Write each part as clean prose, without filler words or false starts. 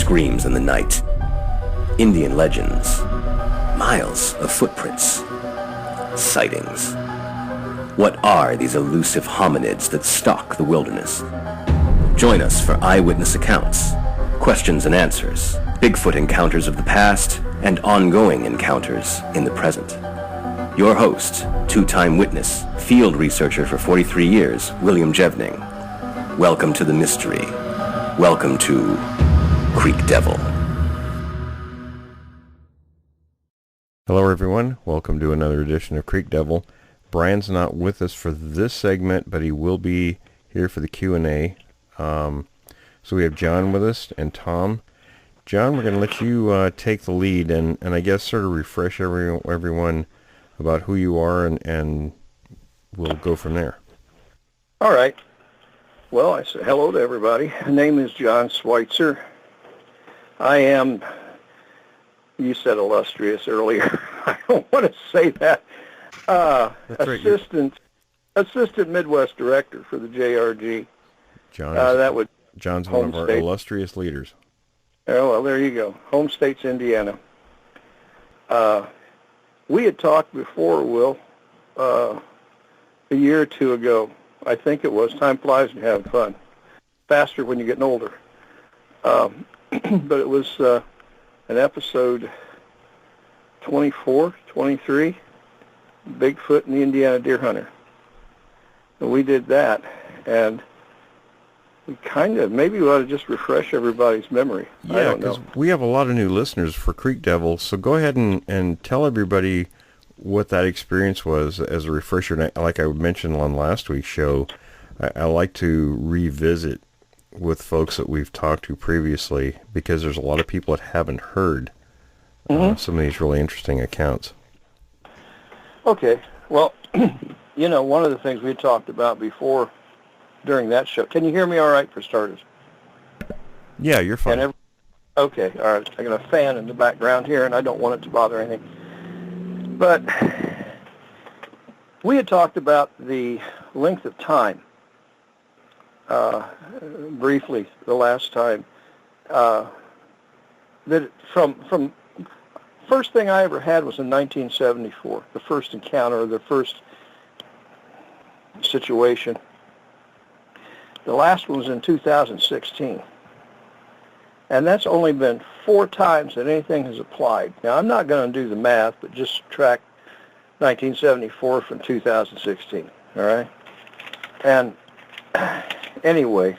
screams in the night. Indian legends. Miles of footprints. Sightings. What are these elusive hominids that stalk the wilderness? Join us for eyewitness accounts, questions and answers, Bigfoot encounters of the past, and ongoing encounters in the present. Your host, two-time witness, field researcher for 43 years, William Jevning. Welcome to the mystery. Welcome to Creek Devil. Hello everyone, welcome to another edition of Creek Devil. Brian's not with us for this segment, but he will be here for the Q&A. So we have John with us and Tom. John, we're going to let you take the lead and I guess sort of refresh everyone about who you are, and we'll go from there. All right. Well, I say hello to everybody. My name is John Schweitzer. I am, you said illustrious earlier. I don't want to say that. Assistant Midwest Director for the JRG. John's one of our illustrious leaders. Oh, well, there you go. Home state's Indiana. We had talked before, Will, a year or two ago. I think it was. Time flies when you're having fun. Faster when you're getting older. But it was an episode 24, 23, Bigfoot and the Indiana Deer Hunter. And we did that, and we maybe we ought to just refresh everybody's memory. Yeah, because we have a lot of new listeners for Creek Devil, so go ahead and tell everybody what that experience was as a refresher. Like I mentioned on last week's show, I like to revisit with folks that we've talked to previously, because there's a lot of people that haven't heard some of these really interesting accounts. Okay, well, one of the things we talked about before during that show. Can you hear me all right for starters? Yeah, you're fine. Okay, all right. I got a fan in the background here, and I don't want it to bother anything. But we had talked about the length of time briefly the last time. That from first thing I ever had was in 1974, the first encounter, the first situation. The last one was in 2016. And that's only been 4 times that anything has applied. Now, I'm not going to do the math, but just subtract 1974 from 2016, all right? And anyway,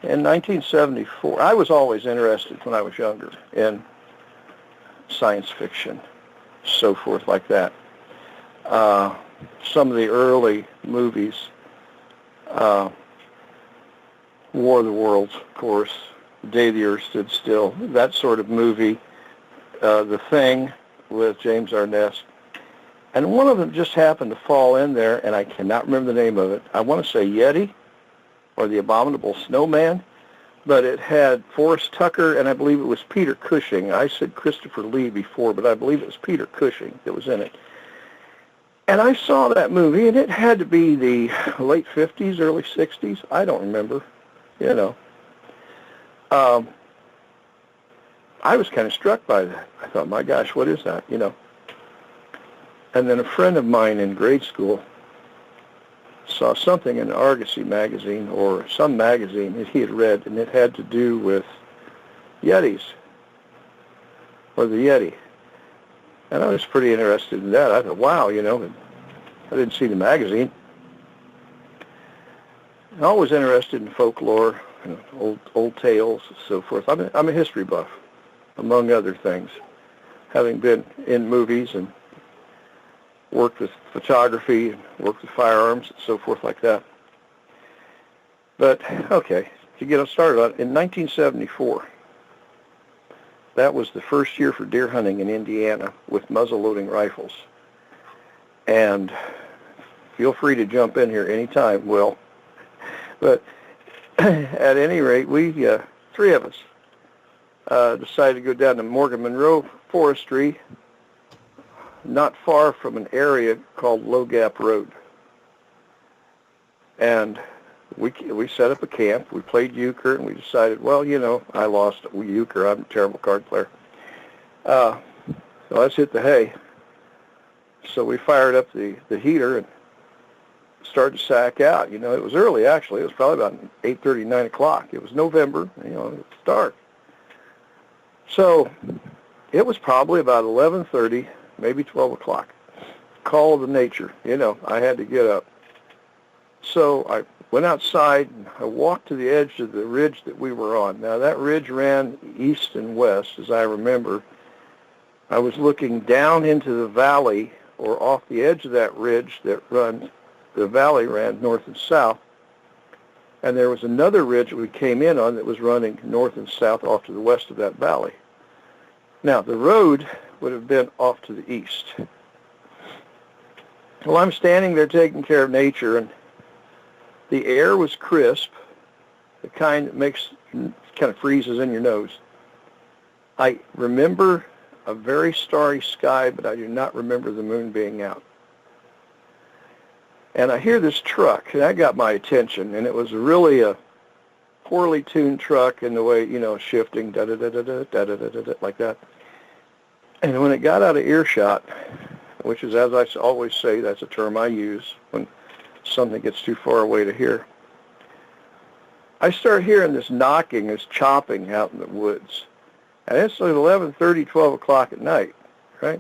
in 1974, I was always interested when I was younger in science fiction, so forth like that. Some of the early movies, War of the Worlds, of course, Day the Earth Stood Still, that sort of movie, The Thing with James Arness. And one of them just happened to fall in there, and I cannot remember the name of it. I want to say Yeti or The Abominable Snowman, but it had Forrest Tucker, and I believe it was Peter Cushing. I said Christopher Lee before, but I believe it was Peter Cushing that was in it. And I saw that movie, and it had to be the late 50s, early 60s. I don't remember, I was kind of struck by that. I thought, my gosh, what is that, And then a friend of mine in grade school saw something in Argosy magazine, or some magazine that he had read, and it had to do with Yetis, or the Yeti. And I was pretty interested in that. I thought, wow, I didn't see the magazine. I'm always interested in folklore, old tales, and so forth. I'm a history buff, among other things, having been in movies and worked with photography, and worked with firearms, and so forth like that. But, okay, to get us started on, in 1974, that was the first year for deer hunting in Indiana with muzzle-loading rifles. And feel free to jump in here anytime, Will. But at any rate, we, 3 of us, decided to go down to Morgan Monroe Forestry, not far from an area called Low Gap Road. And we set up a camp. We played euchre, and we decided, well, I lost euchre. I'm a terrible card player. So let's hit the hay. So we fired up the heater and started to sack out. It was early, actually. It was probably about 8:30, 9 o'clock. It was November. It was dark. So it was probably about 11:30, maybe 12 o'clock. Call of the nature. I had to get up. So I went outside and I walked to the edge of the ridge that we were on. Now that ridge ran east and west, as I remember. I was looking down into the valley, or off the edge of that ridge that the valley ran north and south. And there was another ridge that we came in on that was running north and south off to the west of that valley. Now the road would have been off to the east. Well, I'm standing there taking care of nature, and the air was crisp, the kind that kind of freezes in your nose. I remember a very starry sky, but I do not remember the moon being out. And I hear this truck, and that got my attention, and it was really a poorly tuned truck in the way, shifting, da-da-da-da-da, da-da-da-da-da, like that. And when it got out of earshot, which is, as I always say, that's a term I use when something gets too far away to hear, I start hearing this knocking, this chopping out in the woods. And it's like 11:30, 12 o'clock at night, right?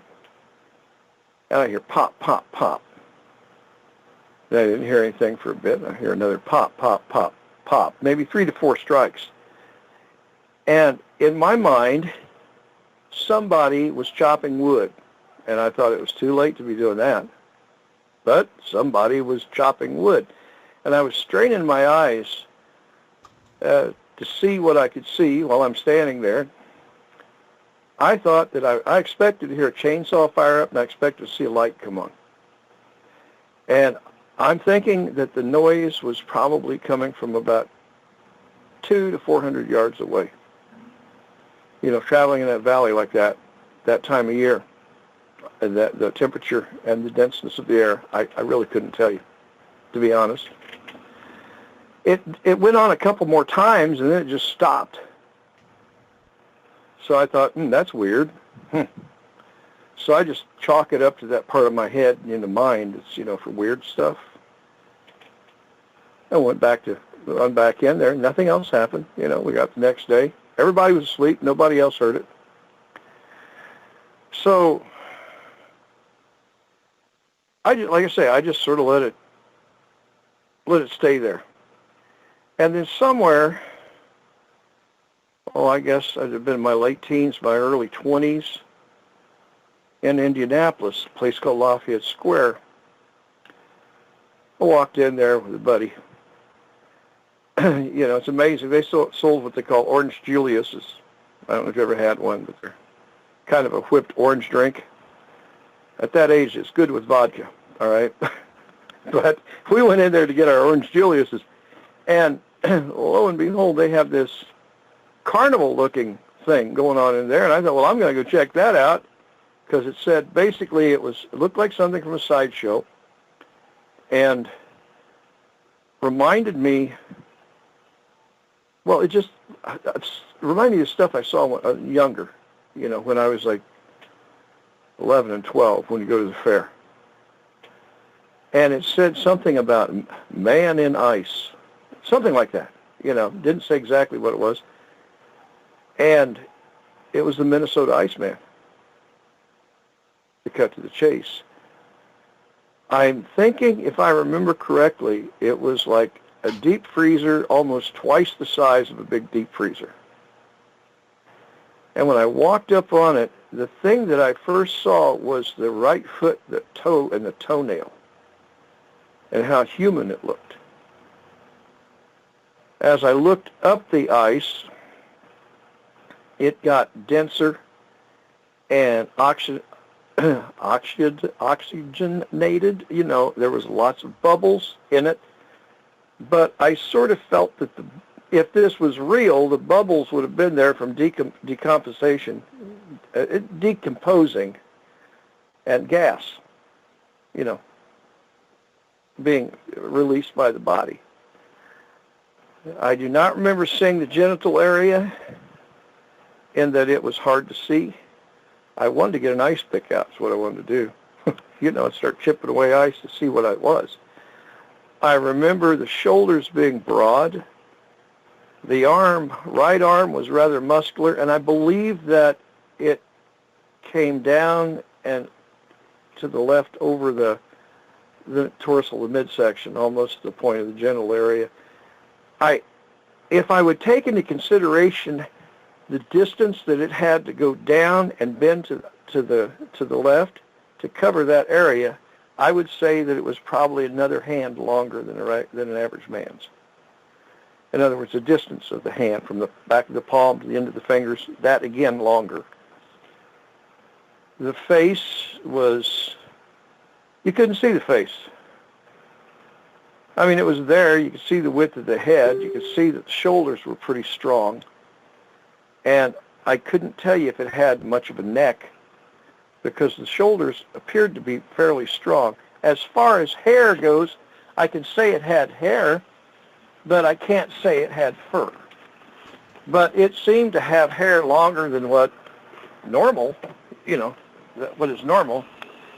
And I hear pop, pop, pop. And I didn't hear anything for a bit. And I hear another pop, pop, pop, pop, maybe 3 to 4 strikes. And in my mind, somebody was chopping wood. And I thought it was too late to be doing that. But somebody was chopping wood. And I was straining my eyes to see what I could see while I'm standing there. I thought that I expected to hear a chainsaw fire up, and I expected to see a light come on. And I'm thinking that the noise was probably coming from about 200 to 400 yards away. Traveling in that valley like that time of year, and the temperature and the denseness of the air, I really couldn't tell you, to be honest. It went on a couple more times, and then it just stopped. So I thought, that's weird. So I just chalk it up to that part of my head in the mind that's, for weird stuff. I went back in there. Nothing else happened. We got the next day. Everybody was asleep. Nobody else heard it. So, I just sort of let it stay there. And then somewhere, I guess I'd have been in my late teens, my early 20s, in Indianapolis, a place called Lafayette Square. I walked in there with a buddy. It's amazing. They sold what they call Orange Julius's. I don't know if you ever had one, but they're kind of a whipped orange drink. At that age, it's good with vodka, all right? But we went in there to get our Orange Julius's, and lo and behold, they have this carnival-looking thing going on in there, and I thought, well, I'm going to go check that out, because it said, basically, it looked like something from a sideshow, and reminded me, well, it reminded me of stuff I saw when younger, when I was like 11 and 12, when you go to the fair. And it said something about man in ice, something like that, didn't say exactly what it was. And it was the Minnesota Iceman, to cut to the chase. I'm thinking, if I remember correctly, it was like a deep freezer almost twice the size of a big deep freezer. And when I walked up on it, the thing that I first saw was the right foot, the toe, and the toenail, and how human it looked. As I looked up the ice, it got denser and oxygenated. There was lots of bubbles in it. But I sort of felt that if this was real, the bubbles would have been there from decomposition, decomposing, and gas, being released by the body. I do not remember seeing the genital area in that it was hard to see. I wanted to get an ice pick out, is what I wanted to do. And start chipping away ice to see what it was. I remember the shoulders being broad. The right arm was rather muscular, and I believe that it came down and to the left over the dorsal, the midsection, almost to the point of the genital area. If I would take into consideration the distance that it had to go down and bend to the left to cover that area, I would say that it was probably another hand longer than an average man's. In other words, the distance of the hand from the back of the palm to the end of the fingers, that again longer. The face was, you couldn't see the face. I mean, it was there. You could see the width of the head. You could see that the shoulders were pretty strong. And I couldn't tell you if it had much of a neck because the shoulders appeared to be fairly strong. As far as hair goes, I can say it had hair, but I can't say it had fur. But it seemed to have hair longer than what normal, what is normal.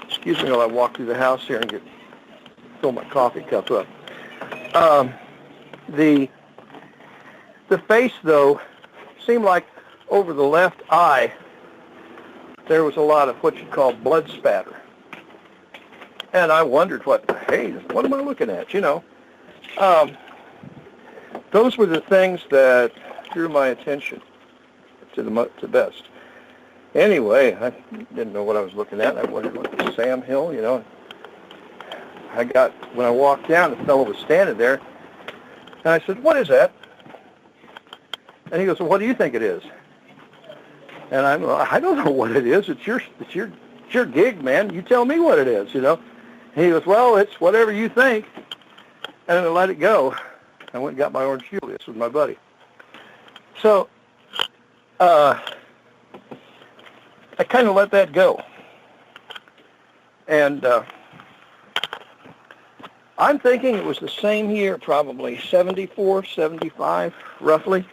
Excuse me while I walk through the house here and fill my coffee cup up. The face, though, seemed like over the left eye there was a lot of what you call blood spatter. And I wondered what am I looking at, Those were the things that drew my attention to best. Anyway, I didn't know what I was looking at. I wondered what was Sam Hill, When I walked down, the fellow was standing there, and I said, "What is that?" And he goes, "Well, what do you think it is?" And I don't know what it is. It's your gig, man. You tell me what it is, And he goes, "Well, it's whatever you think." And I let it go. I went and got my Orange Julius with my buddy. So, I kind of let that go. And I'm thinking it was the same year, probably 74, 75, roughly.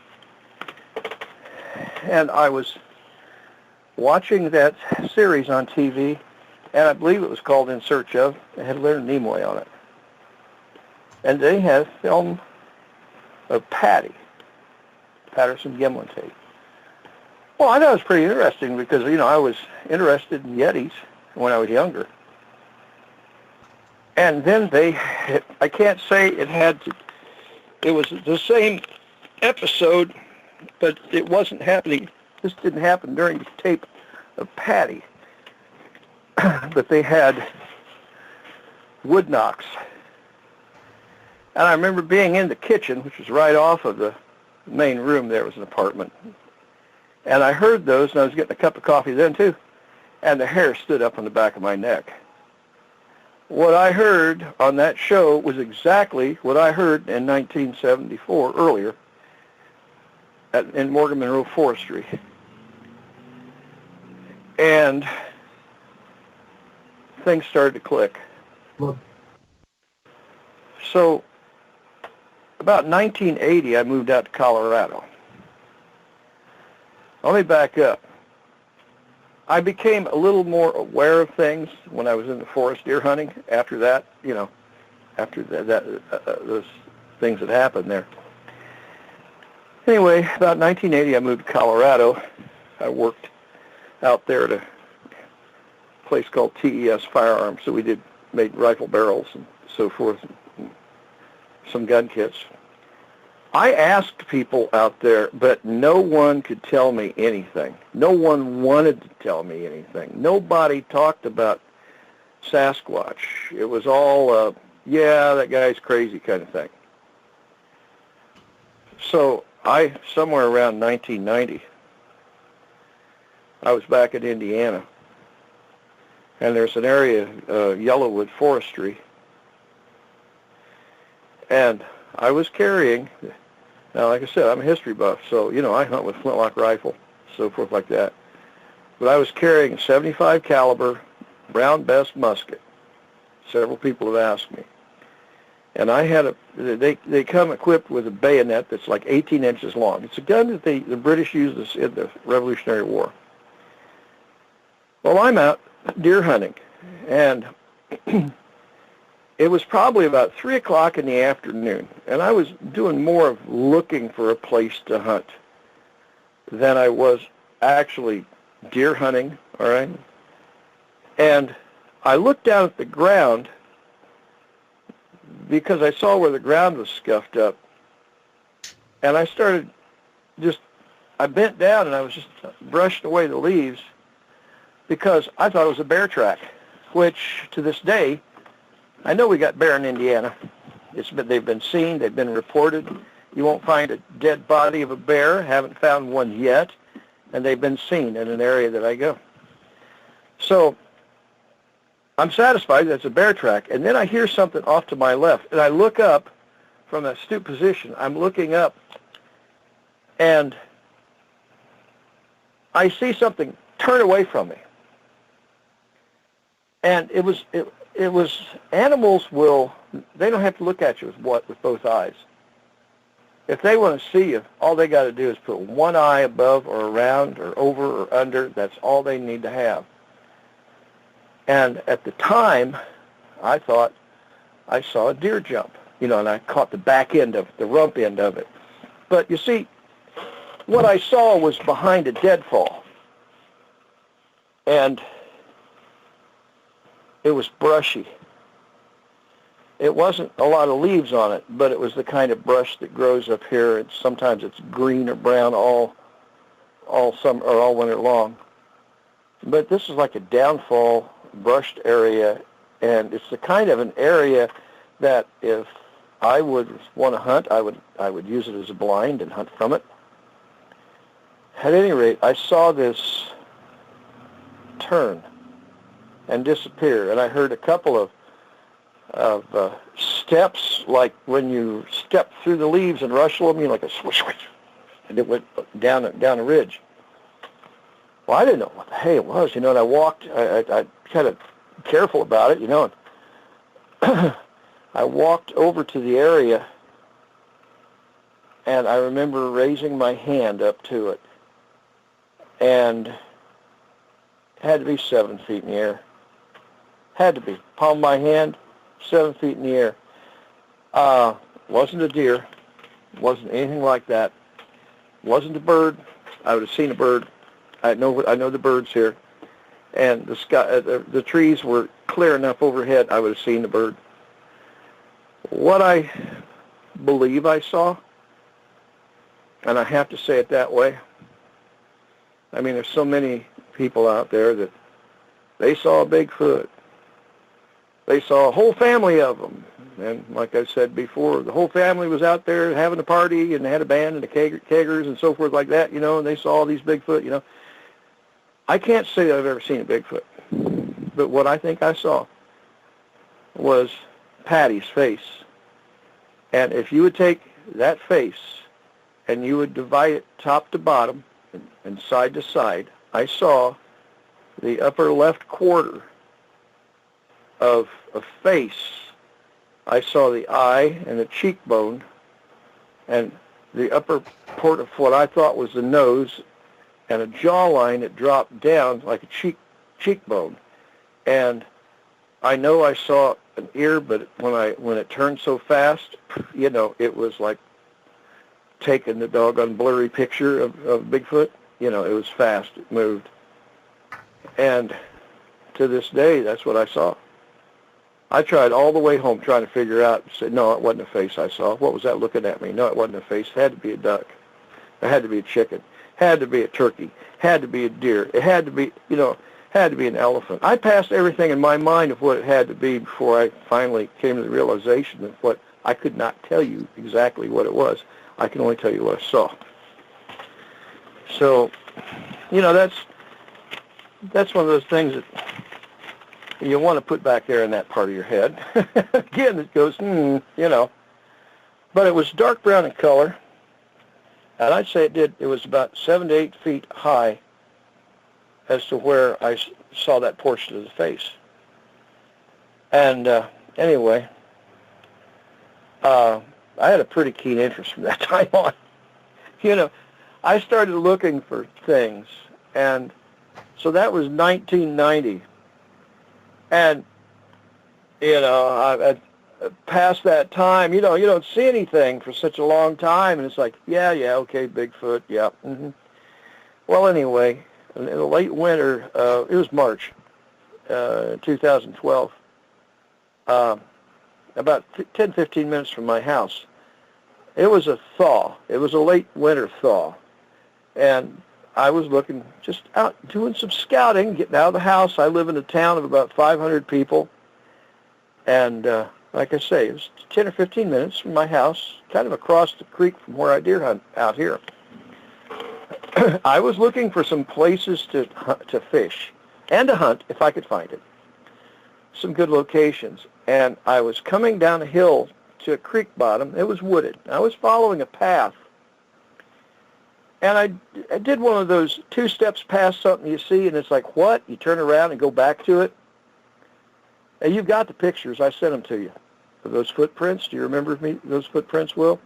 And I was watching that series on TV, and I believe it was called In Search Of. It had Leonard Nimoy on it. And they had a film of Patterson Gimlin tape. Well, I thought it was pretty interesting because, I was interested in Yetis when I was younger. And then I can't say it was the same episode, but it wasn't happening. This didn't happen during the tape of Patty. But they had wood knocks. And I remember being in the kitchen, which was right off of the main room. There was an apartment. And I heard those, and I was getting a cup of coffee then, too. And the hair stood up on the back of my neck. What I heard on that show was exactly what I heard in 1974, earlier, in Morgan Monroe Forestry. And things started to click. Look. So, about 1980, I moved out to Colorado. Let me back up. I became a little more aware of things when I was in the forest deer hunting after that, after those things that happened there. Anyway, about 1980, I moved to Colorado. I worked out there at a place called TES Firearms, so we made rifle barrels and so forth, and some gun kits. I asked people out there, but no one could tell me anything. No one wanted to tell me anything. Nobody talked about Sasquatch. It was all, yeah, that guy's crazy kind of thing. So somewhere around 1990, I was back in Indiana, and there's an area, Yellowwood Forestry, and I was carrying, now like I said, I'm a history buff, so, I hunt with flintlock rifle, so forth like that. But I was carrying a .75 caliber Brown Bess musket. Several people have asked me. And I had they come equipped with a bayonet that's like 18 inches long. It's a gun that the British used in the Revolutionary War. Well, I'm out deer hunting, and it was probably about 3 o'clock in the afternoon, and I was doing more of looking for a place to hunt than I was actually deer hunting, all right? And I looked down at the ground because I saw where the ground was scuffed up, and I bent down and I was just brushing away the leaves because I thought it was a bear track, which to this day, I know we got bear in Indiana. They've been seen, they've been reported. You won't find a dead body of a bear, haven't found one yet, and they've been seen in an area that I go. So I'm satisfied that's a bear track, and then I hear something off to my left, and I look up from a stoop position. I'm looking up, and I see something turn away from me. And it was animals they don't have to look at you with both eyes. If they want to see you, all they got to do is put one eye above or around or over or under. That's all they need to have. And at the time, I thought I saw a deer jump, and I caught the back end of it, the rump end of it. But you see, what I saw was behind a deadfall. And it was brushy. It wasn't a lot of leaves on it, but it was the kind of brush that grows up here. Sometimes it's green or brown all winter long. But this is like a downfall, brushed area, and it's the kind of an area that if I would want to hunt, I would use it as a blind and hunt from it. At any rate, I saw this turn and disappear, and I heard a couple of steps, like when you step through the leaves and rustle them, like a swish, swish, and it went down a ridge. Well, I didn't know what the hey it was, and I walked, I kind of careful about it, and I walked over to the area, and I remember raising my hand up to it, and it had to be 7 feet in the air. Had to be. Palm of my hand, 7 feet in the air. Wasn't a deer. Wasn't anything like that. Wasn't a bird. I would have seen a bird. I know the birds here. And the sky, the trees were clear enough overhead, I would have seen the bird. What I believe I saw, and I have to say it that way, I mean, there's so many people out there that they saw a Bigfoot. They saw a whole family of them. And like I said before, the whole family was out there having a party, and they had a band and the keggers and so forth like that, and they saw all these Bigfoot, I can't say that I've ever seen a Bigfoot. But what I think I saw was Patty's face. And if you would take that face and you would divide it top to bottom and side to side, I saw the upper left quarter of a face. I saw the eye and the cheekbone and the upper part of what I thought was the nose and a jawline that dropped down like a cheekbone. And I know I saw an ear, but when it turned so fast, it was like taking the doggone blurry picture of Bigfoot. It was fast. It moved. And to this day, that's what I saw. I tried all the way home trying to figure out, said, no, it wasn't a face I saw. What was that looking at me? No, it wasn't a face. It had to be a duck. It had to be a chicken. Had to be a turkey. Had to be a deer. It had to be, had to be an elephant. I passed everything in my mind of what it had to be before I finally came to the realization of what I could not tell you exactly what it was. I can only tell you what I saw. So, that's one of those things that you want to put back there in that part of your head. Again, it goes, But it was dark brown in color, and I'd say it was about 7 to 8 feet high as to where I saw that portion of the face. And anyway, I had a pretty keen interest from that time on. You know, I started looking for things, and so that was 1990. And, you know, I past that time, you know, you don't see anything for such a long time, and it's like, yeah, okay, Bigfoot, yeah. Well, anyway, in the late winter, it was March 2012, about 10, 15 minutes from my house. It was a thaw. It was a late winter thaw. And I was looking, just out doing some scouting, getting out of the house. I live in a town of about 500 people. And like I say, it was 10 or 15 minutes from my house, kind of across the creek from where I deer hunt out here. I was looking for some places to fish and to hunt if I could find it. Some good locations. And I was coming down a hill to a creek bottom. It was wooded. I was following a path. And I did one of those 2 steps past something you see, and it's like, what? You turn around and go back to it? And you've got the pictures. I sent them to you. Of those footprints. Do you remember those footprints, Will?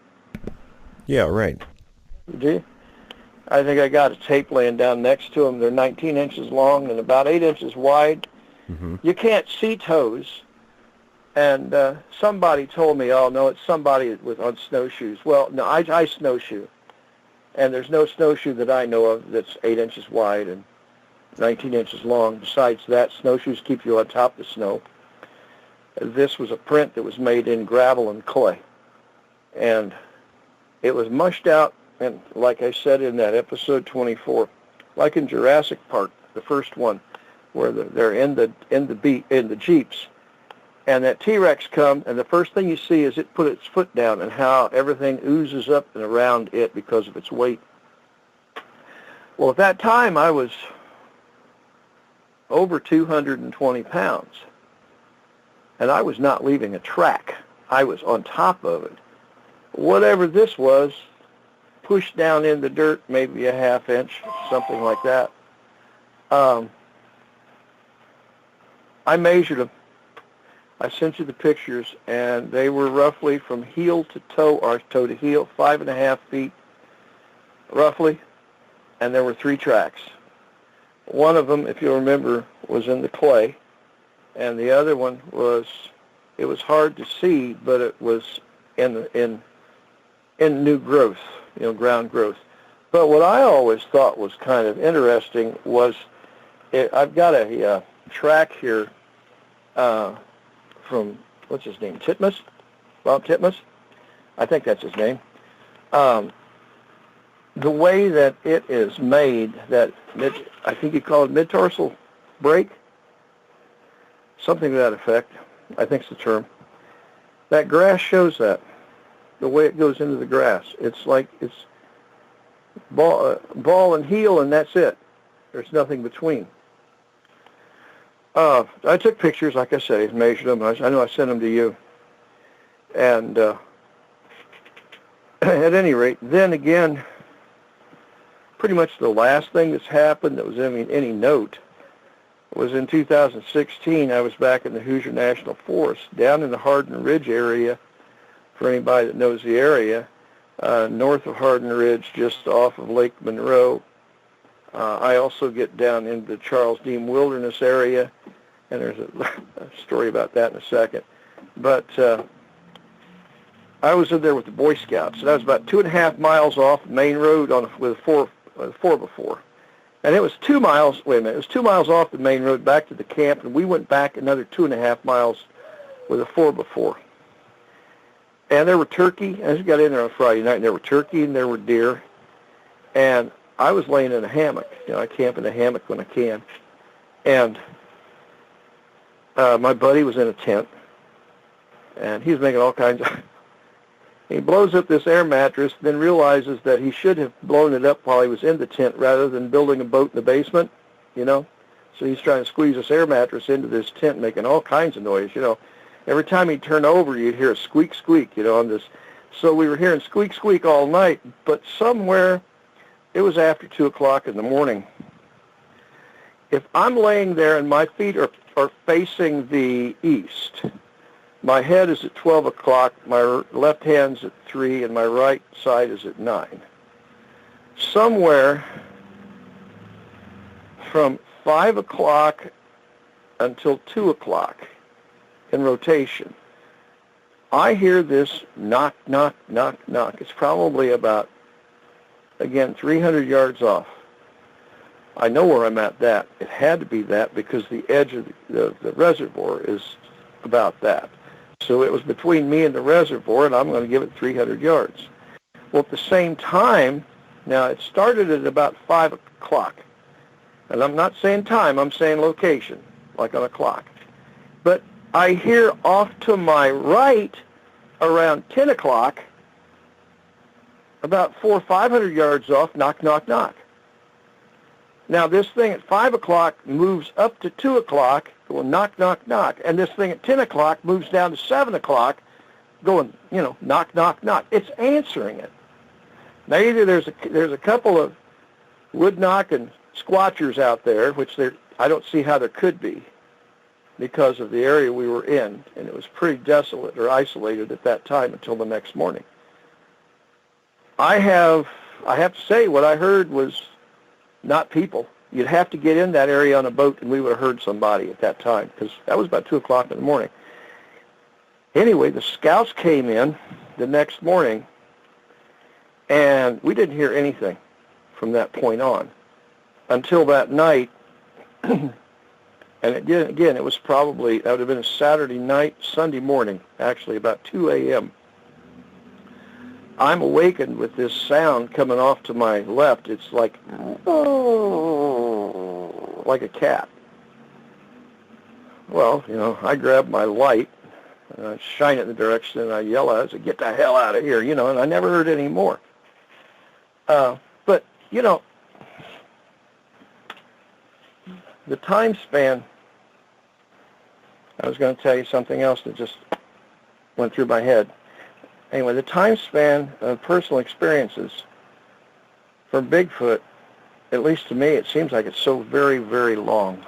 Yeah, right. Do you? I think I got a tape laying down next to them. They're 19 inches long and about 8 inches wide. Mm-hmm. You can't see toes. And somebody told me, oh, no, it's somebody on snowshoes. Well, no, I snowshoe. And there's no snowshoe that I know of that's 8 inches wide and 19 inches long. Besides that, snowshoes keep you on top of the snow. This was a print that was made in gravel and clay. And it was mushed out, and like I said in that episode 24, like in Jurassic Park, the first one, where they're in the Jeeps. And that T-Rex comes, and the first thing you see is it put its foot down and how everything oozes up and around it because of its weight. Well, at that time, I was over 220 pounds, and I was not leaving a track. I was on top of it. Whatever this was, pushed down in the dirt, maybe a half inch, something like that. I measured them. I sent you the pictures, and they were roughly from heel to toe, or toe to heel, 5.5 feet, roughly, and there were 3 tracks. One of them, if you remember, was in the clay, and the other one was, it was hard to see, but it was in new growth, you know, ground growth. But what I always thought was kind of interesting was, I've got a track here, from, what's his name, Titmus? Bob Titmus? I think that's his name. The way that it is made, I think you call it mid-tarsal break, something to that effect, I think it's the term. That grass shows that, the way it goes into the grass. It's like it's ball and heel, and that's it. There's nothing between. I took pictures, like I say, measured them. I know I sent them to you. And at any rate, then again, pretty much the last thing that's happened that was any note was in 2016. I was back in the Hoosier National Forest, down in the Hardin Ridge area, for anybody that knows the area, north of Hardin Ridge, just off of Lake Monroe. I also get down into the Charles Dean Wilderness area, and there's a story about that in a second. But I was in there with the Boy Scouts, and I was about 2.5 miles off the main road with a 4x4. And it was 2 miles, it was 2 miles off the main road back to the camp, and we went back another 2.5 miles with a 4x4. And there were turkey. I just got in there on Friday night, and there were turkey and there were deer. And I was laying in a hammock. You know, I camp in a hammock when I can. And my buddy was in a tent, and he was making all kinds of... He blows up this air mattress, then realizes that he should have blown it up while he was in the tent rather than building a boat in the basement, you know. So he's trying to squeeze this air mattress into this tent, making all kinds of noise, you know. Every time he'd turn over, you'd hear a squeak, squeak, you know, on this. So we were hearing squeak, squeak all night, but somewhere... It was after 2 o'clock in the morning. If I'm laying there and my feet are facing the east, My head is at 12 o'clock, my left hand's at 3, and my right side is at 9. Somewhere from 5 o'clock until 2 o'clock in rotation, I hear this knock, knock, knock, knock. It's probably about, again, 300 yards off. I know where I'm at that. It had to be that because the edge of the reservoir is about that. So it was between me and the reservoir, and I'm going to give it 300 yards. Well, at the same time, now it started at about 5 o'clock. And I'm not saying time, I'm saying location, like on a clock. But I hear off to my right around 10 o'clock, about 400 or 500 yards off, knock, knock, knock. Now this thing at 5 o'clock moves up to 2 o'clock, going knock, knock, knock. And this thing at 10 o'clock moves down to 7 o'clock, going, knock, knock, knock. It's answering it. Now either there's a couple of wood knocking squatchers out there, which I don't see how there could be because of the area we were in, and it was pretty desolate or isolated at that time until the next morning. I have to say what I heard was not people. You'd have to get in that area on a boat, and we would have heard somebody at that time, because that was about 2 o'clock in the morning. Anyway, the scouts came in the next morning, and we didn't hear anything from that point on until that night. And again, it was probably, that would have been a Saturday night, Sunday morning, actually, about 2 a.m. I'm awakened with this sound coming off to my left. It's like a cat. Well, I grab my light, and I shine it in the direction, and I yell out, I say, "Get the hell out of here," and I never heard any more. But, the time span, I was going to tell you something else that just went through my head. Anyway, the time span of personal experiences for Bigfoot, at least to me, it seems like it's so very, very long.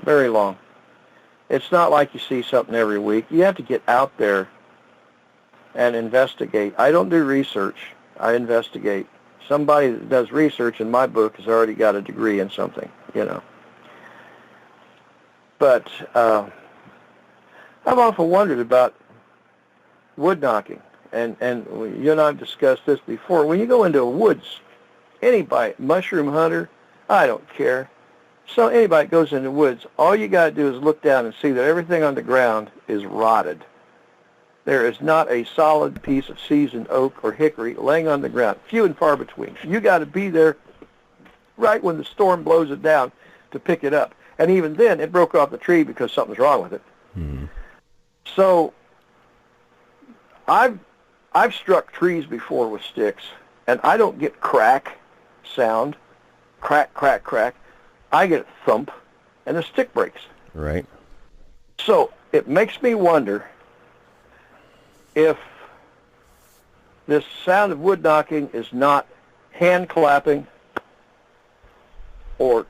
Very long. It's not like you see something every week. You have to get out there and investigate. I don't do research. I investigate. Somebody that does research in my book has already got a degree in something, But I've often wondered about wood knocking, and you and I have discussed this before. When you go into a woods, anybody, mushroom hunter, I don't care. So anybody that goes into the woods, all you got to do is look down and see that everything on the ground is rotted. There is not a solid piece of seasoned oak or hickory laying on the ground, few and far between. You got to be there right when the storm blows it down to pick it up. And even then, it broke off the tree because something's wrong with it. Mm-hmm. So I've struck trees before with sticks, and I don't get crack sound, crack, crack, crack. I get thump, and the stick breaks. Right. So it makes me wonder if this sound of wood knocking is not hand clapping or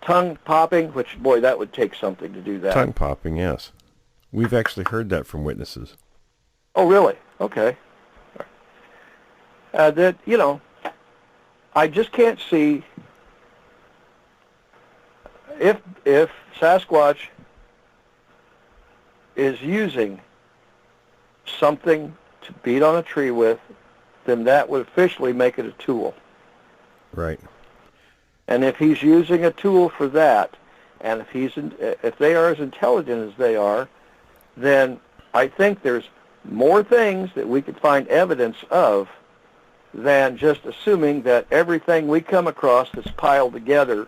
tongue popping, which, boy, that would take something to do that. Tongue popping, yes. We've actually heard that from witnesses. Oh, really? Okay. I just can't see if Sasquatch is using something to beat on a tree with, then that would officially make it a tool. Right. And if he's using a tool for that, and if they are as intelligent as they are, then I think there's more things that we could find evidence of than just assuming that everything we come across that's piled together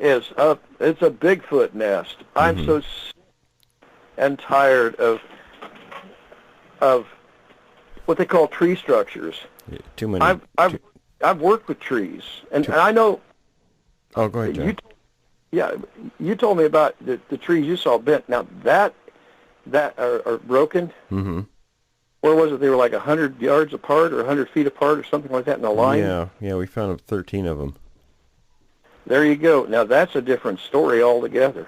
it's a Bigfoot nest. Mm-hmm. I'm so sick and tired of what they call tree structures. Yeah, too many. I've worked with trees, and I know. Oh, go ahead, John. You told me about the trees you saw bent. Now that are broken. Mm-hmm. Where was it? They were like 100 yards apart or 100 feet apart or something like that in a line? Yeah, we found 13 of them. There you go. Now that's a different story altogether.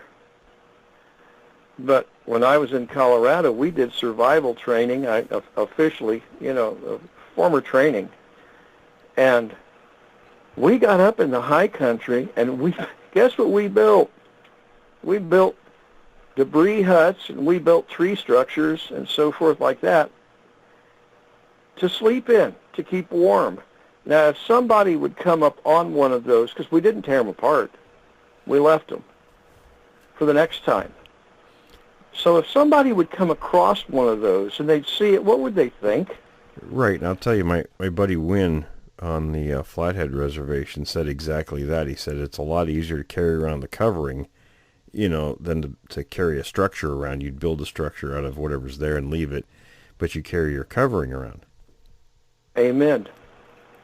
But when I was in Colorado, we did survival training, officially, former training. And we got up in the high country, and guess what we built? We built debris huts, and we built tree structures and so forth like that to sleep in, to keep warm. Now, if somebody would come up on one of those, because we didn't tear them apart, we left them for the next time. So if somebody would come across one of those and they'd see it, what would they think? Right, and I'll tell you, my buddy Wynn on the Flathead Reservation said exactly that. He said it's a lot easier to carry around the covering, than to carry a structure around. You'd build a structure out of whatever's there and leave it, but you carry your covering around. Amen.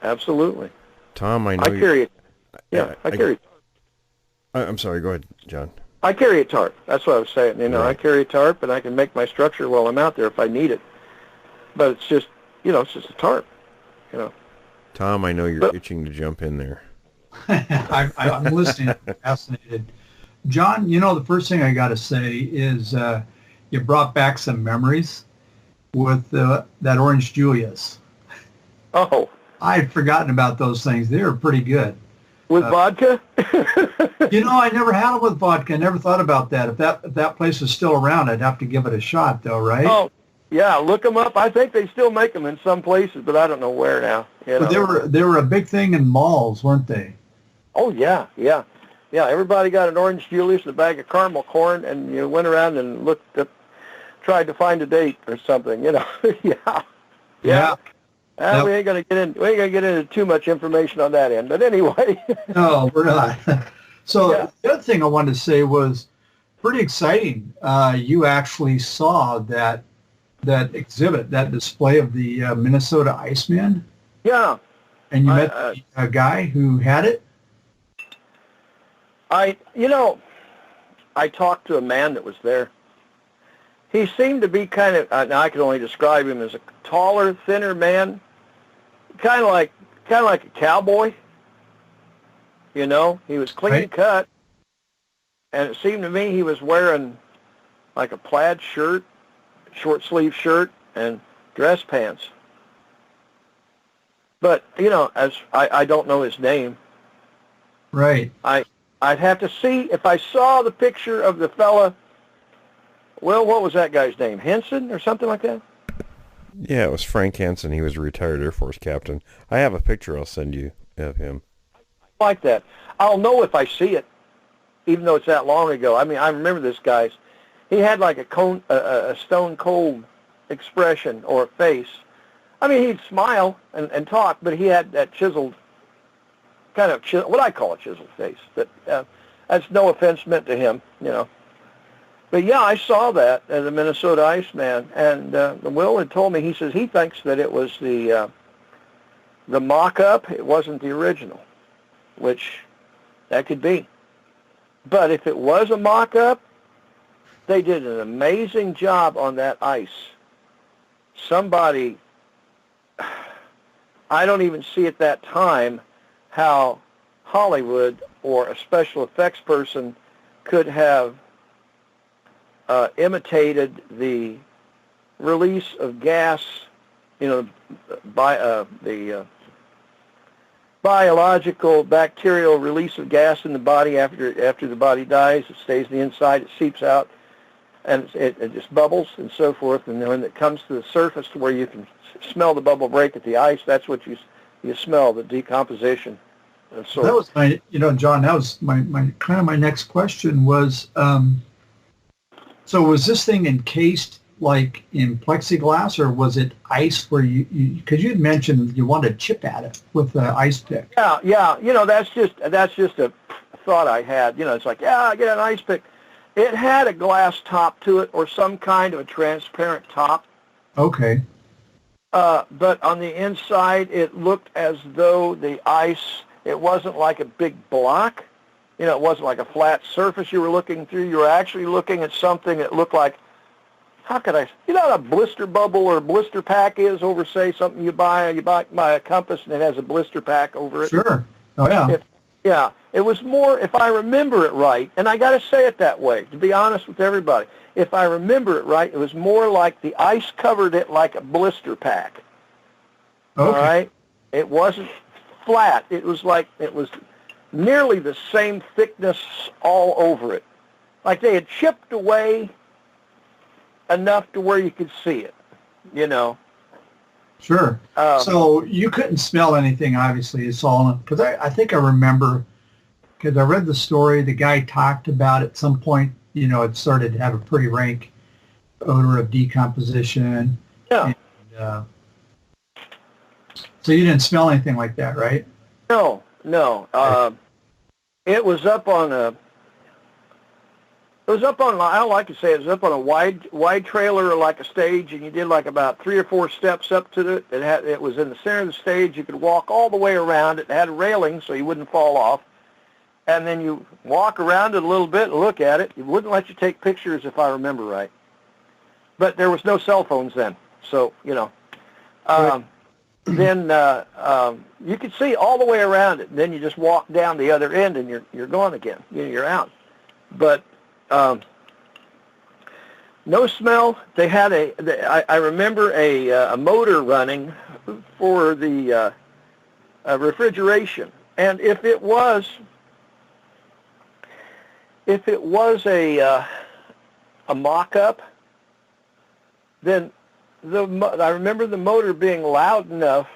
Absolutely. Tom, I know I carry it. Yeah, I carry it. I'm sorry, go ahead, John. I carry a tarp. That's what I was saying. Right. I carry a tarp, and I can make my structure while I'm out there if I need it. But it's just, it's just a tarp, Tom, I know you're itching to jump in there. I'm listening, fascinated. John, the first thing I got to say is you brought back some memories with that Orange Julius. Oh. I'd forgotten about those things. They were pretty good. With vodka? I never had it with vodka. I never thought about that. If that place is still around, I'd have to give it a shot, though, right? Oh, yeah. Look them up. I think they still make them in some places, but I don't know where now. But they were a big thing in malls, weren't they? Oh, yeah. Yeah, everybody got an Orange Julius and a bag of caramel corn, and you went around and tried to find a date or something, Yeah. We ain't gonna get into too much information on that end, but anyway. No, we're not. So The other thing I wanted to say was pretty exciting. You actually saw that exhibit, that display of the Minnesota Iceman. Yeah. And you met a guy who had it. I talked to a man that was there. He seemed to be kind of, now I can only describe him as a taller, thinner man. Kind of like a cowboy, He was clean cut, and it seemed to me he was wearing like a plaid shirt, short sleeve shirt, and dress pants. But as I don't know his name. Right. I'd have to see if I saw the picture of the fella. Well, what was that guy's name? Henson or something like that? Yeah, it was Frank Hansen. He was a retired Air Force captain. I have a picture I'll send you of him. Like that. I'll know if I see it, even though it's that long ago. I mean, I remember this guy's. He had like a stone cold expression or face. I mean, he'd smile and talk, but he had that chiseled, kind of what I call a chiseled face. But that's no offense meant to him, But yeah, I saw that as a Minnesota Iceman, and Will had told me, he says he thinks that it was the mock-up. It wasn't the original, which that could be. But if it was a mock-up, they did an amazing job on that ice. Somebody, I don't even see at that time how Hollywood or a special effects person could have imitated the release of gas, by the biological, bacterial release of gas in the body after the body dies. It stays on the inside, it seeps out, and it just bubbles and so forth. And then when it comes to the surface to where you can smell the bubble break at the ice, that's what you smell, the decomposition. So that was my, John, that was my kind of my next question was, so was this thing encased like in plexiglass, or was it ice where because you had mentioned you wanted to chip at it with the ice pick? Yeah. That's just a thought I had. It's like, I get an ice pick. It had a glass top to it or some kind of a transparent top. Okay. But on the inside, it looked as though the ice, it wasn't like a big block. It wasn't like a flat surface you were looking through. You were actually looking at something that looked like, how could I, what a blister bubble or blister pack is over, say, something you buy a compass and it has a blister pack over it. Sure. Oh, yeah. Yeah, it was more, if I remember it right, and I got to say it that way, to be honest with everybody. If I remember it right, it was more like the ice covered it like a blister pack. Okay. All right? It wasn't flat. It was nearly the same thickness all over it. Like they had chipped away enough to where you could see it, you know. Sure. So you couldn't smell anything, obviously. It's all, because I think I remember, because I read the story, the guy talked about at some point, you know, it started to have a pretty rank odor of decomposition. Yeah. And, so you didn't smell anything like that, right? No. It was up on I don't like to say it was up on a wide trailer or like a stage, and you did like about 3 or 4 steps up to it. It was in the center of the stage. You could walk all the way around it. It had a railing so you wouldn't fall off. And then you walk around it a little bit and look at it. It wouldn't let you take pictures if I remember right. But there was no cell phones then. So, you know. Then you could see all the way around it. Then you just walk down the other end and you're gone again. You're out. But no smell. They had I remember a motor running for the refrigeration, and if it was a mock-up, then I remember the motor being loud enough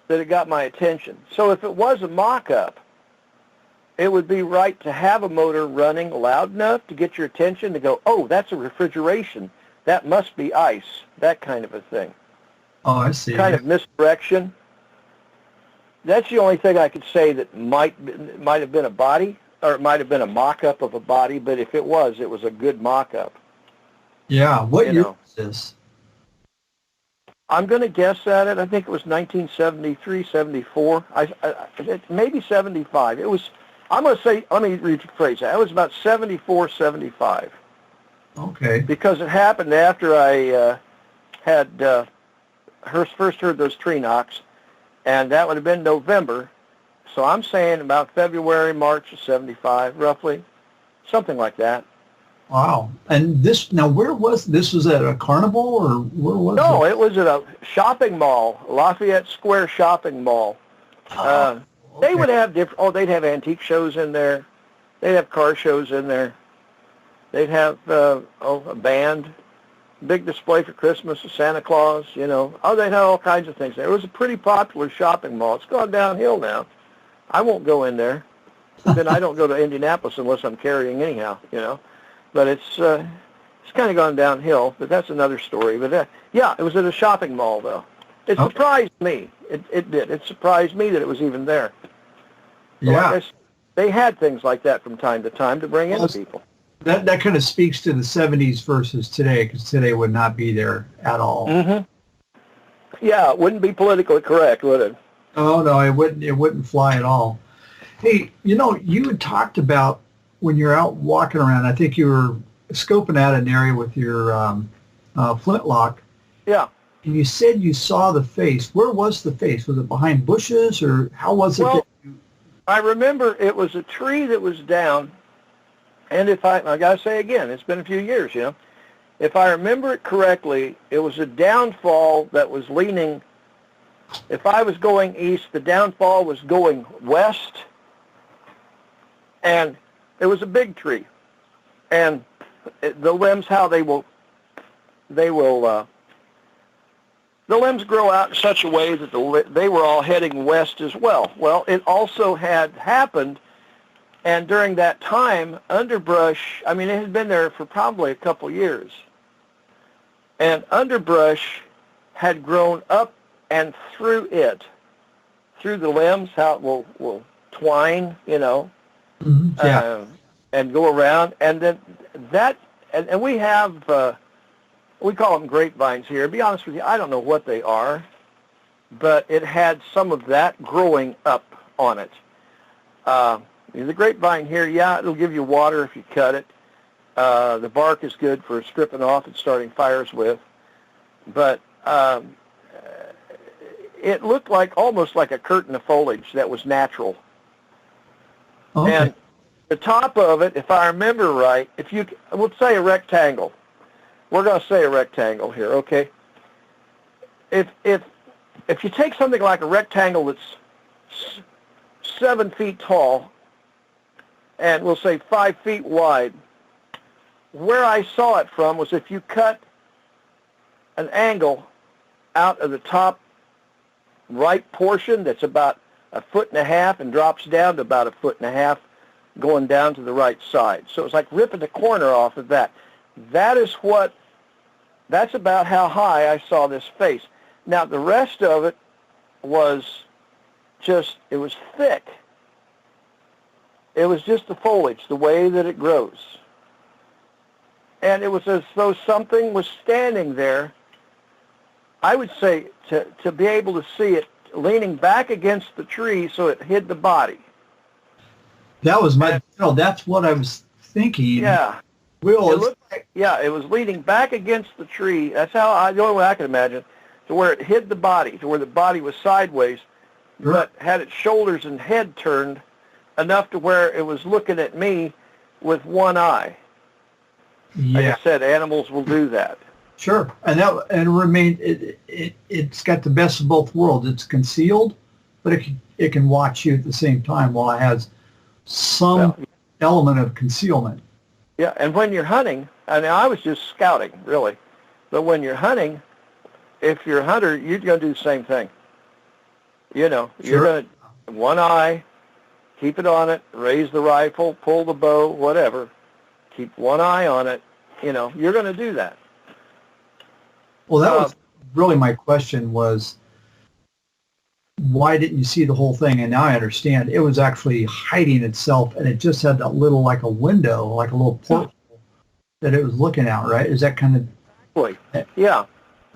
that it got my attention. So if it was a mock-up, it would be right to have a motor running loud enough to get your attention to go, oh, that's a refrigeration. That must be ice, that kind of a thing. Oh, I see. Kind of misdirection. That's the only thing I could say that might have been a body, or it might have been a mock-up of a body, but if it was a good mock-up. Yeah, what year was this? I'm going to guess at it. I think it was 1973, 74. Maybe 75. It was... I'm going to say, let me rephrase that. It was about 74, 75. Okay. Because it happened after I had first heard those tree knocks, and that would have been November. So I'm saying about February, March of 75, roughly, something like that. Wow. And where was this? Was at a carnival, or where was it? No, it was at a shopping mall, Lafayette Square shopping mall. Okay. They would have they'd have antique shows in there. They'd have car shows in there. They'd have a band, big display for Christmas, a Santa Claus, you know. Oh, they'd have all kinds of things there. It was a pretty popular shopping mall. It's gone downhill now. I won't go in there. Then I don't go to Indianapolis unless I'm carrying anyhow, you know. But it's kind of gone downhill, but that's another story. But yeah, it was at a shopping mall, though. It surprised me. It did. It surprised me that it was even there. So Yeah. They had things like that from time to time to bring in people. That kind of speaks to the 70s versus today, because today would not be there at all. Mm-hmm. Yeah, it wouldn't be politically correct, would it? Oh, no, it wouldn't fly at all. Hey, you know, you had talked about when you're out walking around, I think you were scoping out an area with your flintlock. Yeah. And you said you saw the face. Where was the face? Was it behind bushes, or how was it? Well, I remember it was a tree that was down, and I got to say again, it's been a few years, you know. If I remember it correctly, it was a downfall that was leaning. If I was going east, the downfall was going west, and it was a big tree. And the limbs, the limbs grow out in such a way that they were all heading west as well. Well, it also had happened, and during that time, underbrush, I mean, it had been there for probably a couple years, and underbrush had grown up and through the limbs, how it will twine, you know, and go around, and then and we have... we call them grapevines here. To be honest with you, I don't know what they are, but it had some of that growing up on it. The grapevine here, yeah, it'll give you water if you cut it. The bark is good for stripping off and starting fires with. But it looked almost like a curtain of foliage that was natural. Okay. And the top of it, if I remember right, we'll say a rectangle. We're going to say a rectangle here, okay? If you take something like a rectangle that's 7 feet tall, and we'll say 5 feet wide, where I saw it from was if you cut an angle out of the top right portion that's about 1.5 feet and drops down to about 1.5 feet going down to the right side. So it's like ripping the corner off of that. That's about how high I saw this face. Now the rest of it was it was thick. It was just the foliage, the way that it grows. And it was as though something was standing there, I would say, to be able to see it leaning back against the tree so it hid the body. That was that's what I was thinking. Yeah. Will, it looked like, it was leaning back against the tree. That's the only way I can imagine, to where it hid the body, to where the body was sideways, Sure. but had its shoulders and head turned enough to where it was looking at me with one eye. Like I said, animals will do that. Sure, and it remained. It's got the best of both worlds. It's concealed, but it can watch you at the same time while it has some element of concealment. Yeah, and when you're hunting, I was just scouting really, but when you're hunting, if you're a hunter, you're going to do the same thing. You're going to one eye, keep it on it, raise the rifle, pull the bow, whatever. Keep one eye on it. You're going to do that. Well, that was really my question was, why didn't you see the whole thing? And now I understand. It was actually hiding itself, and it just had that little, like a window, like a little porthole that it was looking out, right? Is that kind of... Exactly. Yeah.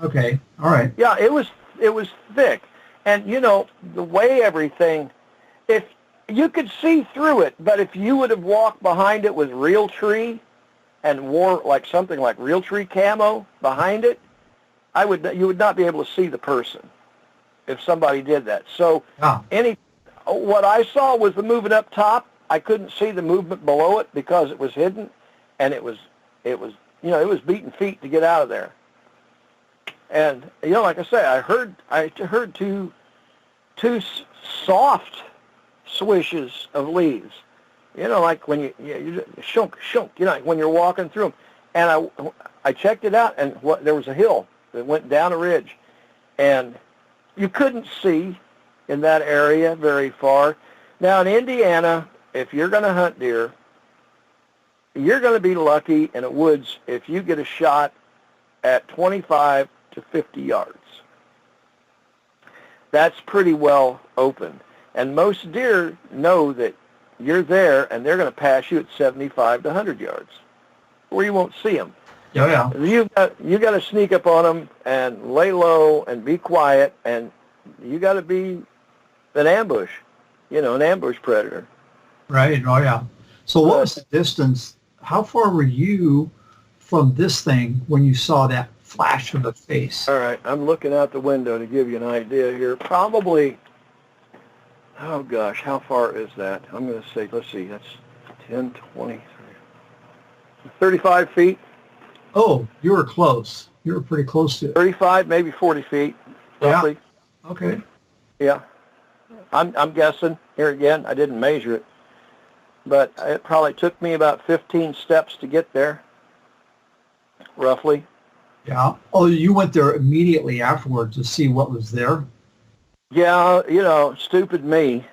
Okay. All right. Yeah, it was thick. And, the way everything, if you could see through it, but if you would have walked behind it with real tree and wore like something like real tree camo behind it, you would not be able to see the person if somebody did that. So what I saw was the movement up top. I couldn't see the movement below it because it was hidden, and it was beating feet to get out of there. And like I say, I heard two soft swishes of leaves. Like when you shunk, like when you're walking through them. And I checked it out, and there was a hill that went down a ridge, and you couldn't see in that area very far. Now in Indiana, if you're going to hunt deer, you're going to be lucky in the woods if you get a shot at 25 to 50 yards. That's pretty well open. And most deer know that you're there, and they're going to pass you at 75 to 100 yards, where you won't see them. Yeah. You got to sneak up on them and lay low and be quiet, and you got to be an ambush predator. Right. Oh, yeah. So what was the distance? How far were you from this thing when you saw that flash of the face? All right. I'm looking out the window to give you an idea here. Probably, oh gosh, how far is that? I'm going to say, let's see, that's 10, 20, 35 feet. Oh, you were close. You were pretty close to it. 35, maybe 40 feet, roughly. Yeah. Okay. Yeah. I'm guessing. Here again, I didn't measure it, but it probably took me about 15 steps to get there, roughly. Yeah. Oh, you went there immediately afterwards to see what was there? Yeah, stupid me.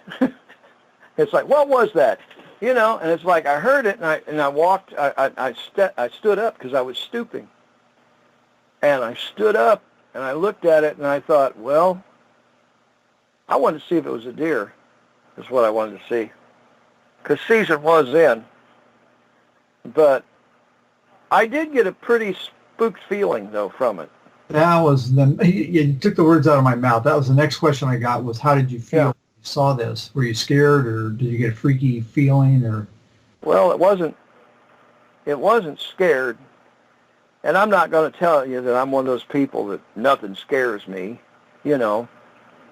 It's like, what was that? And it's like I heard it, and I walked. I stood up because I was stooping, and I stood up and I looked at it, and I thought, well, I wanted to see if it was a deer. Is what I wanted to see, because season was in. But I did get a pretty spooked feeling though from it. That was you took the words out of my mouth. That was the next question I got was, how did you feel when you saw this? Were you scared, or did you get a freaky feeling, or? Well, it wasn't scared. And I'm not going to tell you that I'm one of those people that nothing scares me,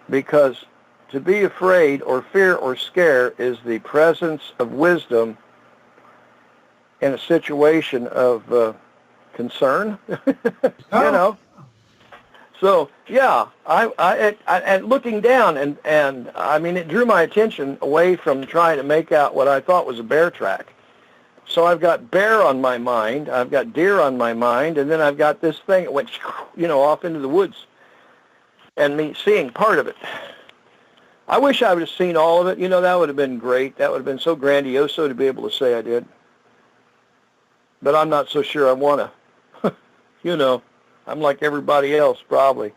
because to be afraid or fear or scare is the presence of wisdom in a situation of concern, So, yeah, and looking down, and I mean, it drew my attention away from trying to make out what I thought was a bear track. So I've got bear on my mind, I've got deer on my mind, and then I've got this thing that went, off into the woods, and me seeing part of it. I wish I would have seen all of it. That would have been great. That would have been so grandiose to be able to say I did. But I'm not so sure I want to. I'm like everybody else, probably.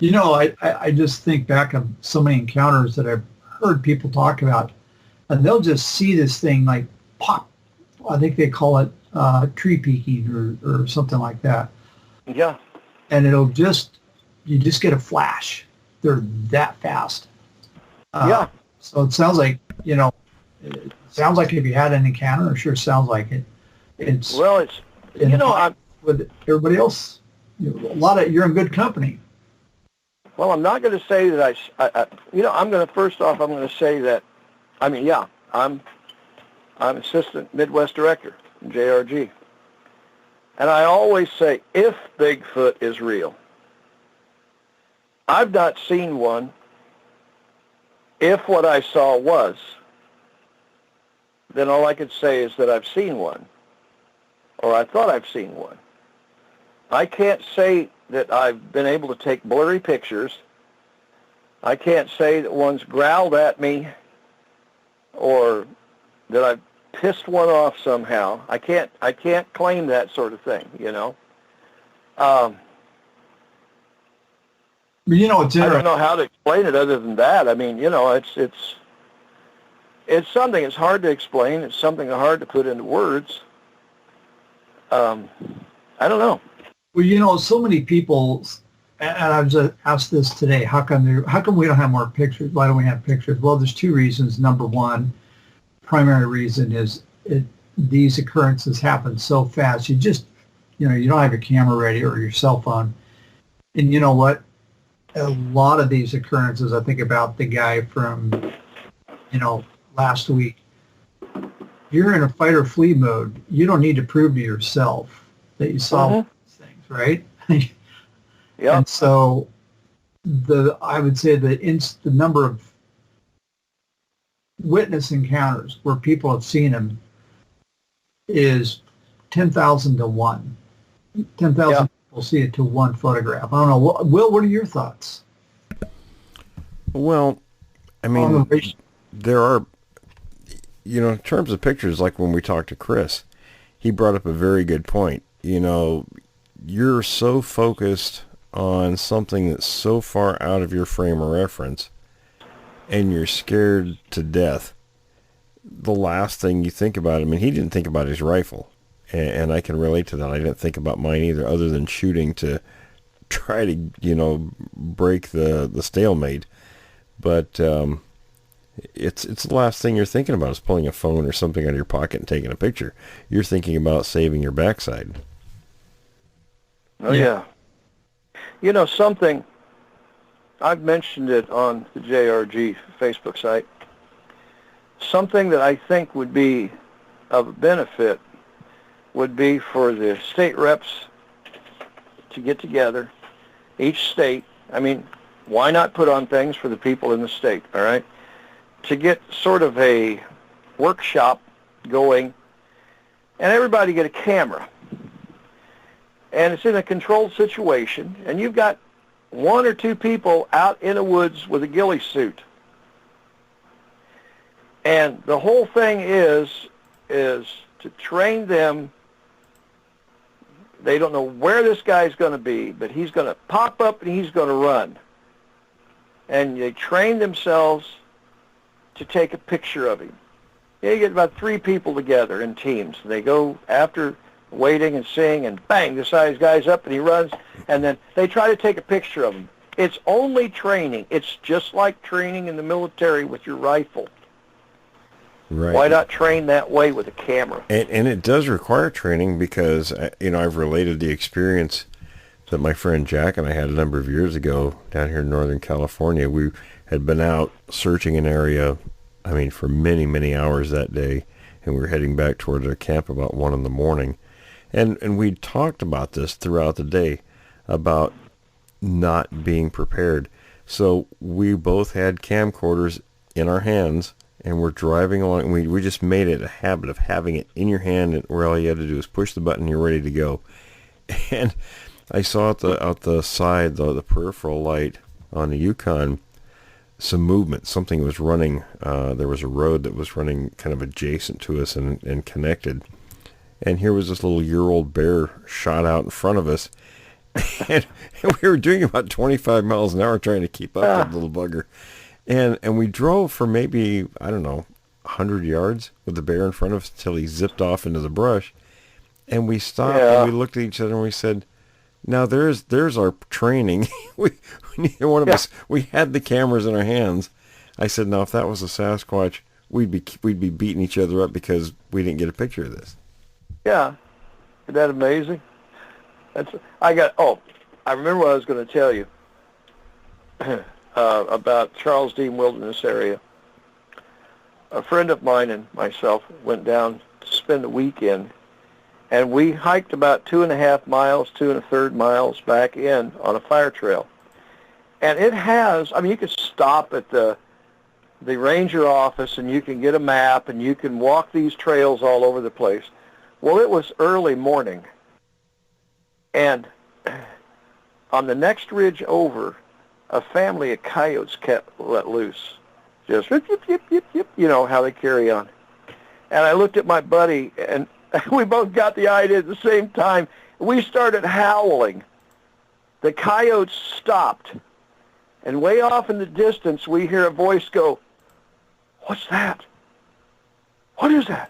I just think back of so many encounters that I've heard people talk about, and they'll just see this thing like pop. I think they call it tree peeking or something like that. Yeah. And you just get a flash. They're that fast. Yeah. So it sounds like, if you had an encounter, it sure sounds like it. I'm with everybody else. You're in good company. Well, I'm not going to say that I'm going to say that, I'm assistant Midwest director in JRG. And I always say, if Bigfoot is real, I've not seen one. If what I saw was, then all I could say is that I've seen one, or I thought I've seen one. I can't say that I've been able to take blurry pictures. I can't say that one's growled at me or that I've pissed one off somehow. I can't claim that sort of thing, It's I don't know how to explain it other than that. I mean, it's something that's hard to explain. It's something hard to put into words. I don't know. Well, so many people, and I've just asked this today, how come we don't have more pictures? Why don't we have pictures? Well, there's two reasons. Number one, primary reason is these occurrences happen so fast. You just, you don't have your camera ready or your cell phone. And you know what? A lot of these occurrences, I think about the guy from, last week. You're in a fight or flee mode. You don't need to prove to yourself that you saw these things, right? Yeah. And so I would say the number of witness encounters where people have seen them is 10,000 to 1. 10,000 people see it to one photograph. I don't know. Will, what are your thoughts? Well, I mean, there are, in terms of pictures, like when we talked to Chris, he brought up a very good point. You're so focused on something that's so far out of your frame of reference, and you're scared to death. The last thing you think about, he didn't think about his rifle, and I can relate to that. I didn't think about mine either, other than shooting to try to, break the stalemate. But it's the last thing you're thinking about is pulling a phone or something out of your pocket and taking a picture. You're thinking about saving your backside. Oh, yeah. Something, I've mentioned it on the JRG Facebook site, something that I think would be of benefit would be for the state reps to get together, each state. Why not put on things for the people in the state, all right? To get sort of a workshop going, and everybody get a camera. And it's in a controlled situation, and you've got one or two people out in the woods with a ghillie suit. And the whole thing is to train them. They don't know where this guy's going to be, but he's going to pop up and he's going to run. And they train themselves to take a picture of him. You get about 3 people together in teams. They go after waiting and seeing, and bang, this guy's up and he runs, and then they try to take a picture of him. It's only training. It's just like training in the military with your rifle. Right. Why not train that way with a camera? And it does require training because, I've related the experience that my friend Jack and I had a number of years ago down here in Northern California. We had been out searching an area, for many, many hours that day, and we were heading back towards our camp about 1 in the morning. And we talked about this throughout the day, about not being prepared. So we both had camcorders in our hands, and we're driving along, and we just made it a habit of having it in your hand, and where all you had to do is push the button, you're ready to go. And I saw out the side, the peripheral light on the Yukon, some movement. Something was running. There was a road that was running kind of adjacent to us and connected. And here was this little year-old bear shot out in front of us. And we were doing about 25 miles an hour trying to keep up with the little bugger. And we drove for maybe, 100 yards with the bear in front of us until he zipped off into the brush. And we stopped and we looked at each other and we said, now there's our training. Neither one of us, we had the cameras in our hands. I said, now if that was a Sasquatch, we'd be beating each other up because we didn't get a picture of this. Yeah. Isn't that amazing? I remember what I was going to tell you about Charles Dean Wilderness area. A friend of mine and myself went down to spend the weekend, and we hiked about 2.5 miles, 2 1/3 miles back in on a fire trail. And it has, you could stop at the ranger office and you can get a map and you can walk these trails all over the place. Well, it was early morning. And on the next ridge over, a family of coyotes kept let loose. Just yip, yip, yip, yip, yip, you know how they carry on. And I looked at my buddy, and we both got the idea at the same time. We started howling. The coyotes stopped. And way off in the distance, we hear a voice go, "What's that? What is that?"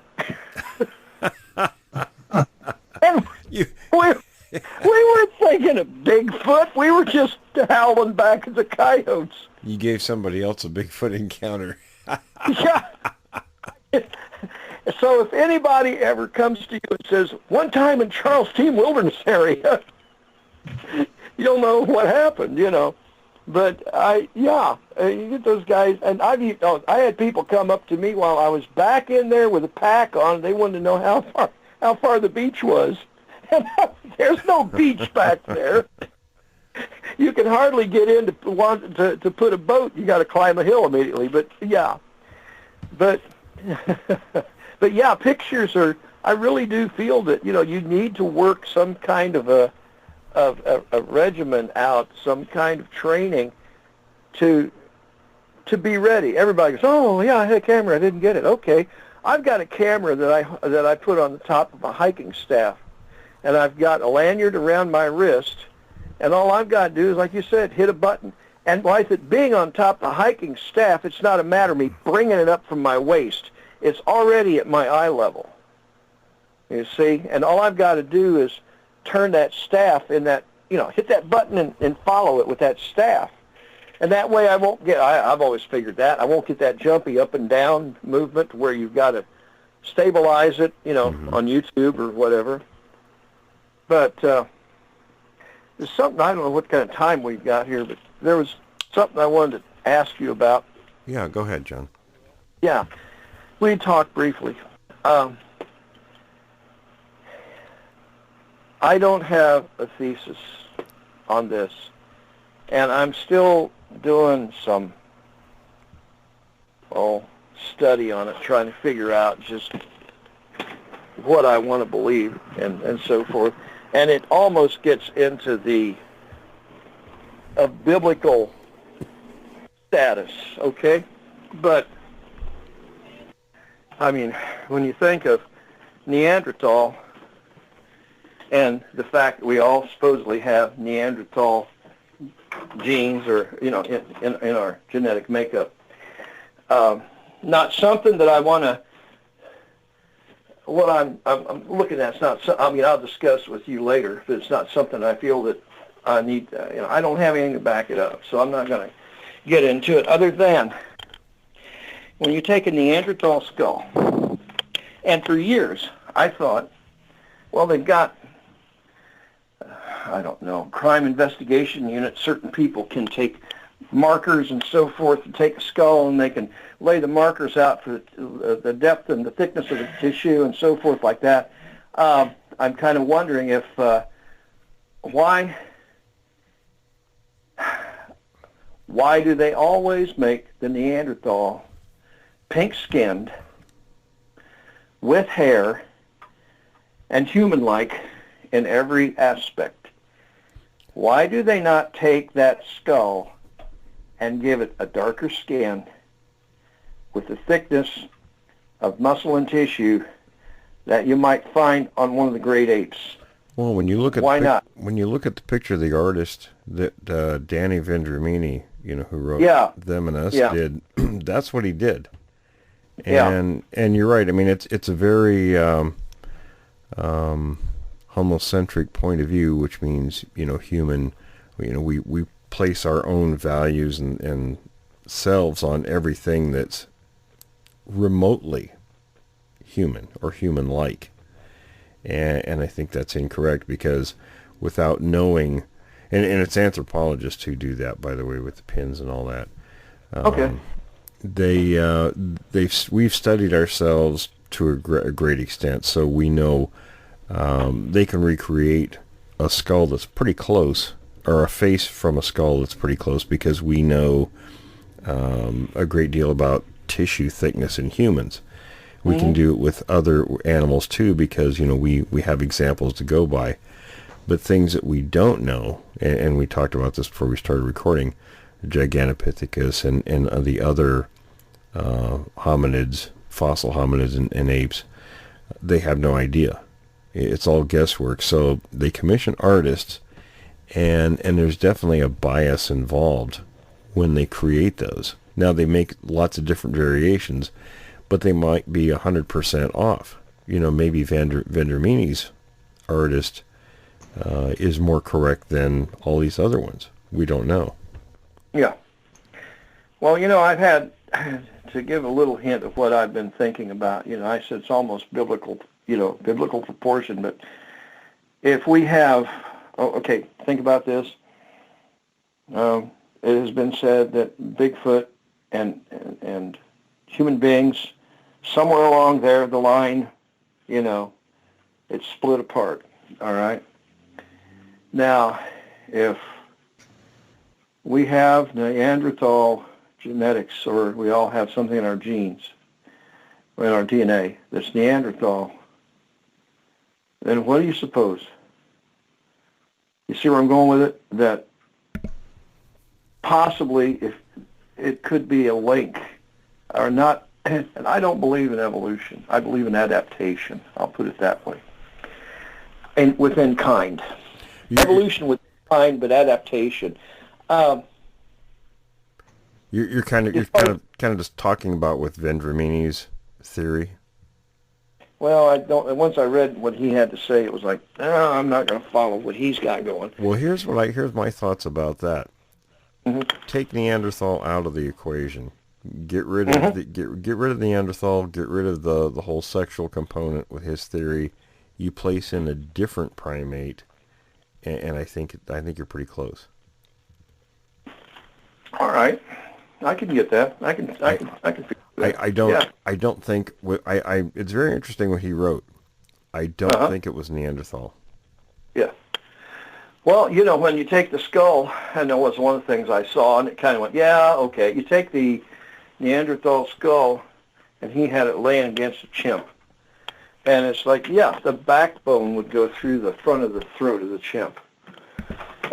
And we weren't thinking of Bigfoot. We were just howling back at the coyotes. You gave somebody else a Bigfoot encounter. Yeah. So if anybody ever comes to you and says, "One time in Charles Dean Wilderness area," you'll know what happened, you know. But you get those guys, and I had people come up to me while I was back in there with a pack on. They wanted to know how far the beach was. And there's no beach back there. You can hardly get in to put a boat. You got to climb a hill immediately. But yeah, but yeah, pictures are. I really do feel that you need to work some kind of a regimen out, some kind of training to be ready. Everybody goes, "Oh yeah, I had a camera. I didn't get it." Okay, I've got a camera that I put on the top of a hiking staff, and I've got a lanyard around my wrist, and all I've got to do is, like you said, hit a button. And like it being on top of a hiking staff, it's not a matter of me bringing it up from my waist. It's already at my eye level. You see, and all I've got to do is turn that staff in that, hit that button and follow it with that staff. And that way I won't get, I've always figured that, I won't get that jumpy up and down movement where you've got to stabilize it, on YouTube or whatever. But there's something, I don't know what kind of time we've got here, but there was something I wanted to ask you about. Yeah, go ahead, John. Yeah, we talked briefly. I don't have a thesis on this, and I'm still doing some study on it, trying to figure out just what I want to believe and so forth. And it almost gets into a biblical status, okay? But, when you think of Neanderthal and the fact that we all supposedly have Neanderthal genes or, in our genetic makeup, not something that I want to, what I'm looking at, it's not, I'll discuss with you later, but it's not something I feel that I need, I don't have anything to back it up, so I'm not going to get into it other than when you take a Neanderthal skull, and for years I thought, well, they've got, I don't know, crime investigation unit, certain people can take markers and so forth and take a skull and they can lay the markers out for the depth and the thickness of the tissue and so forth like that. I'm kind of wondering if why do they always make the Neanderthal pink-skinned, with hair, and human-like in every aspect? Why do they not take that skull and give it a darker skin with the thickness of muscle and tissue that you might find on one of the great apes? Well, when you look at not? When you look at the picture of the artist that Danny Vendramini, who wrote Them and Us, did, that's what he did. And you're right. I mean, it's a very homocentric point of view, which means human. We place our own values and selves on everything that's remotely human or human-like. And I think that's incorrect, because without knowing, and it's anthropologists who do that, by the way, with the pins and all that. Okay. We've studied ourselves to a great extent, so we know they can recreate a skull that's pretty close, or a face from a skull that's pretty close, because we know a great deal about tissue thickness in humans. We can do it with other animals too, because we have examples to go by. But things that we don't know, and we talked about this before we started recording, Gigantopithecus and the other hominids, fossil hominids and apes, they have no idea. It's all guesswork. So they commission artists, and there's definitely a bias involved when they create those. Now, they make lots of different variations, but they might be 100% off. Maybe Vendramini's artist is more correct than all these other ones. We don't know. Yeah. Well, I've had, to give a little hint of what I've been thinking about, I said it's almost biblical proportion, but if we have, think about this. It has been said that Bigfoot and human beings, somewhere along there, the line, it's split apart, all right? Now, if we have Neanderthal genetics, or we all have something in our genes, or in our DNA that's Neanderthal, then what do you suppose? You see where I'm going with it? That possibly, if it could be a link, or not. And I don't believe in evolution. I believe in adaptation. I'll put it that way. And within kind. Evolution within kind, but adaptation. You're kind of just talking about with Vendramini's theory. Well, I don't. Once I read what he had to say, it was like, no, I'm not going to follow what he's got going. Well, here's my thoughts about that. Mm-hmm. Take Neanderthal out of the equation. Get rid of get rid of Neanderthal. Get rid of the whole sexual component with his theory. You place in a different primate, and I think you're pretty close. All right, I can get that. I can figure that. I don't think. It's very interesting what he wrote. I don't think it was Neanderthal. Yeah. Well, when you take the skull, and that was one of the things I saw, and it kind of went, yeah, okay. You take the Neanderthal skull, and he had it laying against a chimp. And it's like, yeah, the backbone would go through the front of the throat of the chimp.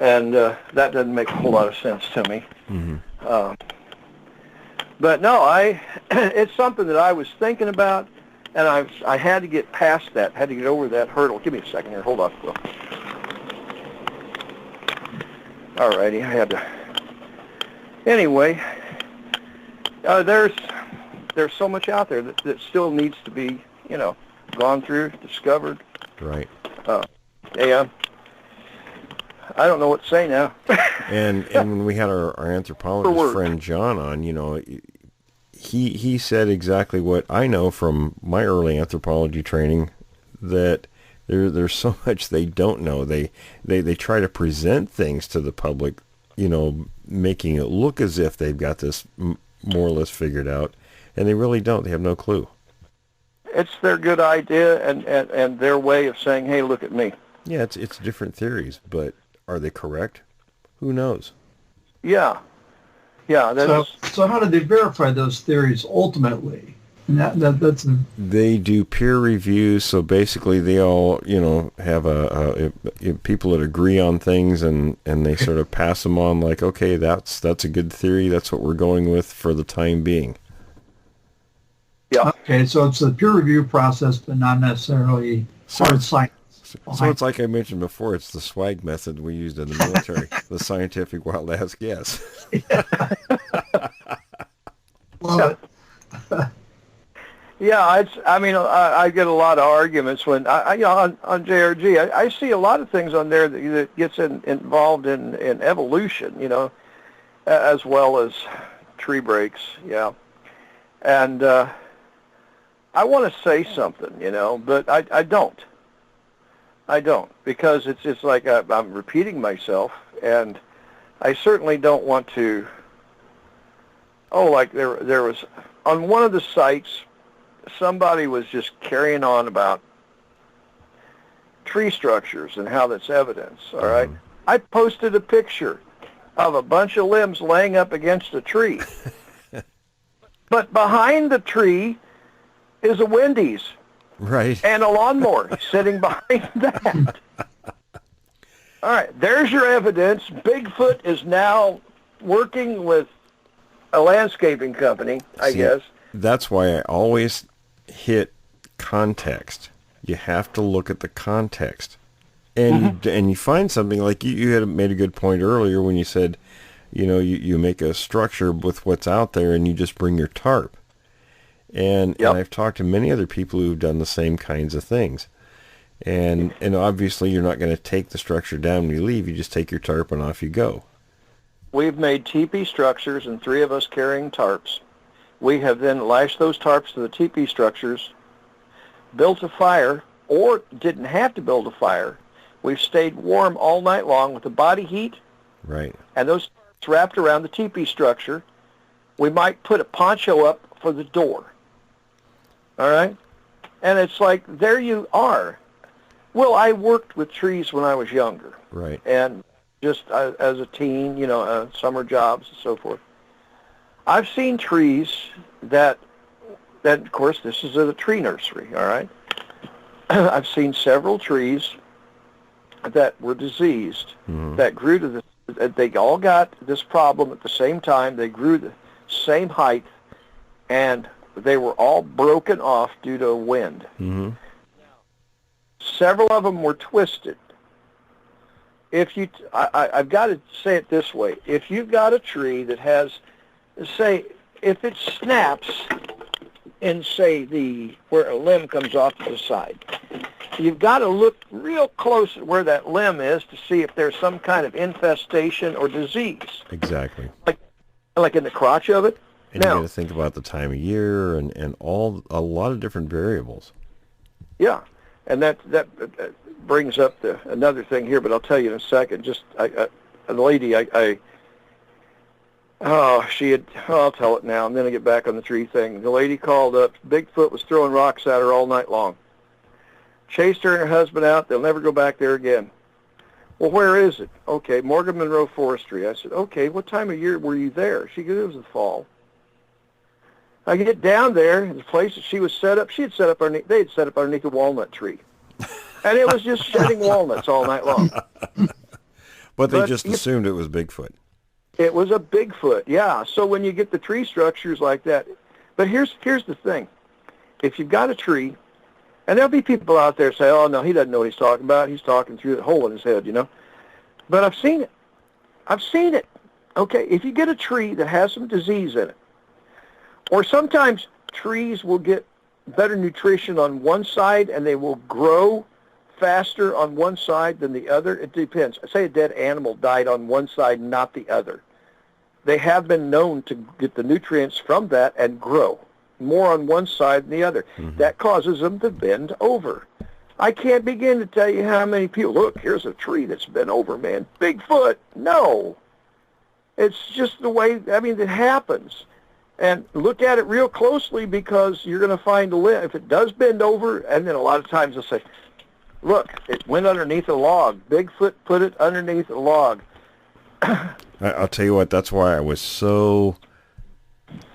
And that doesn't make a whole lot of sense to me. Mm-hmm. But no, it's something that I was thinking about, and I had to get past that, had to get over that hurdle. Give me a second here. Hold on, Will. All righty, I had to. Anyway, there's so much out there that still needs to be, gone through, discovered. Right. Yeah. I don't know what to say now. and when we had our anthropologist friend John on, he said exactly what I know from my early anthropology training, that There's so much they don't know. They try to present things to the public, making it look as if they've got this more or less figured out, and they really don't. They have no clue. It's their good idea and their way of saying, hey, look at me. Yeah, it's different theories, but are they correct? Who knows? Yeah. So how did they verify those theories ultimately? And that's they do peer reviews, so basically they all have people that agree on things, and they sort of pass them on like, okay, that's a good theory, that's what we're going with for the time being. Yeah. Okay, so it's a peer review process, but not necessarily hard science. So it's like I mentioned before, it's the swag method we used in the military, the scientific wild ass guess. Love it. Yeah, I get a lot of arguments when on JRG. I see a lot of things on there that gets involved in evolution, as well as tree breaks. Yeah, and I want to say something, but I don't. I don't, because it's just like I'm repeating myself, and I certainly don't want to. Oh, like there was on one of the sites. Somebody was just carrying on about tree structures and how that's evidence, all right? I posted a picture of a bunch of limbs laying up against a tree. But behind the tree is a Wendy's. Right. And a lawnmower sitting behind that. All right, there's your evidence. Bigfoot is now working with a landscaping company, I guess. That's why I always hit context. You have to look at the context, and you find something like you had made a good point earlier when you said, you make a structure with what's out there and you just bring your tarp. And I've talked to many other people who've done the same kinds of things, and obviously you're not going to take the structure down when you leave. You just take your tarp and off you go. We've made teepee structures and 3 of us carrying tarps. We have then lashed those tarps to the teepee structures, built a fire, or didn't have to build a fire. We've stayed warm all night long with the body heat. Right. And those tarps wrapped around the teepee structure. We might put a poncho up for the door. All right? And it's like, there you are. Well, I worked with trees when I was younger. Right. And just as a teen, summer jobs and so forth. I've seen trees that of course, this is at a tree nursery, all right? I've seen several trees that were diseased, that grew to they all got this problem at the same time. They grew the same height, and they were all broken off due to wind. Mm-hmm. Several of them were twisted. I've got to say it this way. If you've got a tree that has, say, if it snaps in, say, where a limb comes off to the side, you've got to look real close at where that limb is to see if there's some kind of infestation or disease. Exactly. Like in the crotch of it. And you got to think about the time of year and a lot of different variables. Yeah, and that brings up another thing here, but I'll tell you in a second. Just a lady, I'll tell it now, and then I get back on the tree thing. The lady called up. Bigfoot was throwing rocks at her all night long. Chased her and her husband out. They'll never go back there again. Well, where is it? Okay, Morgan Monroe Forestry. I said, okay, what time of year were you there? She goes, it was the fall. I get down there, the place that she was set up, they had set up underneath a walnut tree. And it was just shedding walnuts all night long. But they just assumed it was Bigfoot. It was a Bigfoot, yeah. So when you get the tree structures like that, but here's the thing. If you've got a tree, and there'll be people out there say, oh, no, he doesn't know what he's talking about. He's talking through the hole in his head, But I've seen it. Okay, if you get a tree that has some disease in it, or sometimes trees will get better nutrition on one side and they will grow faster on one side than the other. It depends. Say a dead animal died on one side, not the other. They have been known to get the nutrients from that and grow more on one side than the other. Mm-hmm. That causes them to bend over. I can't begin to tell you how many people, look, here's a tree that's been over, man. Bigfoot. No. It's just the way, it happens. And look at it real closely, because you're going to find a limb. If it does bend over, and then a lot of times they'll say, look, it went underneath a log. Bigfoot put it underneath a log. I'll tell you what, that's why I was so...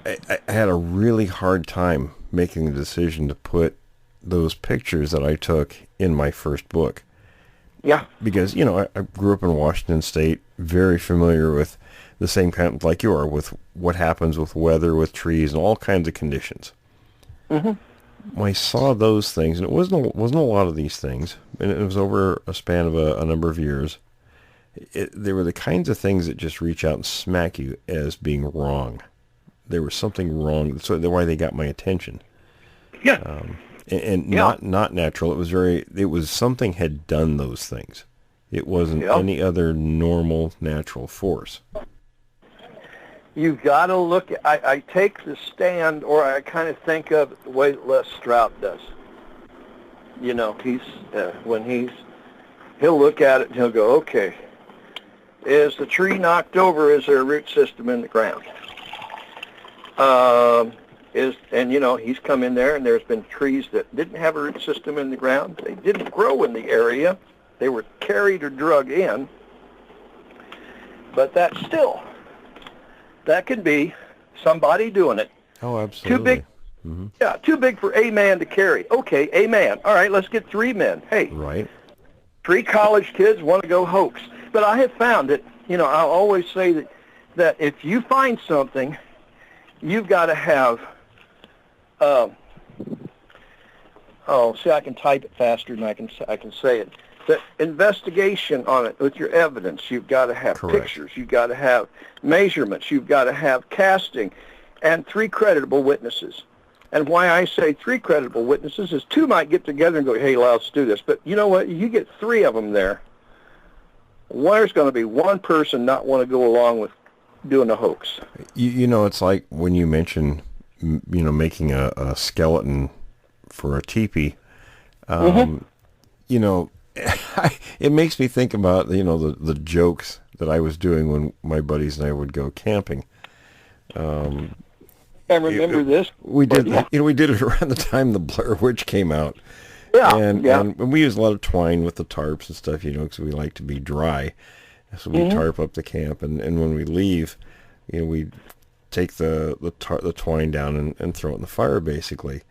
I had a really hard time making the decision to put those pictures that I took in my first book. Yeah. Because, I grew up in Washington State, very familiar with the same kind, like you are, with what happens with weather, with trees, and all kinds of conditions. Mm-hmm. When I saw those things, and it wasn't a lot of these things, and it was over a span of a number of years, they were the kinds of things that just reach out and smack you as being wrong. There was something wrong, so that's why they got my attention. Yeah. Not natural. It was something had done those things. It wasn't any other normal natural force. You've got to look at, I take the stand, or I kind of think of it the way that Les Strout does. He'll look at it and he'll go, okay, is the tree knocked over? Is there a root system in the ground? He's come in there, and there's been trees that didn't have a root system in the ground. They didn't grow in the area. They were carried or drug in. But that can be somebody doing it. Oh, absolutely. Too big. Mm-hmm. Yeah, too big for a man to carry. Okay, a man. All right, let's get 3 men. Hey, right. 3 college kids want to go hoax. But I have found that, I'll always say that if you find something, you've got to have, I can type it faster than I can say it. The investigation on it with your evidence, you've got to have Correct. Pictures, you've got to have measurements, you've got to have casting, and 3 creditable witnesses. And why I say 3 creditable witnesses is 2 might get together and go, hey, let's do this. But you know what? You get 3 of them there. There's going to be 1 person not want to go along with doing a hoax. It's like when you mention, making a skeleton for a teepee. It makes me think about, the jokes that I was doing when my buddies and I would go camping. And remember this? We did, we did it around the time the Blair Witch came out. Yeah, and we used a lot of twine with the tarps and stuff, because we like to be dry. So we tarp up the camp, and when we leave, we take the twine down and throw it in the fire, basically.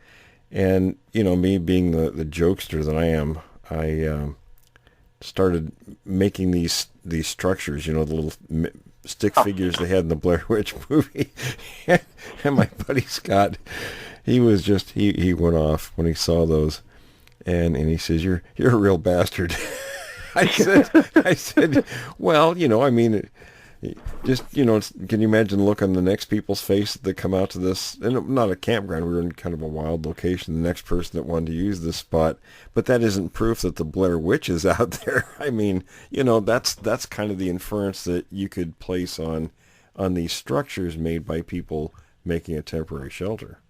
And, me being the jokester that I am, I started making these structures, the little stick figures they had in the Blair Witch movie. And my buddy Scott, he was just, he went off when he saw those. And he says, you're a real bastard. I said, well, just, can you imagine the look on the next people's face that come out to this, and not a campground, we were in kind of a wild location, the next person that wanted to use this spot, but that isn't proof that the Blair Witch is out there. That's kind of the inference that you could place on these structures made by people making a temporary shelter.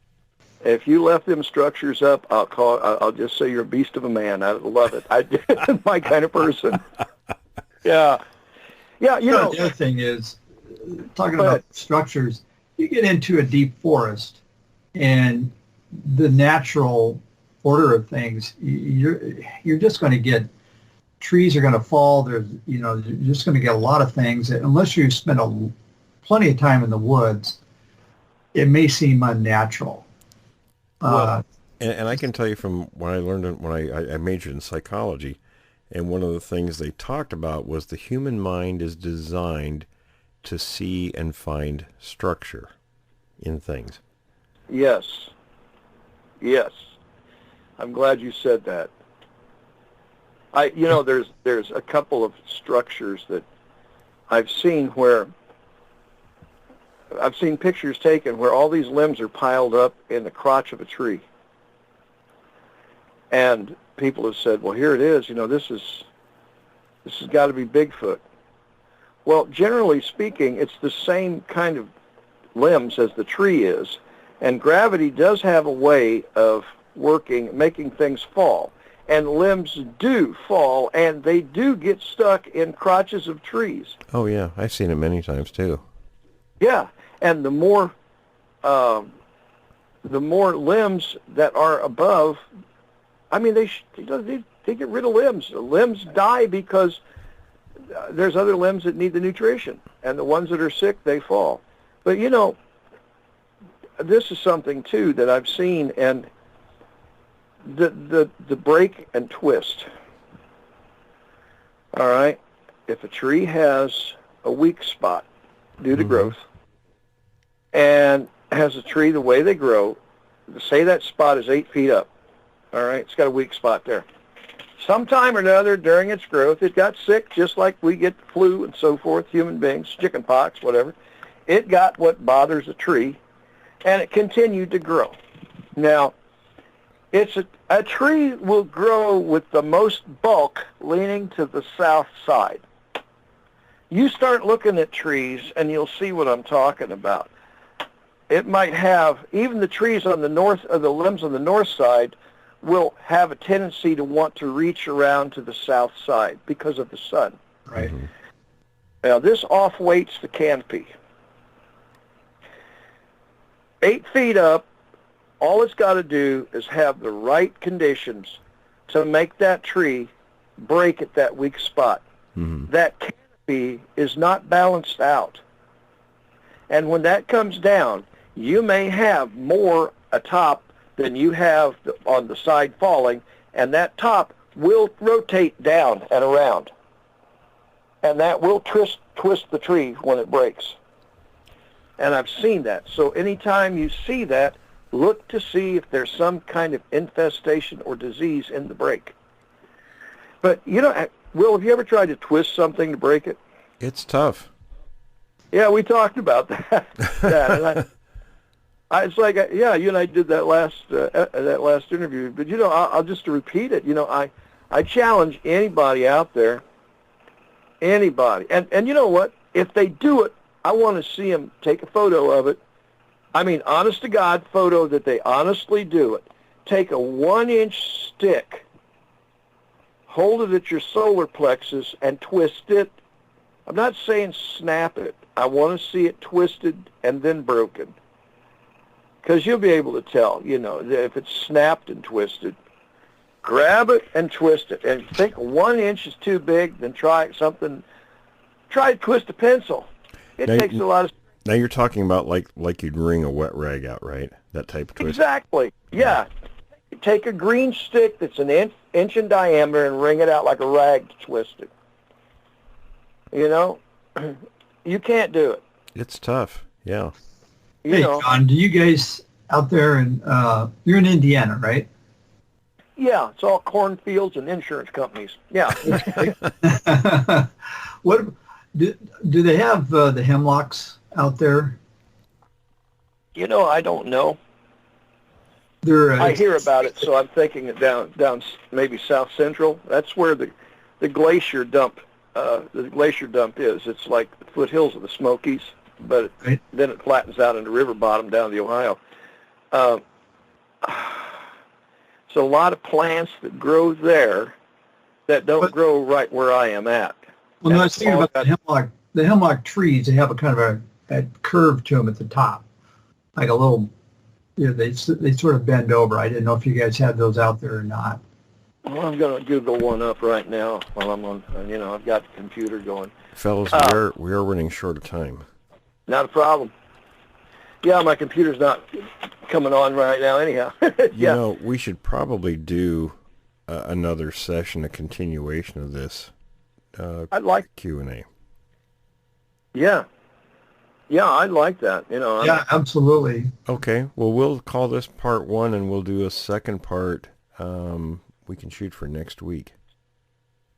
If you left them structures up, I'll just say you're a beast of a man. I love it. I'm my kind of person. Yeah. Yeah, The other thing is, talking about structures, you get into a deep forest, and the natural order of things, you're just going to get, trees are going to fall. You're just going to get a lot of things. Unless you spend plenty of time in the woods, it may seem unnatural. And I can tell you from what I learned when I majored in psychology, and one of the things they talked about was the human mind is designed to see and find structure in things. Yes. I'm glad you said that. There's a couple of structures that I've seen where I've seen pictures taken where all these limbs are piled up in the crotch of a tree. And people have said, well, here it is, this has got to be Bigfoot. Well, generally speaking, it's the same kind of limbs as the tree is, and gravity does have a way of making things fall. and limbs do fall, and they do get stuck in crotches of trees. Oh, yeah. I've seen it many times, too. Yeah, and the more limbs that are above, I mean, they get rid of limbs. The limbs die because there's other limbs that need the nutrition, and the ones that are sick, they fall. But, you know, this is something, too, that I've seen, and the break and twist. All right? If a tree has a weak spot due to growth, and has a tree the way they grow, say that spot is 8 feet up, all right? It's got a weak spot there. Sometime or another during its growth, it got sick, just like we get flu and so forth, human beings, chicken pox, whatever. It got what bothers a tree, and it continued to grow. Now, a tree will grow with the most bulk leaning to the south side. You start looking at trees, and you'll see what I'm talking about. It might have, even the trees on the north, or the limbs on the north side, will have a tendency to want to reach around to the south side because of the sun. Right. Now, this off-weights the canopy. 8 feet up, all it's got to do is have the right conditions to make that tree break at that weak spot. That canopy is not balanced out. And when that comes down, you may have more atop than you have on the side falling, and that top will rotate down and around. And that will twist the tree when it breaks. And I've seen that. So anytime you see that, look to see if there's some kind of infestation or disease in the break. But, you know, Will, have you ever tried to twist something to break it? It's tough. Yeah, we talked about that. And it's like, yeah, you and I did that last interview. But, you know, I'll just to repeat it. You know, I challenge anybody out there, anybody. And you know what? If they do it, I want to see them take a photo of it. I mean, honest to God photo that they honestly do it. Take a 1-inch stick, hold it at your solar plexus, and twist it. I'm not saying snap it. I want to see it twisted and then broken. Because you'll be able to tell, you know, if it's snapped and twisted. Grab it and twist it. And if you think 1 inch is too big, then try something. Try to twist a pencil. It takes a lot of... Now you're talking about like you'd wring a wet rag out, right? That type of twist. Exactly. Yeah. Take a green stick that's an inch in diameter and wring it out like a rag to twist it. You know? You can't do it. It's tough. Yeah. Hey, John, do you guys out there you're in Indiana, right? Yeah, it's all cornfields and insurance companies. Yeah. What do they have the hemlocks out there? You know, I don't know. They're, I hear about it, so I'm thinking it down maybe south central. That's where the glacier dump is. It's like the foothills of the Smokies, but then it flattens out into river bottom down the Ohio. So a lot of plants that grow there that don't grow right where I am at. Well, no, I was thinking about the hemlock trees. They have a kind of a curve to them at the top, like a little. You know, they sort of bend over. I didn't know if you guys had those out there or not. Well, I'm going to Google one up right now while I'm on. You know, I've got the computer going. Fellas, we are running short of time. Not a problem. Yeah, my computer's not coming on right now anyhow. You know, we should probably do another session, a continuation of this I'd like Q&A. Yeah. Yeah, I'd like that. You know. Yeah, absolutely. Okay. Well, we'll call this part 1, and we'll do a second part. We can shoot for next week.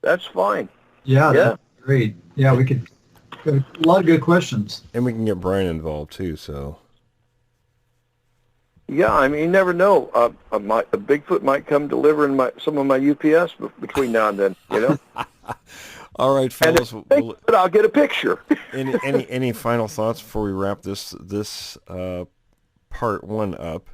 That's fine. Yeah. That's great. Yeah, we could. A lot of good questions. And we can get Brian involved too. So. Yeah, I mean, you never know. A Bigfoot might come delivering some of my UPS between now and then. You know. All right, fellas. But I'll get a picture. any final thoughts before we wrap this part 1 up?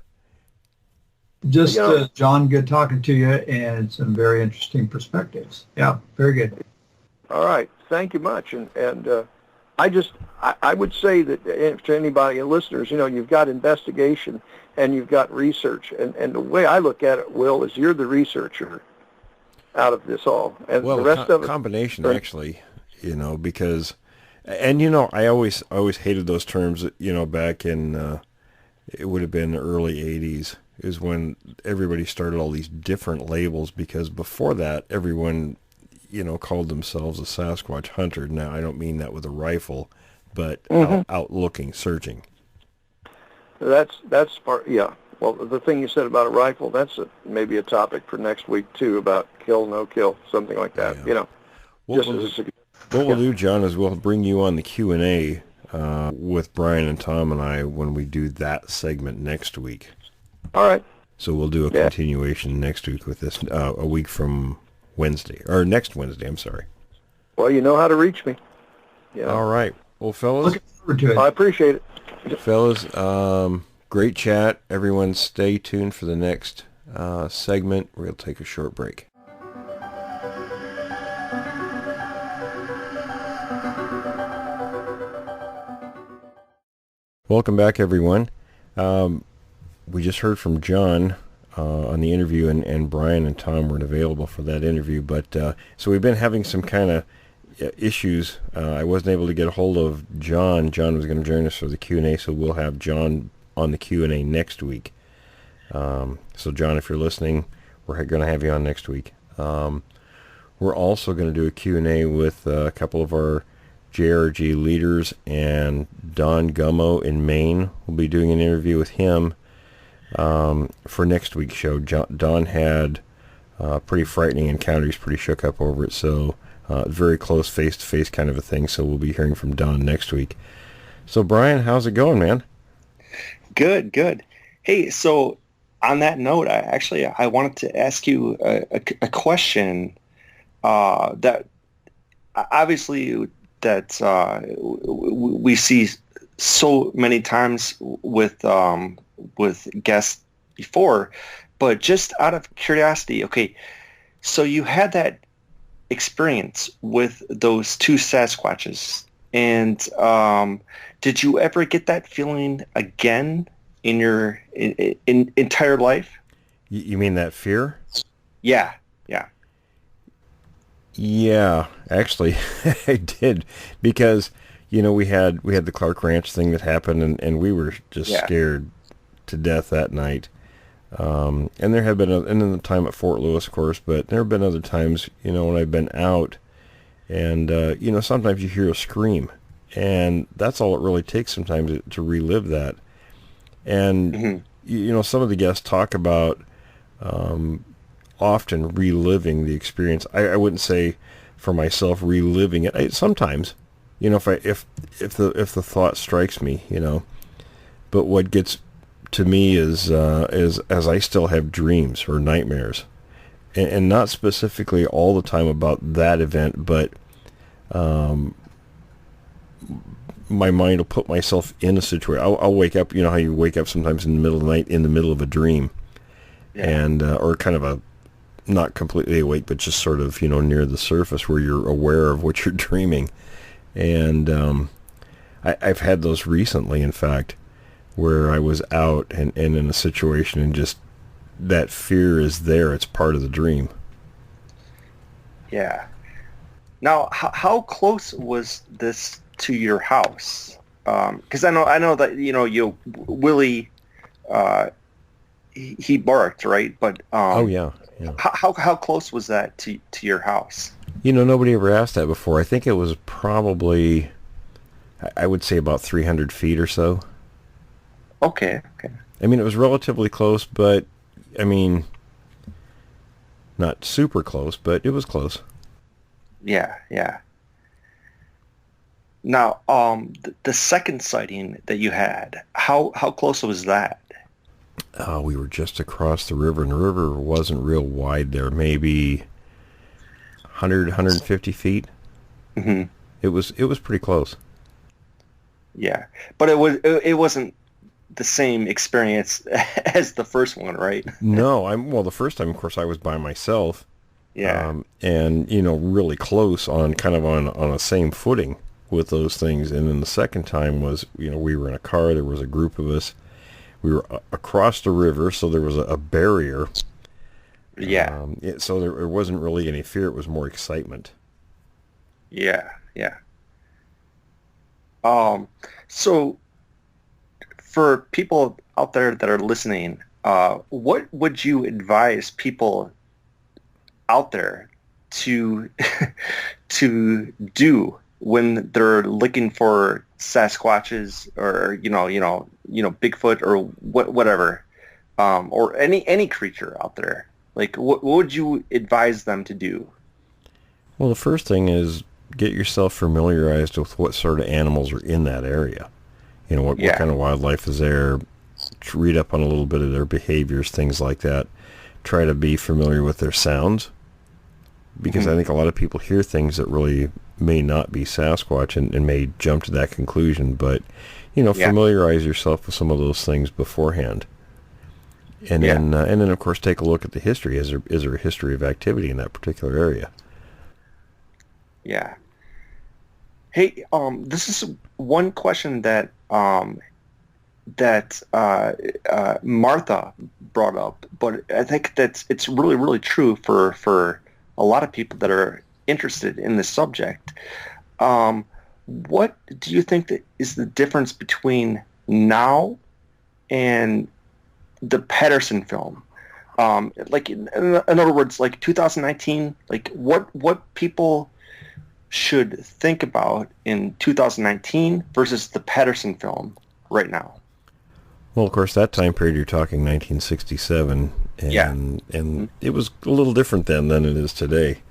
Just, You know, John, good talking to you, and some very interesting perspectives. Yeah, very good. all right. Thank you much. And I would say that to anybody, listeners, you've got investigation and you've got research. And the way I look at it, Will, is you're the researcher out of this all. And Well, the rest of it. combination actually, because, and I always hated those terms, back in, it would have been the early 80s is when everybody started all these different labels, because before that, everyone, called themselves a Sasquatch hunter. Now, I don't mean that with a rifle, but out looking, searching. That's part, yeah. Well, the thing you said about a rifle, that's maybe a topic for next week, too, about kill, no kill, something like that, Yeah. What we'll do, John, is we'll bring you on the Q&A with Brian and Tom and I when we do that segment next week. All right. So we'll do a continuation next week with this, a week from Wednesday, or next Wednesday, I'm sorry. Well, you know how to reach me. Yeah. All right. Well, fellas. Looking forward to it. I appreciate it. Fellas, great chat. Everyone stay tuned for the next segment. We'll take a short break. Welcome back, everyone. We just heard from John on the interview, and Brian and Tom weren't available for that interview. But so we've been having some kind of issues. I wasn't able to get a hold of John. John was going to join us for the Q&A, so we'll have John on the Q&A next week. So John, if you're listening, we're going to have you on next week. We're also going to do a Q&A with a couple of our JRG leaders, and Don Gummo in Maine. We'll be doing an interview with him for next week's show. Don had pretty frightening encounter. He's pretty shook up over it, so very close face-to-face kind of a thing, so we'll be hearing from Don next week. So, Brian, how's it going, man? Good. Hey, so on that note, I wanted to ask you a question that obviously that we see so many times with guests before, but just out of curiosity, okay, so you had that experience with those two Sasquatches, and did you ever get that feeling again in your entire life? You mean that fear? Yeah. Yeah, actually, I did, because we had the Clark Ranch thing that happened, and we were just scared to death that night. And there have been, and then the time at Fort Lewis, of course, but there have been other times, when I've been out, and sometimes you hear a scream, and that's all it really takes sometimes to relive that. And some of the guests talk about often reliving the experience. I wouldn't say for myself reliving it. Sometimes, if the thought strikes me, But what gets to me is as I still have dreams or nightmares, and not specifically all the time about that event, but my mind will put myself in a situation. I'll wake up. You know how you wake up sometimes in the middle of the night, in the middle of a dream, and or kind of a not completely awake, but just sort of near the surface where you're aware of what you're dreaming. And I've had those recently, in fact, where I was out and in a situation, and just that fear is there. It's part of the dream. Yeah. Now, how close was this to your house? Because I know that Willie, he barked, right? But oh yeah. How close was that to your house? Nobody ever asked that before. I think it was probably, I would say, about 300 feet or so. Okay. I mean, it was relatively close, but I mean, not super close, but it was close. Yeah. Now, the second sighting that you had, how close was that? We were just across the river, and the river wasn't real wide there, maybe 100, 150 feet. Mm-hmm. It was pretty close. Yeah, but it wasn't the same experience as the first one, right? No, well, the first time, of course, I was by myself. Yeah. And, you know, really close on kind of on a same footing with those things. And then the second time was, you know, we were in a car. There was a group of us. We were across the river, so there was a barrier. Yeah. So there wasn't really any fear. It was more excitement. Yeah. Yeah. So for people out there that are listening, what would you advise people out there to to do when they're looking for Sasquatches or Bigfoot or whatever, or any creature out there? Like, what would you advise them to do? Well, the first thing is get yourself familiarized with what sort of animals are in that area. You know, what kind of wildlife is there. Read up on a little bit of their behaviors, things like that. Try to be familiar with their sounds, because I think a lot of people hear things that really may not be Sasquatch and may jump to that conclusion. But, you know, familiarize yourself with some of those things beforehand. And then of course take a look at the history. Is there a history of activity in that particular area? Yeah. Hey, this is one question that Martha brought up, but I think that it's really, really true for a lot of people that are interested in this subject. What do you think that is the difference between now and the Patterson film? Like in other words, like 2019, like what people should think about in 2019 versus the Patterson film right now? Well, of course, that time period you're talking 1967, and it was a little different then than it is today.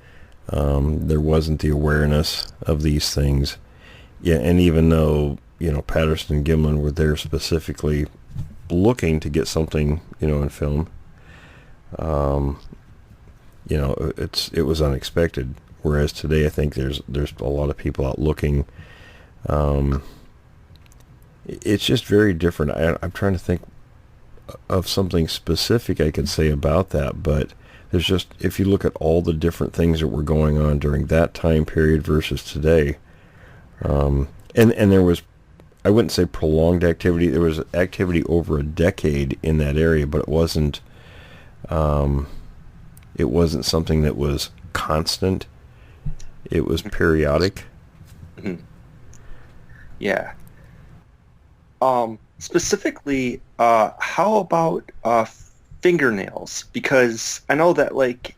There wasn't the awareness of these things. Yeah, and even though, you know, Patterson and Gimlin were there specifically looking to get something, you know, in film, you know, it was unexpected. Whereas today, I think there's a lot of people out looking. It's just very different. I'm trying to think of something specific I could say about that, but there's just, if you look at all the different things that were going on during that time period versus today, and there was, I wouldn't say prolonged activity. There was activity over a decade in that area, but it wasn't something that was constant. It was periodic. Mm-hmm. Yeah. Specifically, how about fingernails? Because I know that, like,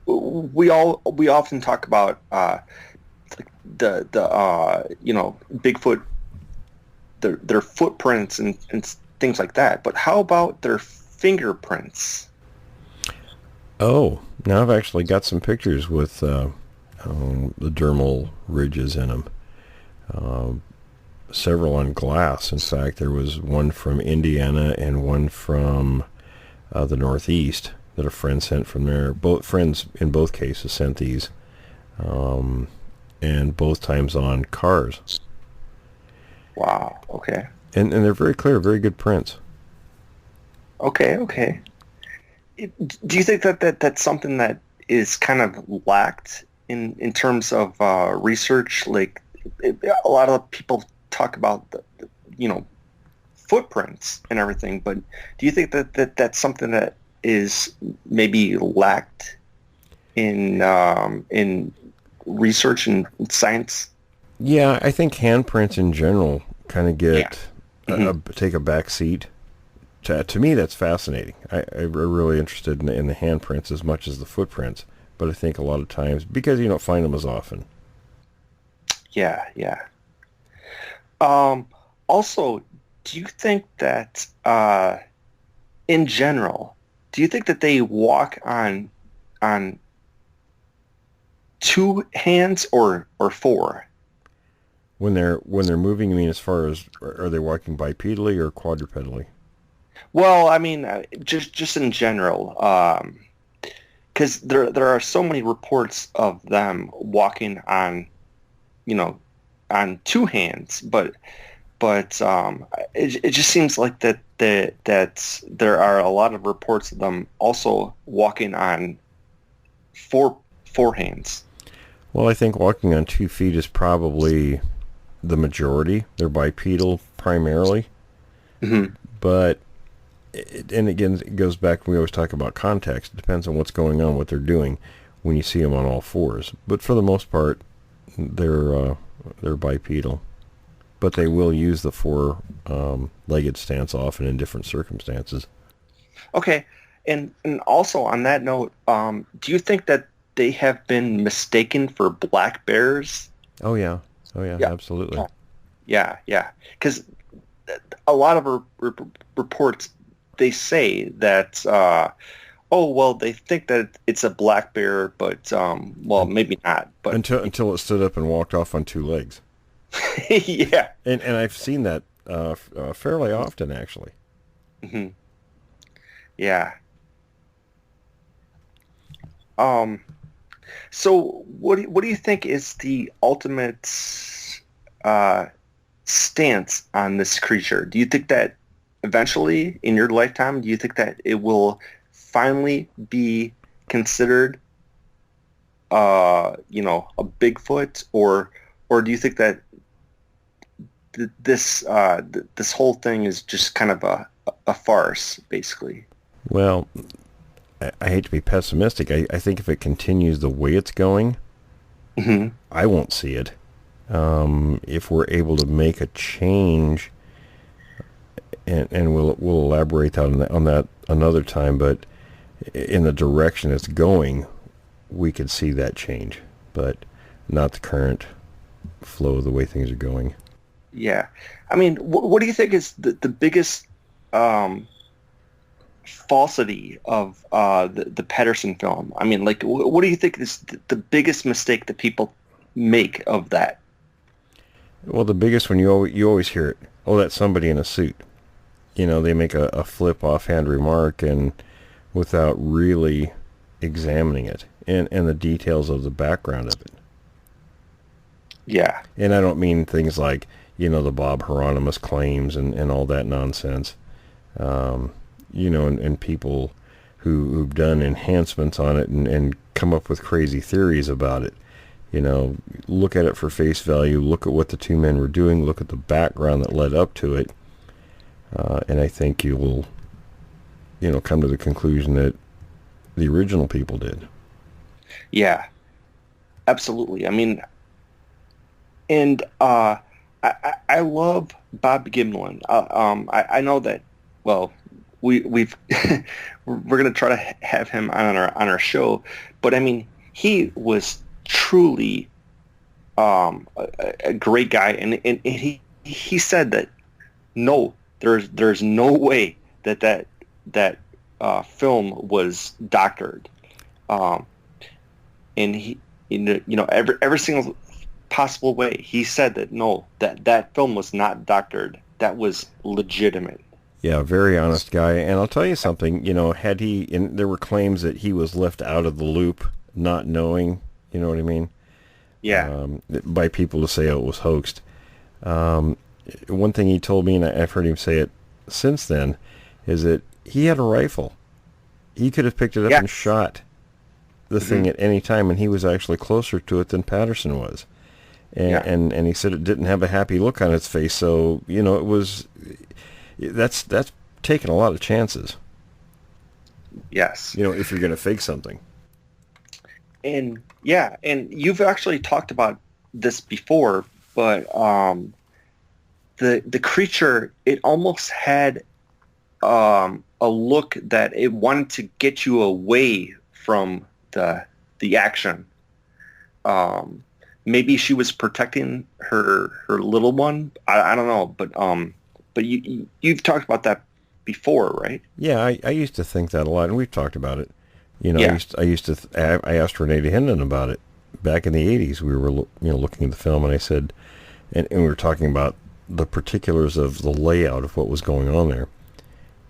we often talk about the Bigfoot, their footprints and things like that. But how about their fingerprints? Oh, now I've actually got some pictures with the dermal ridges in them. Several on glass. In fact, there was one from Indiana and one from the Northeast that a friend sent from there. Both friends, in both cases, sent these, and both times on cars. Wow. Okay. And they're very clear, very good prints. Okay. Do you think that that's something that is kind of lacked in terms of research? Like, a lot of people talk about the footprints and everything, but do you think that that's something that is maybe lacked in research and science? Yeah, I think handprints in general kind of take a back seat. To me, that's fascinating. I'm really interested in the handprints as much as the footprints, but I think a lot of times, because you don't find them as often. Yeah. Also, do you think that, in general, do you think that they walk on two hands or four? When they're moving, I mean, as far as, are they walking bipedally or quadrupedally? Well, I mean, just in general, because there are so many reports of them walking on two hands, but but it just seems like that there are a lot of reports of them also walking on four hands. Well, I think walking on 2 feet is probably the majority. They're bipedal primarily. Mm-hmm. But, and again, it goes back, we always talk about context. It depends on what's going on, what they're doing when you see them on all fours. But for the most part, they're bipedal. But they will use the four-legged stance often in different circumstances. Okay. And also on that note, do you think that they have been mistaken for black bears? Oh yeah, absolutely. Yeah. Because a lot of reports, they say that, they think that it's a black bear, but maybe not. But until it stood up and walked off on 2 legs. Yeah. And I've seen that fairly often, actually. Mm-hmm. Yeah. So what do you think is the ultimate stance on this creature? Do you think that eventually in your lifetime, do you think that it will finally be considered a Bigfoot, or do you think that this whole thing is just kind of a farce, basically? Well, I hate to be pessimistic. I think if it continues the way it's going, mm-hmm. I won't see it. If we're able to make a change, and we'll elaborate on that another time, but in the direction it's going, we could see that change, but not the current flow of the way things are going. Yeah. I mean, what do you think is the biggest falsity of the Patterson film? I mean, like, what do you think is the biggest mistake that people make of that? Well, the biggest one, you always hear it. Oh, that's somebody in a suit. They make a flip offhand remark and without really examining it and the details of the background of it. Yeah. And I don't mean things like, the Bob Hieronymus claims and all that nonsense. And people who've done enhancements on it and come up with crazy theories about it. Look at it for face value, look at what the 2 men were doing, look at the background that led up to it, and I think you will, come to the conclusion that the original people did. Yeah, absolutely. I mean, and I love Bob Gimlin. I know that, well, we're going to try to have him on our show, but I mean, he was truly a great guy, and he said that no, there's no way that film was doctored, and he every single possible way he said that no, that film was not doctored, that was legitimate. Yeah, very honest guy. And I'll tell you something, had there were claims that he was left out of the loop, not knowing, you know what I mean? Yeah. By people to say, it was hoaxed. One thing he told me, and I've heard him say it since then, is that he had a rifle. He could have picked it up and shot the thing at any time, and he was actually closer to it than Patterson was. And he said it didn't have a happy look on its face, so, it was... That's taking a lot of chances. Yes. If you're going to fake something. And you've actually talked about this before, but the creature, it almost had a look that it wanted to get you away from the action. Maybe she was protecting her little one. I don't know, but you've talked about that before, right? Yeah, I used to think that a lot, and we've talked about it. I asked Renee Hendon about it back in the 80s. We were looking at the film, and I said, and we were talking about the particulars of the layout of what was going on there.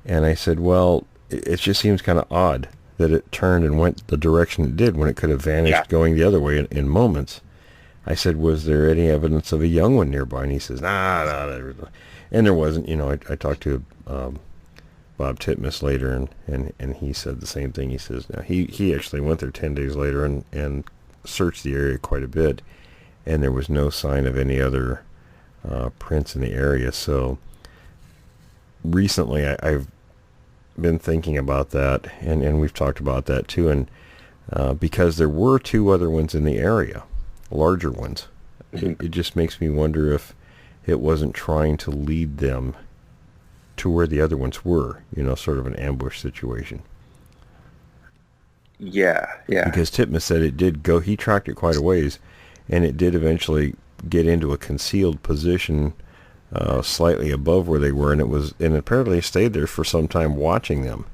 And I said, well, it just seems kind of odd that it turned and went the direction it did when it could have vanished going the other way in moments. I said, was there any evidence of a young one nearby? And he says, nah. And there wasn't. I talked to Bob Titmus later, and he said the same thing. He says, now he actually went there 10 days later and searched the area quite a bit, and there was no sign of any other prints in the area. So recently I've been thinking about that, and we've talked about that too, and because there were 2 other ones in the area, larger ones. It just makes me wonder if it wasn't trying to lead them to where the other ones were, sort of an ambush situation. Yeah. Because Titmus said it did go, he tracked it quite a ways, and it did eventually get into a concealed position slightly above where they were, and apparently stayed there for some time watching them.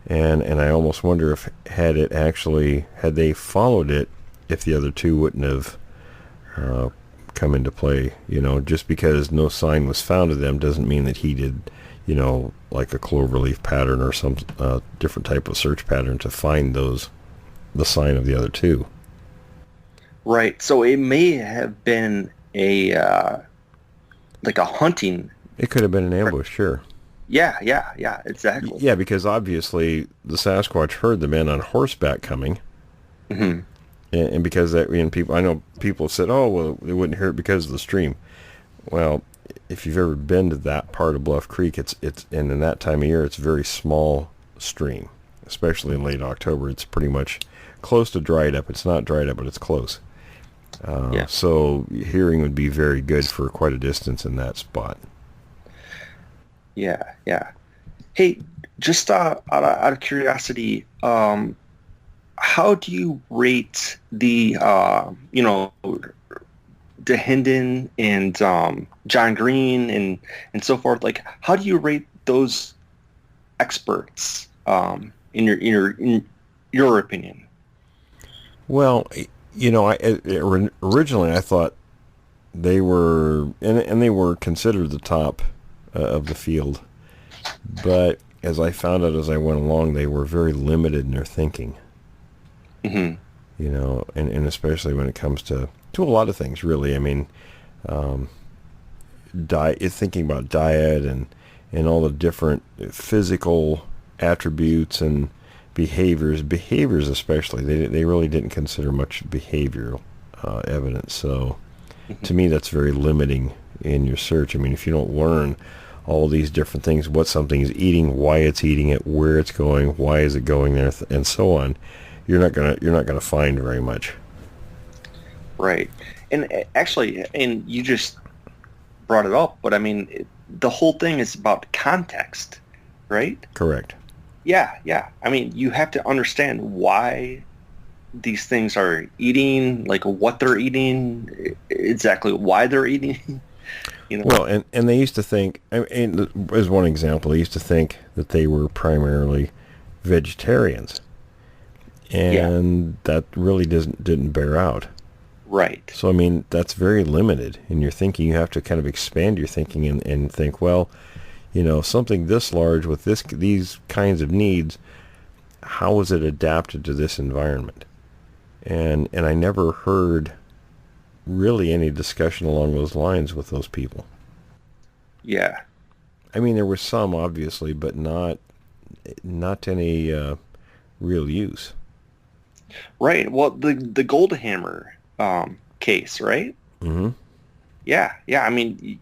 And I almost wonder if had they followed it, if the other 2 wouldn't have come into play. Just because no sign was found of them doesn't mean that he did, like a cloverleaf pattern or some different type of search pattern to find the sign of the other 2. Right. So it may have been a hunting. It could have been an ambush, sure. Yeah, exactly. Yeah, because obviously the Sasquatch heard the men on horseback coming. Mm-hmm. And because that, I know people said, oh, well, they wouldn't hear it because of the stream. Well, if you've ever been to that part of Bluff Creek, it's and in that time of year, it's a very small stream, especially in late October. It's pretty much close to dried up. It's not dried up, but it's close. So hearing would be very good for quite a distance in that spot. Yeah. Hey, just out of curiosity, how do you rate the DeHinden and John Green and so forth? Like, how do you rate those experts in your opinion? Well, originally I thought they were, and they were considered the top of the field, but as I found out as I went along, they were very limited in their thinking. Mm-hmm. And especially when it comes to a lot of things, really. Thinking about diet and all the different physical attributes and behaviors especially. They really didn't consider much behavioral evidence. So to me, that's very limiting in your search. If you don't learn all these different things, what something is eating, why it's eating it, where it's going, why is it going there, and so on, you're not gonna find very much. Right. And actually, and you just brought it up, but the whole thing is about context, right? Correct. Yeah. You have to understand why these things are eating, like what they're eating, exactly why they're eating. Well, and they used to think, as one example, they used to think that they were primarily vegetarians. And that really didn't bear out. Right. So, that's very limited in your thinking. You have to kind of expand your thinking and think, well, something this large with these kinds of needs, how is it adapted to this environment? And I never heard really any discussion along those lines with those people. Yeah. There was some, obviously, but not any real use. Right. Well, the Goldhammer case, right? Mm-hmm. Yeah.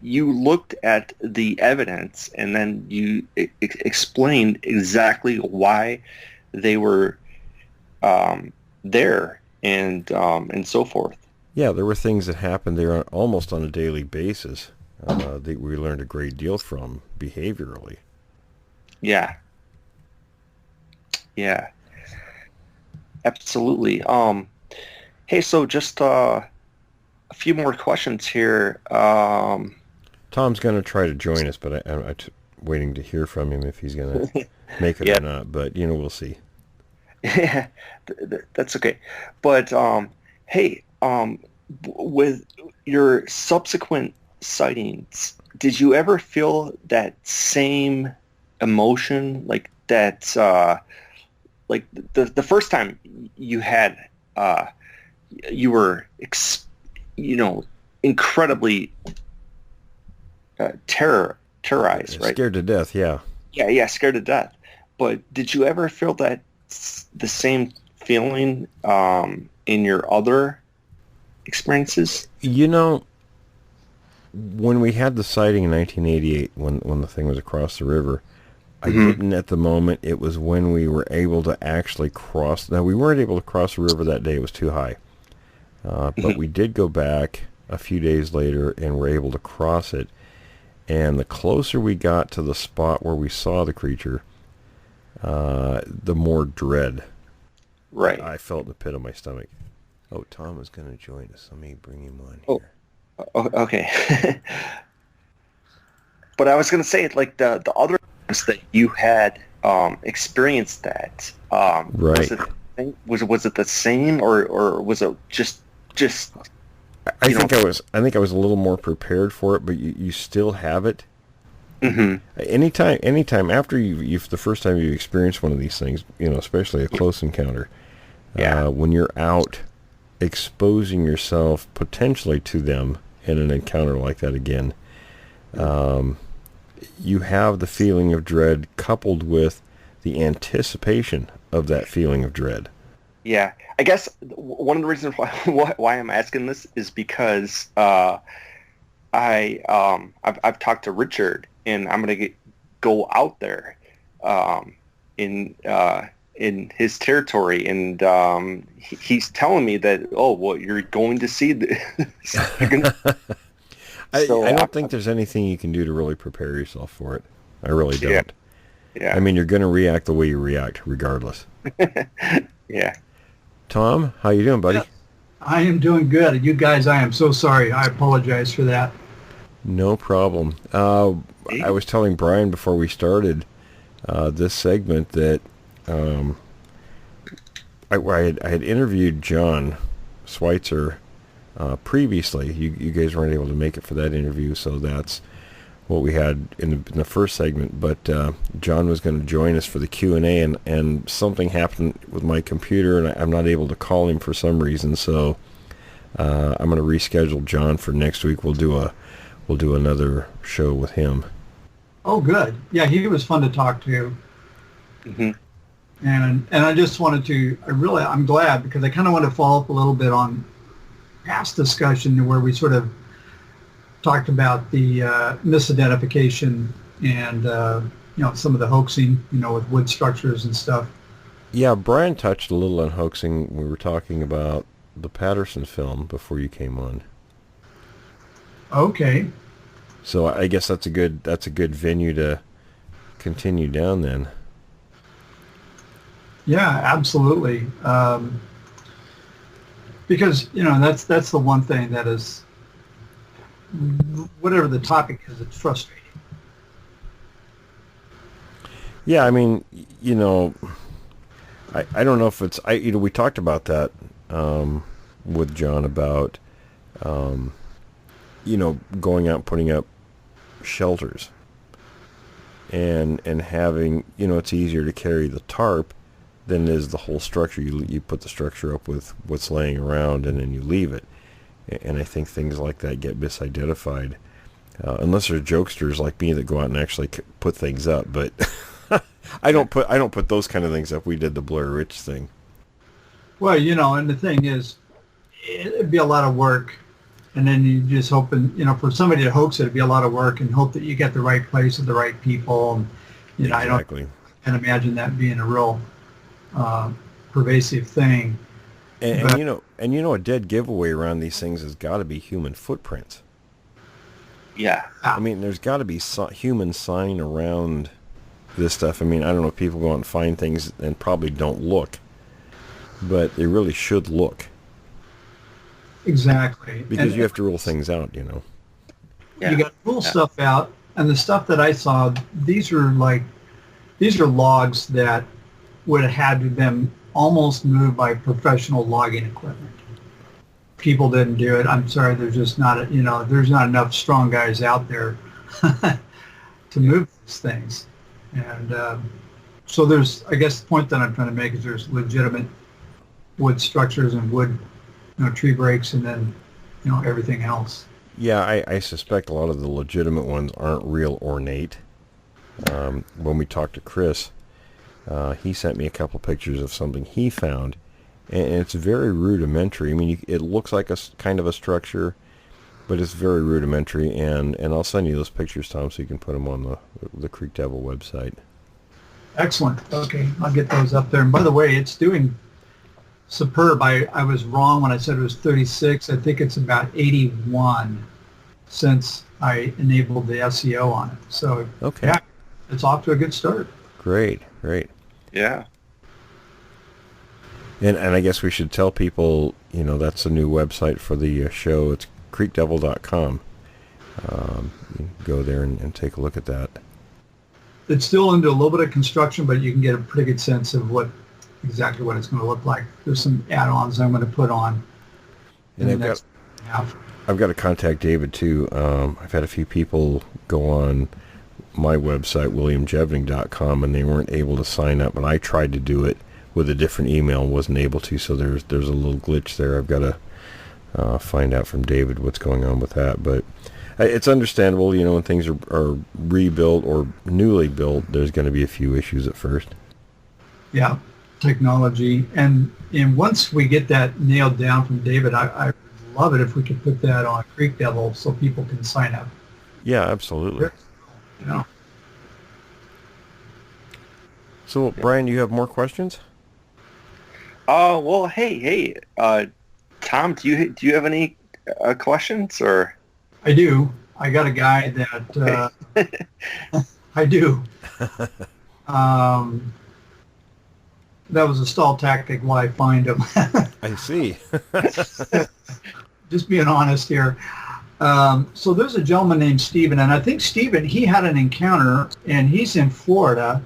You looked at the evidence and then you explained exactly why they were there and so forth. Yeah, there were things that happened there almost on a daily basis that we learned a great deal from behaviorally. Yeah. Absolutely. Hey, so just a few more questions here. Tom's going to try to join us, but I'm waiting to hear from him if he's going to make it or not. But, we'll see. Yeah, that's okay. But, hey, with your subsequent sightings, did you ever feel that same emotion, like that, like the first time you had, you were incredibly terrorized, right? Scared to death, yeah. Yeah, scared to death. But did you ever feel the same feeling in your other experiences? When we had the sighting in 1988, when the thing was across the river, I didn't at the moment. It was when we were able to actually cross. Now, we weren't able to cross the river that day. It was too high. But we did go back a few days later and were able to cross it. And the closer we got to the spot where we saw the creature, the more dread I felt in the pit of my stomach. Oh, Tom is going to join us. Let me bring him on here. Oh, okay. But I was going to say, like, the other times that you had experienced that, right? Was it the same, or was it just? I think I was a little more prepared for it, but you still have it. Mm-hmm. Anytime after you've the first time you experience one of these things, especially a close encounter, when you're out exposing yourself potentially to them in an encounter like that again, you have the feeling of dread coupled with the anticipation of that feeling of dread. Yeah, I guess one of the reasons why I'm asking this is because I've talked to Richard, and I'm gonna go out there in his territory, and he's telling me that you're going to see this. I don't think there's anything you can do to really prepare yourself for it. I really don't. Yeah. I mean, you're going to react the way you react, regardless. Yeah. Tom, how you doing, buddy? Yeah, I am doing good. You guys, I am so sorry. I apologize for that. No problem. I was telling Brian before we started this segment that I had interviewed John Schweitzer previously. You guys weren't able to make it for that interview, so that's what we had in the first segment. But John was going to join us for the Q&A, and something happened with my computer, and I'm not able to call him for some reason. So I'm going to reschedule John for next week. We'll do another show with him. Oh, good. Yeah, he was fun to talk to. Mm-hmm. And I just wanted to. I'm glad, because I kind of want to follow up a little bit on past discussion where we sort of talked about the misidentification and some of the hoaxing, with wood structures and stuff. Yeah, Brian touched a little on hoaxing. We were talking about the Patterson film before you came on. Okay. So I guess that's a good venue to continue down then. Yeah, absolutely. Because that's the one thing that is, whatever the topic is, it's frustrating. Yeah, I mean, I don't know if it's we talked about that with John about going out and putting up shelters and having, it's easier to carry the tarp than is the whole structure. You put the structure up with what's laying around, and then you leave it. And I think things like that get misidentified, unless there's jokesters like me that go out and actually put things up. But I don't put those kind of things up. We did the Blair Witch thing. Well, and the thing is, it'd be a lot of work, and then you just hoping, for somebody to hoax it, it'd be a lot of work, and hope that you get the right place with the right people. And Exactly. I can't imagine that being a real pervasive thing. And a dead giveaway around these things has got to be human footprints. Yeah. I mean, there's got to be human sign around this stuff. I mean, I don't know if people go out and find things and probably don't look, but they really should look. Exactly. Because you have to rule things out, Yeah. You got to rule stuff out, and the stuff that I saw, these are logs that would have had to been almost moved by professional logging equipment. People didn't do it. I'm sorry, there's just not, there's not enough strong guys out there to move these things. And so I guess the point that I'm trying to make is there's legitimate wood structures and wood, tree breaks, and then everything else. Yeah, I suspect a lot of the legitimate ones aren't real ornate. When we talked to Chris, he sent me a couple pictures of something he found, and it's very rudimentary. I mean, it looks like a kind of a structure, but it's very rudimentary, and I'll send you those pictures, Tom, so you can put them on the Creek Devil website. Excellent. Okay, I'll get those up there. And by the way, it's doing superb. I was wrong when I said it was 36. I think it's about 81 since I enabled the SEO on it. So, okay. Yeah, it's off to a good start. Great. Yeah. And I guess we should tell people, that's a new website for the show. It's creekdevil.com. You can go there and take a look at that. It's still into a little bit of construction, but you can get a pretty good sense of exactly what it's going to look like. There's some add-ons I'm going to put on in the next half. I've got to contact David too. I've had a few people go on my website, williamjevning.com, and they weren't able to sign up, and I tried to do it with a different email and wasn't able to, so there's a little glitch there. I've got to find out from David what's going on with that, but it's understandable, when things are rebuilt or newly built, there's going to be a few issues at first. Yeah, technology. And once we get that nailed down from David, I love it if we could put that on Creek Devil so people can sign up. Yeah, absolutely. Yeah. So, Brian, do you have more questions? Well, hey, Tom, do you have any questions or? I do. I got a guy that I do. That was a stall tactic while I find him. I see. Just being honest here. So there's a gentleman named Stephen, and I think Stephen, he had an encounter, and he's in Florida,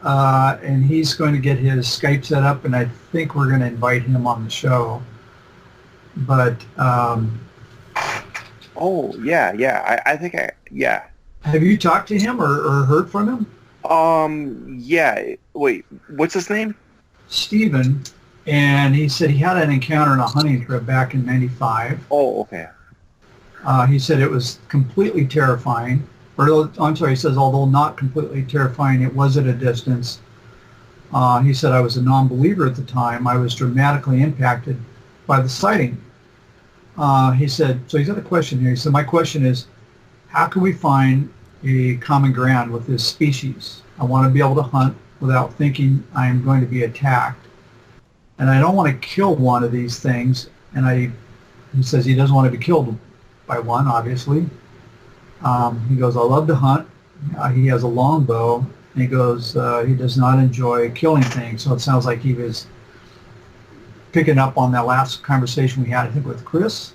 and he's going to get his Skype set up, and I think we're going to invite him on the show. But oh yeah, I think yeah. Have you talked to him or heard from him? Yeah. Wait, what's his name? Stephen, and he said he had an encounter on a hunting trip back in '95. Oh, okay. He said it was completely terrifying. I'm sorry, he says, although not completely terrifying, it was at a distance. He said, I was a non-believer at the time. I was dramatically impacted by the sighting. He said, so he's got a question here. He said, my question is, how can we find a common ground with this species? I want to be able to hunt without thinking I am going to be attacked. And I don't want to kill one of these things. And he says he doesn't want to be killed by one, obviously. He goes, I love to hunt. He has a long bow. And he goes, he does not enjoy killing things. So it sounds like he was picking up on that last conversation we had, I think, with Chris,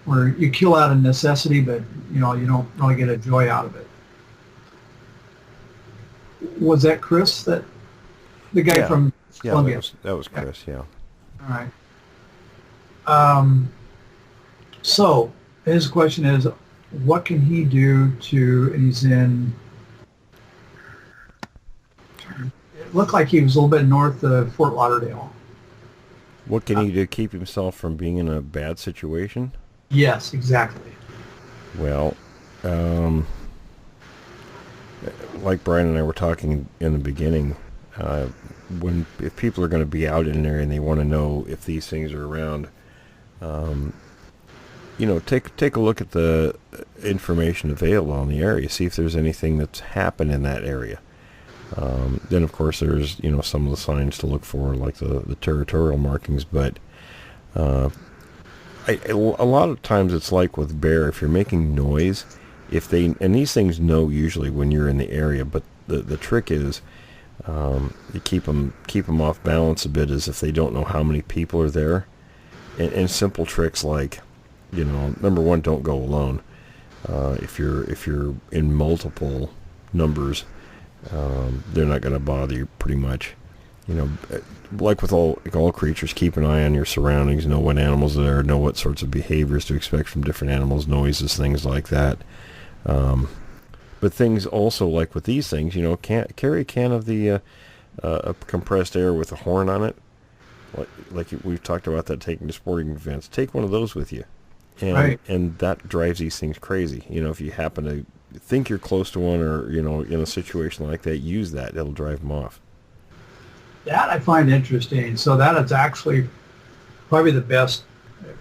where you kill out of necessity, but you don't really get a joy out of it. Was that Chris, the guy from Columbia? That was Chris. Yeah. All right. So his question is, what can he do and he's in, it looked like he was a little bit north of Fort Lauderdale. What can he do to keep himself from being in a bad situation? Yes, exactly. Well, like Brian and I were talking in the beginning, if people are going to be out in there and they want to know if these things are around, take a look at the information available in the area. See if there's anything that's happened in that area. Then, of course, there's some of the signs to look for, like the territorial markings. But a lot of times it's like with bear. If you're making noise, and these things know usually when you're in the area. But the trick is you keep them off balance a bit, is if they don't know how many people are there. And simple tricks like, number one, don't go alone. If you're in multiple numbers, they're not going to bother you pretty much. Like with all creatures, keep an eye on your surroundings, know what animals are there, know what sorts of behaviors to expect from different animals, noises, things like that. But things also like with these things, carry a can of the compressed air with a horn on it. like we've talked about that, taking to sporting events. Take one of those with you, and Right. and that drives these things crazy. If you happen to think you're close to one, or in a situation like that, use that. It'll drive them off. That I find interesting. So that is actually probably the best,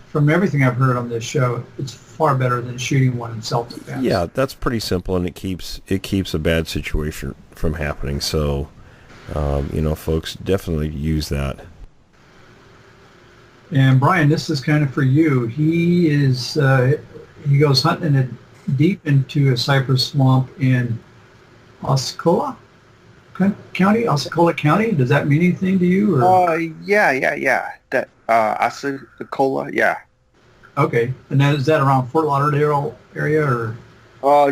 from everything I've heard on this show, it's far better than shooting one in self-defense. Yeah, that's pretty simple, and it keeps a bad situation from happening. So, folks, definitely use that. And Brian, this is kind of for you. He goes hunting deep into a cypress swamp in Osceola County. Does that mean anything to you? Or? Yeah. That Osceola, yeah. Okay, and then is that around Fort Lauderdale area, or?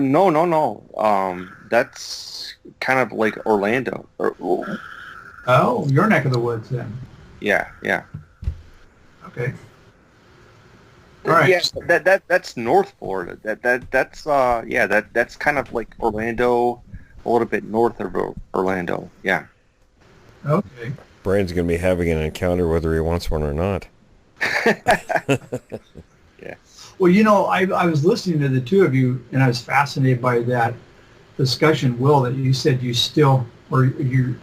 No. That's kind of like Orlando. Oh, your neck of the woods then. Yeah. Okay. All right. Yeah, that's North Florida. That's kind of like Orlando, a little bit north of Orlando. Yeah. Okay. Brian's going to be having an encounter whether he wants one or not. Yeah. Well, I was listening to the two of you, and I was fascinated by that discussion, Will, that you said you still, there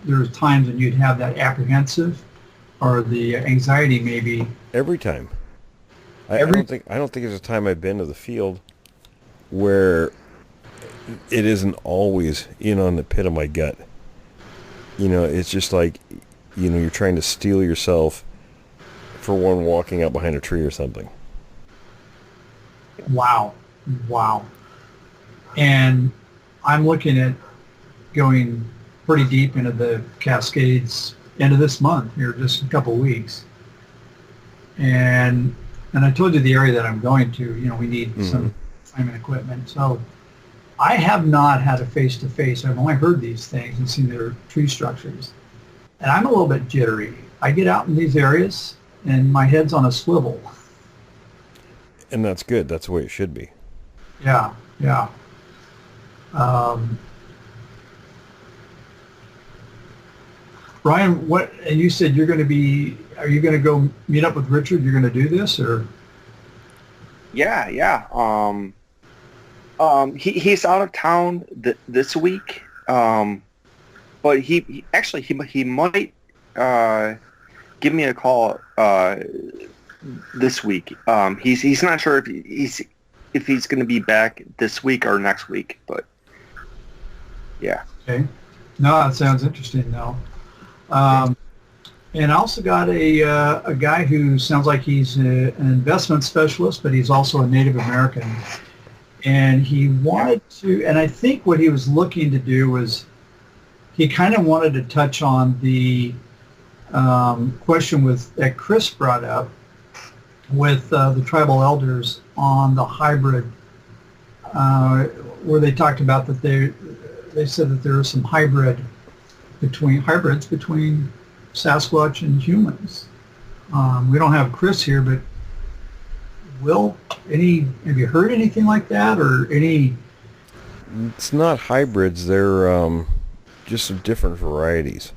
were times when you'd have that apprehensive or the anxiety maybe. Every time. I don't think there's a time I've been to the field where it isn't always in the pit of my gut. It's just like, you're trying to steel yourself for one walking out behind a tree or something. Wow. And I'm looking at going pretty deep into the Cascades end of this month, here just a couple of weeks. And I told you the area that I'm going to, we need some time and equipment. So I have not had a face-to-face. I've only heard these things and seen their tree structures. And I'm a little bit jittery. I get out in these areas and my head's on a swivel. And that's good. That's the way it should be. Yeah. Brian, and you said are you going to go meet up with Richard? You're going to do this, or? Yeah. He's out of town this week. But he might give me a call this week. He's not sure if he's going to be back this week or next week, but yeah. Okay. No, that sounds interesting though. And I also got a guy who sounds like he's an investment specialist, but he's also a Native American. And he wanted to, and I think what he was looking to do was he kind of wanted to touch on the question that Chris brought up with the tribal elders on the hybrid, where they talked about that they said that there are some hybrids between Sasquatch and humans. We don't have Chris here, but Will, have you heard anything like that, or any? It's not hybrids. They're just some different varieties.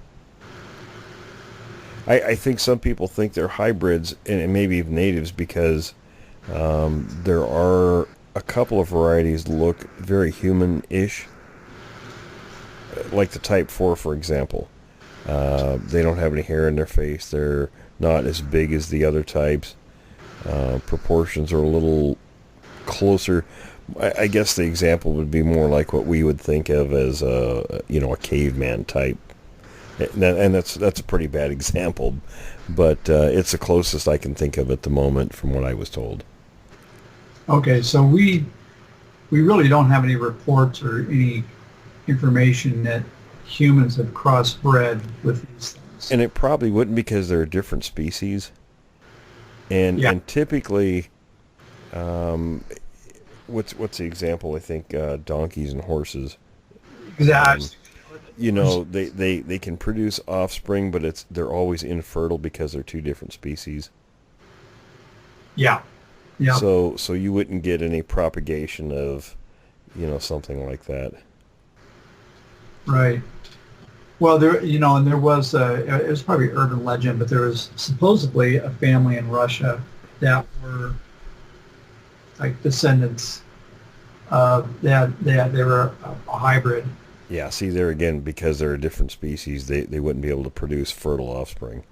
I think some people think they're hybrids and maybe even natives because there are a couple of varieties that look very human-ish, like the Type 4, for example. They don't have any hair in their face. They're not as big as the other types. Proportions are a little closer. I guess the example would be more like what we would think of as a caveman type. And that's a pretty bad example, but it's the closest I can think of at the moment from what I was told. Okay, so we really don't have any reports or any information that humans have crossbred with these things. And it probably wouldn't because they're a different species. And typically, what's the example? I think donkeys and horses. Exactly. They can produce offspring, but they're always infertile because they're two different species. Yeah. So you wouldn't get any propagation of, something like that. Right. Well, there, and there was it was probably urban legend, but there was supposedly a family in Russia that were like descendants. They were a hybrid. Yeah, see there again, because they're a different species, they wouldn't be able to produce fertile offspring.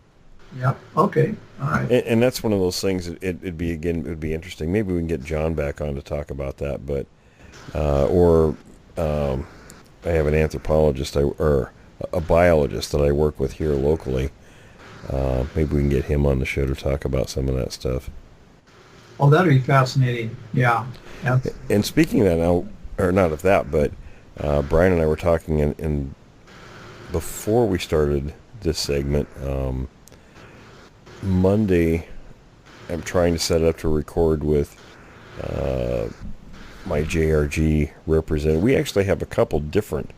Yep. Okay. All right. And that's one of those things. It'd be interesting. Maybe we can get John back on to talk about that. But or I have an anthropologist or a biologist that I work with here locally. Maybe we can get him on the show to talk about some of that stuff. Oh, that'd be fascinating. Yeah. And speaking of that now, or not of that, but Brian and I were talking in before we started this segment. Monday, I'm trying to set up to record with my JRG representative. We actually have a couple different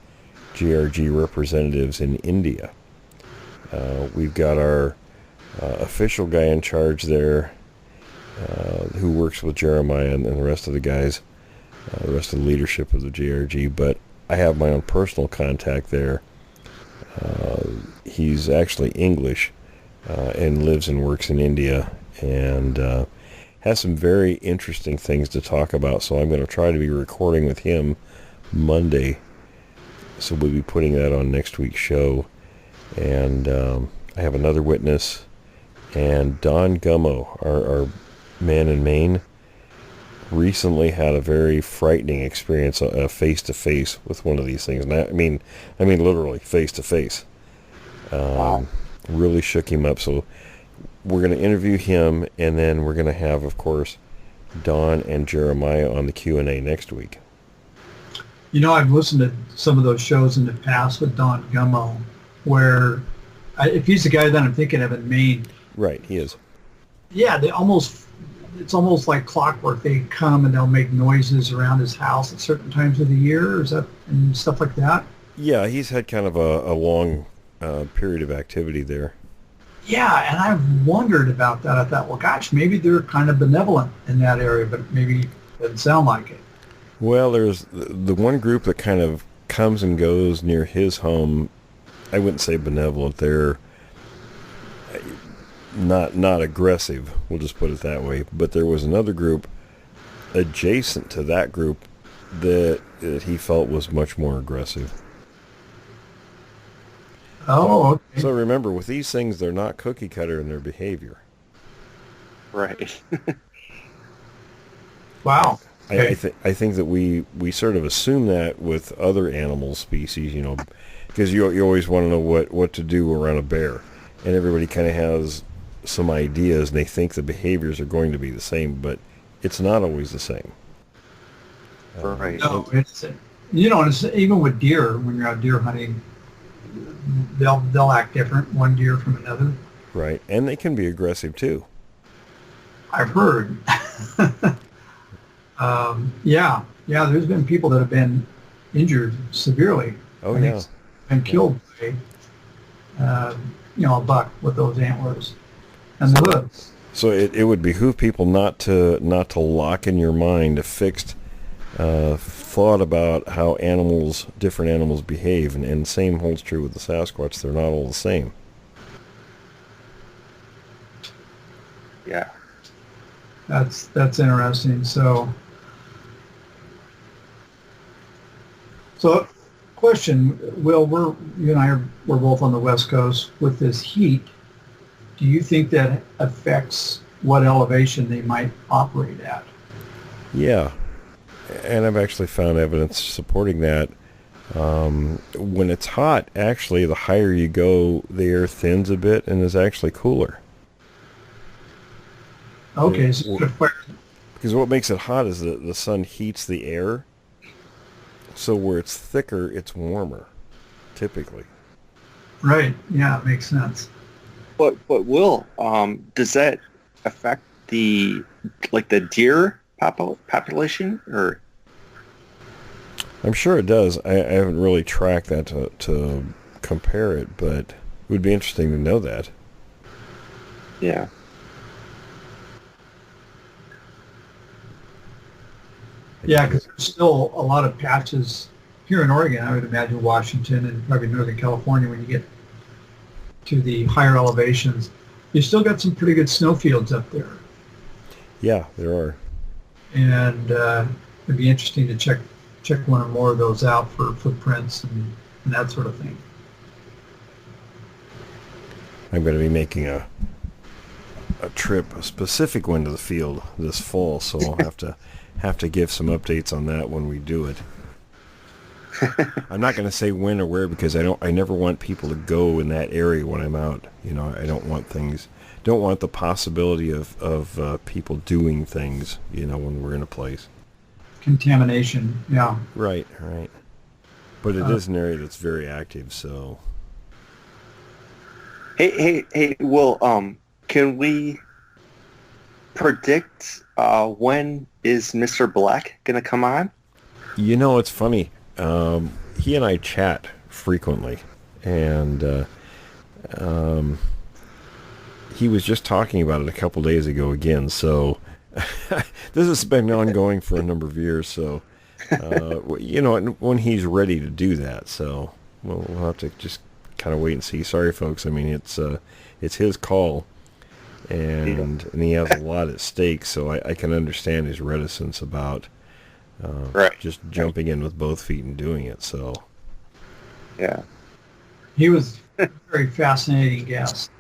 JRG representatives in India. We've got our official guy in charge there who works with Jeremiah and the rest of the guys, the rest of the leadership of the JRG, but I have my own personal contact there. He's actually English and lives and works in India, and has some very interesting things to talk about, so I'm going to try to be recording with him Monday, so we'll be putting that on next week's show. And I have another witness, and Don Gummo, our man in Maine, recently had a very frightening experience face-to-face with one of these things. And I mean literally face-to-face. Wow. Really shook him up. So we're going to interview him, and then we're going to have, of course, Don and Jeremiah on the Q&A next week. I've listened to some of those shows in the past with Don Gummo, where if he's the guy that I'm thinking of in Maine. Right, he is. Yeah, it's almost like clockwork. They come and they'll make noises around his house at certain times of the year, and stuff like that. Yeah, he's had kind of a long period of activity there. Yeah, and I've wondered about that. I thought, well, gosh, maybe they're kind of benevolent in that area, but maybe it doesn't sound like it. Well, there's the one group that kind of comes and goes near his home. I wouldn't say benevolent. They're not aggressive. We'll just put it that way. But there was another group adjacent to that group that he felt was much more aggressive. Oh, okay. So remember, with these things, they're not cookie cutter in their behavior. Right. Wow. I think that we sort of assume that with other animal species, because you always want to know what to do around a bear, and everybody kind of has some ideas, and they think the behaviors are going to be the same, but it's not always the same. Right. No, it's it's, even with deer, when you're out deer hunting, they'll act different, one deer from another. Right, and they can be aggressive too. I've heard. Yeah, there's been people that have been injured severely. Oh, yeah. Been killed by, a buck with those antlers and the hooves. So it would behoove people not to lock in your mind a fixed thought about how different animals behave, and same holds true with the Sasquatch. They're not all the same. Yeah. That's interesting. So, question, Will, you and I we're both on the West Coast. With this heat, do you think that affects what elevation they might operate at? Yeah, and I've actually found evidence supporting that. When it's hot, actually, the higher you go, the air thins a bit and is actually cooler. Okay, so because what makes it hot is that the sun heats the air. So where it's thicker, it's warmer, typically. Right. Yeah, it makes sense. But Will, does that affect the deer population, or? I'm sure it does. I haven't really tracked that to compare it, but it would be interesting to know that. Yeah. Yeah, because there's still a lot of patches here in Oregon, I would imagine Washington and probably Northern California, when you get to the higher elevations, you still got some pretty good snowfields up there. Yeah, there are. And it'd be interesting to check one or more of those out for footprints and that sort of thing. I'm going to be making a trip, a specific one to the field this fall, so I'll have to give some updates on that when we do it. I'm not going to say when or where because I never want people to go in that area when I'm out. You know, I don't want the possibility of people doing things, you know, when we're in a place. Contamination, yeah. Right. But it is an area that's very active, so. Hey, Will, can we predict when is Mr. Black going to come on? You know, it's funny. He and I chat frequently, and he was just talking about it a couple days ago again, so this has been ongoing for a number of years, so, you know, when he's ready to do that, so we'll have to just kind of wait and see. Sorry, folks. I mean, it's his call, and he has a lot at stake, so I can understand his reticence about just jumping in with both feet and doing it. So, yeah, he was a very fascinating guest.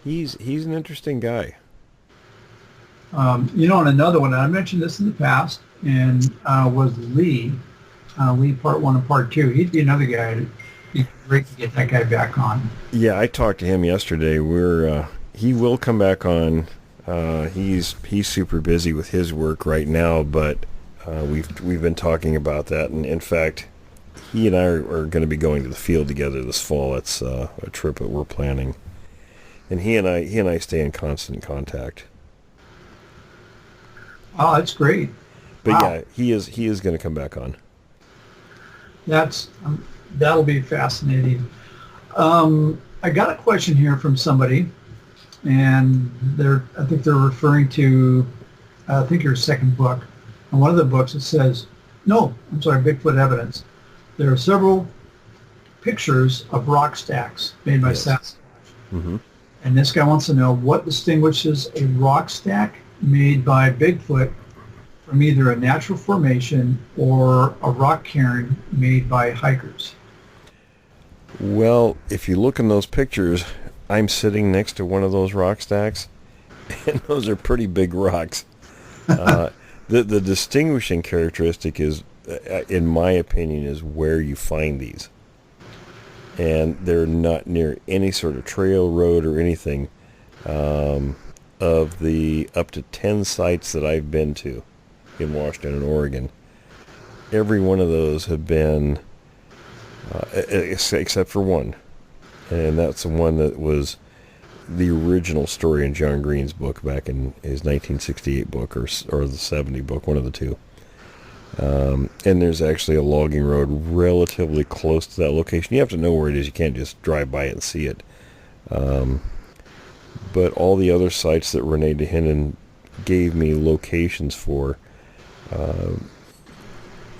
He's an interesting guy. You know, and another one, I mentioned this in the past, and was Lee Part 1 and Part 2. He'd be another guy. It'd be great to get that guy back on. Yeah, I talked to him yesterday. He will come back on. He's super busy with his work right now, but we've been talking about that, and in fact, he and I are going to be going to the field together this fall. It's a trip that we're planning, and he and I stay in constant contact. Oh, that's great. But wow. Yeah, he is going to come back on. That'll be fascinating. I got a question here from somebody, and I think they're referring to your second book. And one of the books, it says, Bigfoot Evidence. There are several pictures of rock stacks made by Sasquatch. Mm-hmm. And this guy wants to know what distinguishes a rock stack made by Bigfoot from either a natural formation or a rock cairn made by hikers. Well, if you look in those pictures, I'm sitting next to one of those rock stacks, and those are pretty big rocks. The distinguishing characteristic is, in my opinion, is where you find these. And they're not near any sort of trail, road, or anything. Of the up to 10 sites that I've been to in Washington and Oregon, every one of those have been, except for one. And that's the one that was the original story in John Green's book back in his 1968 book or the 70 book, one of the two. And there's actually a logging road relatively close to that location. You have to know where it is. You can't just drive by it and see it. But all the other sites that Renee DeHinden gave me locations for,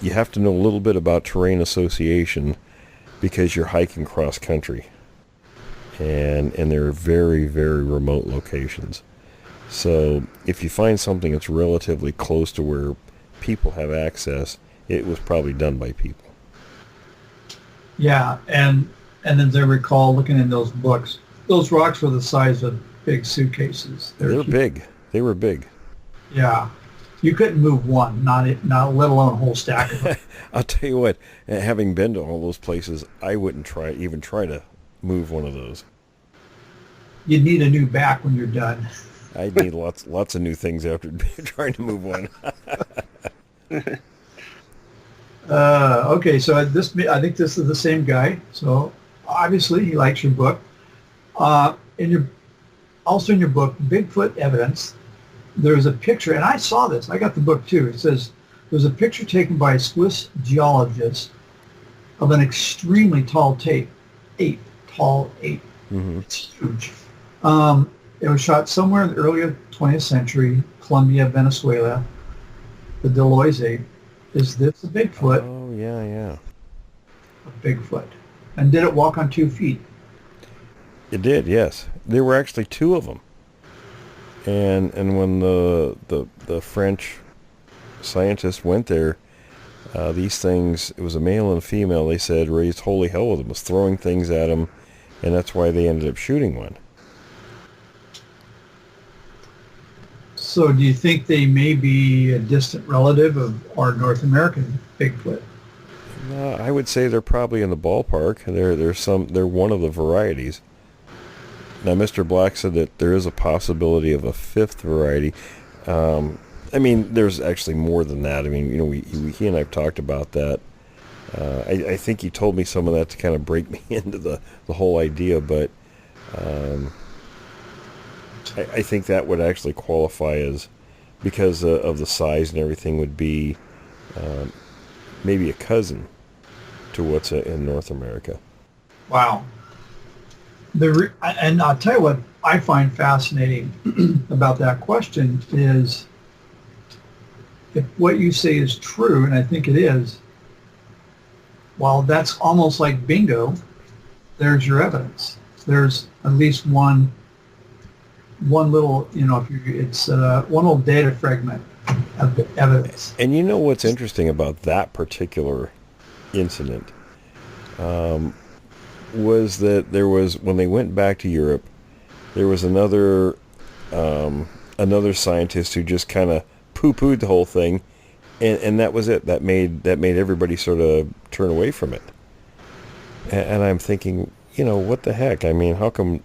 you have to know a little bit about terrain association because you're hiking cross country. And they're very, very remote locations. So if you find something that's relatively close to where people have access, it was probably done by people. Yeah, and as I recall looking in those books, those rocks were the size of big suitcases. They were big. They were big. Yeah. You couldn't move one, not let alone a whole stack of them. I'll tell you what, having been to all those places, I wouldn't even try to move one of those. You'd need a new back when you're done. I'd need lots of new things after trying to move one. Okay, so I think this is the same guy. So obviously he likes your book. In your book, Bigfoot Evidence, there's a picture, and I saw this. I got the book too. It says there's a picture taken by a Swiss geologist of an extremely tall ape. Mm-hmm. It's huge. It was shot somewhere in the early 20th century, Colombia, Venezuela. The Deloitte ape. Is this a Bigfoot? Oh, yeah. of Bigfoot. And did it walk on 2 feet? It did, yes. There were actually 2 of them. And when the French scientists went there, these things, it was a male and a female, they said, raised holy hell with them, was throwing things at them, and that's why they ended up shooting one. So do you think they may be a distant relative of our North American Bigfoot? I would say they're probably in the ballpark. They're one of the varieties. Now, Mr. Black said that there is a possibility of a 5th variety. I mean, there's actually more than that. I mean, you know, he and I have talked about that. I think he told me some of that to kind of break me into the whole idea, but I think that would actually qualify as, because of the size and everything, would be maybe a cousin to what's in North America. Wow. And I'll tell you what I find fascinating about that question is, if what you say is true, and I think it is, well, that's almost like bingo. There's your evidence. There's at least one little, you know, it's one little data fragment of the evidence. And you know what's interesting about that particular incident was that there was, when they went back to Europe, there was another scientist who just kind of poo-pooed the whole thing, and that was it. That made everybody sort of turn away from it. And I'm thinking, you know, what the heck? I mean, how come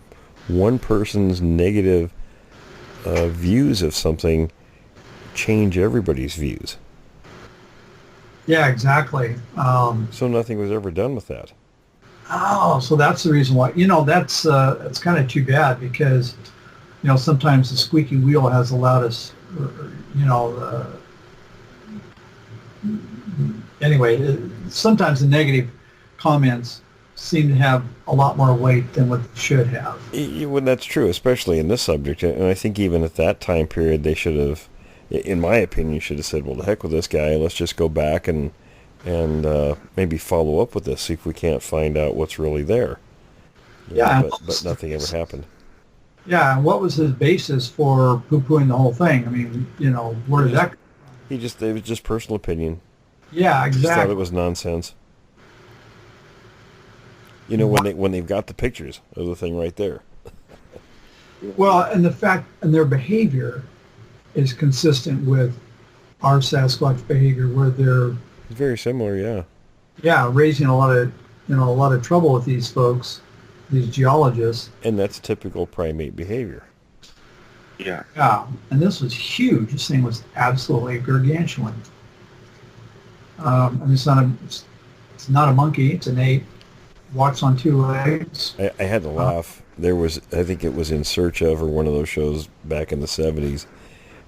one person's negative views of something change everybody's views? Yeah, exactly. So nothing was ever done with that. Oh, so that's the reason why. You know, that's kind of too bad, because, you know, sometimes the squeaky wheel has allowed us, you know, anyway, sometimes the negative comments seem to have a lot more weight than what they should have. Well, that's true, especially in this subject. And I think even at that time period, they should have, in my opinion, should have said, well, the heck with this guy. Let's just go back and maybe follow up with this, see if we can't find out what's really there. Yeah. But nothing ever happened. Yeah, and what was his basis for poo-pooing the whole thing? I mean, you know, where did that... It was just personal opinion. Yeah, exactly. Just thought it was nonsense. You know, when they've got the pictures of the thing right there. Well, and the fact, and their behavior is consistent with our Sasquatch behavior, where they're... It's very similar, yeah. Yeah, raising a lot of trouble with these folks, these geologists. And that's typical primate behavior. Yeah. Yeah, and this was huge. This thing was absolutely gargantuan. I mean, it's not a monkey. It's an ape. Walks on 2 legs. I had to laugh. There was, I think it was In Search Of, or one of those shows back in the 70s.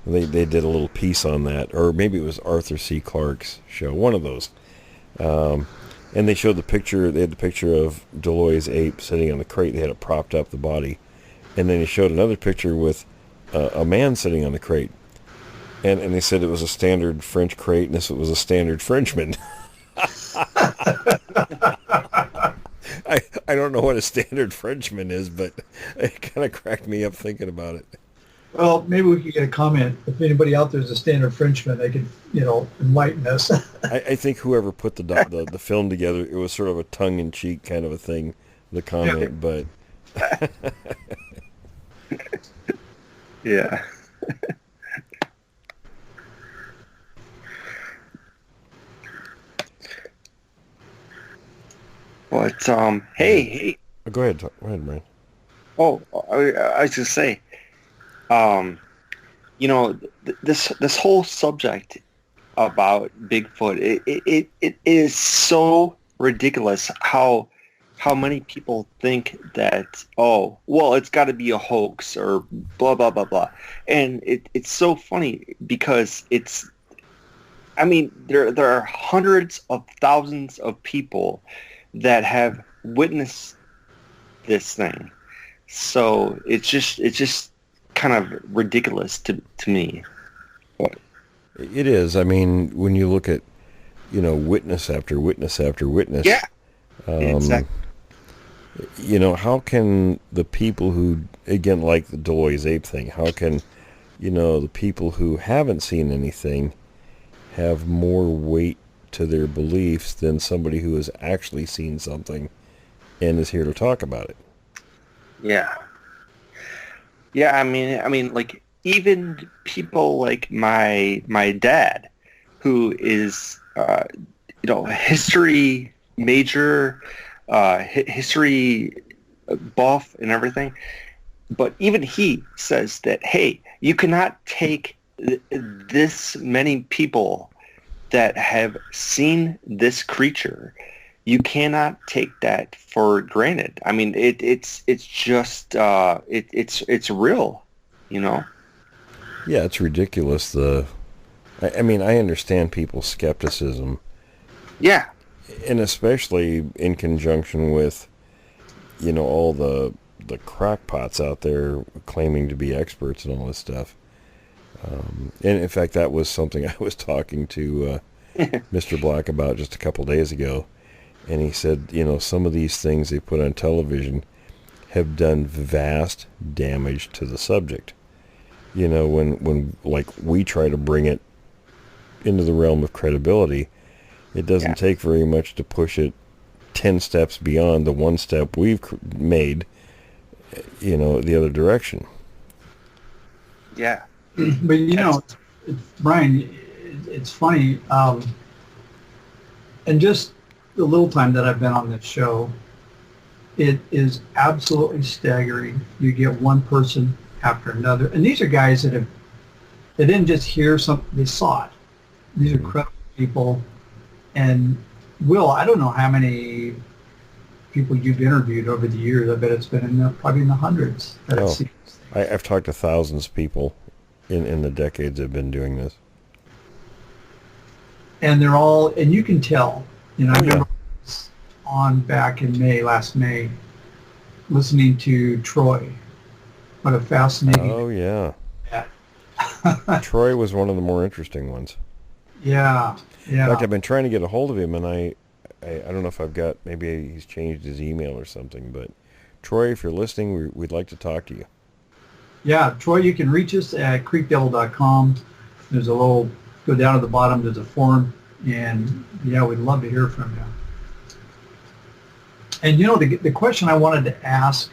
They did a little piece on that, or maybe it was Arthur C. Clarke's show, one of those. And they showed the picture. They had the picture of Deloy's ape sitting on the crate. They had it propped up, the body, and then they showed another picture with a man sitting on the crate. And they said it was a standard French crate, and this was a standard Frenchman. I don't know what a standard Frenchman is, but it kind of cracked me up thinking about it. Well, maybe we could get a comment. If anybody out there is a standard Frenchman, they could, you know, enlighten us. I think whoever put the film together, it was sort of a tongue-in-cheek kind of a thing, the comment, but... Yeah. But hey. Go ahead, Brian. Oh, I was just say, you know, this whole subject about Bigfoot, it is so ridiculous how many people think that, oh, well, it's got to be a hoax or blah blah blah blah, and it's so funny because I mean, there are hundreds of thousands of people that have witnessed this thing. So it's just kind of ridiculous to me. What? It is. I mean, when you look at, you know, witness after witness after witness, yeah, Exactly. You know, how can the people who, again, like the Deloy's ape thing, how can, you know, the people who haven't seen anything have more weight to their beliefs than somebody who has actually seen something and is here to talk about it? Yeah. Yeah, I mean, like even people like my dad, who is history major, history buff and everything, but even he says that, hey, you cannot take this many people that have seen this creature. You cannot take that for granted. I mean, it's just it's real, you know. Yeah, it's ridiculous. I mean, I understand people's skepticism, Yeah, and especially in conjunction with, you know, all the crackpots out there claiming to be experts and all this stuff. And in fact, that was something I was talking to Mr. Black about just a couple days ago. And he said, you know, some of these things they put on television have done vast damage to the subject. You know, when like we try to bring it into the realm of credibility, it doesn't take very much to push it 10 steps beyond the one step we've made, you know, the other direction. yeah, But you know, Brian, it's funny, and just the little time that I've been on this show, it is absolutely staggering. You get one person after another, and these are guys that they didn't just hear something, they saw it. These are credible people. And Will, I don't know how many people you've interviewed over the years. I bet it's been probably in the hundreds that I've seen. I've talked to thousands of people in the decades I've been doing this. And they're all, and you can tell, you know, I remember on back in last May, listening to Troy. What a fascinating. Oh, yeah. Yeah. Troy was one of the more interesting ones. Yeah. Yeah. In fact, I've been trying to get a hold of him, and I don't know if I've got, maybe he's changed his email or something, but Troy, if you're listening, we'd like to talk to you. Yeah, Troy, you can reach us at creekdevil.com. There's a little, go down to the bottom, there's a form, and yeah, we'd love to hear from you. And you know, the question I wanted to ask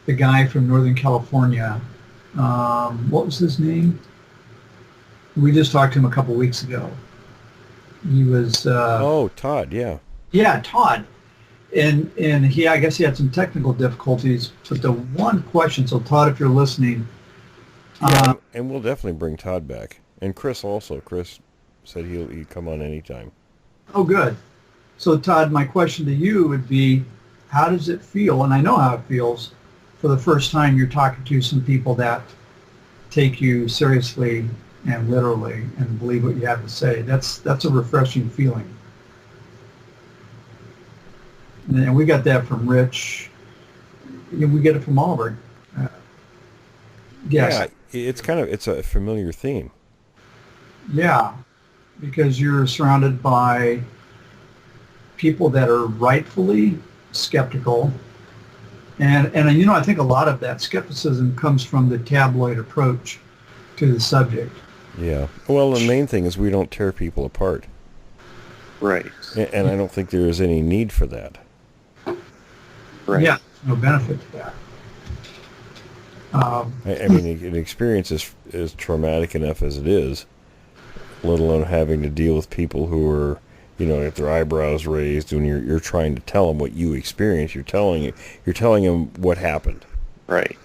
the guy from Northern California, what was his name? We just talked to him a couple weeks ago. He was... Todd, yeah. Yeah, Todd. And I guess he had some technical difficulties, but the one question, so Todd, if you're listening... and we'll definitely bring Todd back. And Chris also. Chris said he'd come on anytime. Oh, good. So Todd, my question to you would be, how does it feel, and I know how it feels, for the first time you're talking to some people that take you seriously and literally and believe what you have to say? That's a refreshing feeling. And we got that from Rich. We get it from all of our guests. Yeah, it's a familiar theme. Yeah, because you're surrounded by people that are rightfully skeptical. And you know, I think a lot of that skepticism comes from the tabloid approach to the subject. Yeah. Well, the main thing is we don't tear people apart. right. And I don't think there is any need for that. Right. Yeah, no benefit to that. I mean, an experience is traumatic enough as it is, let alone having to deal with people who are, you know, get their eyebrows raised when you're trying to tell them what you experienced. You're telling them what happened. Right.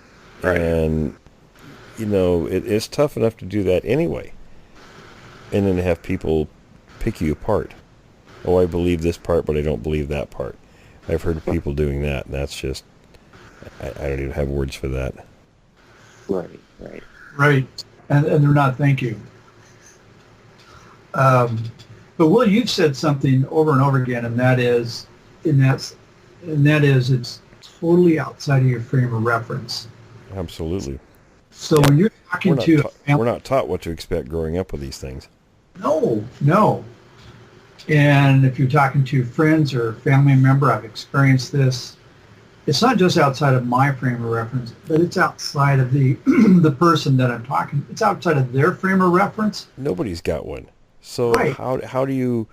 Right. And, you know, it's tough enough to do that anyway. And then to have people pick you apart. Oh, I believe this part, but I don't believe that part. I've heard of people doing that, and that's just, I don't even have words for that. Right. Right. Right, and they're not, thank you. But Will, you've said something over and over again, and that is it's totally outside of your frame of reference. Absolutely. So when you're talking we're not taught what to expect growing up with these things. No. And if you're talking to friends or family member, I've experienced this. It's not just outside of my frame of reference, but it's outside of the the person that I'm talking. It's outside of their frame of reference. Nobody's got one. So Right. how do you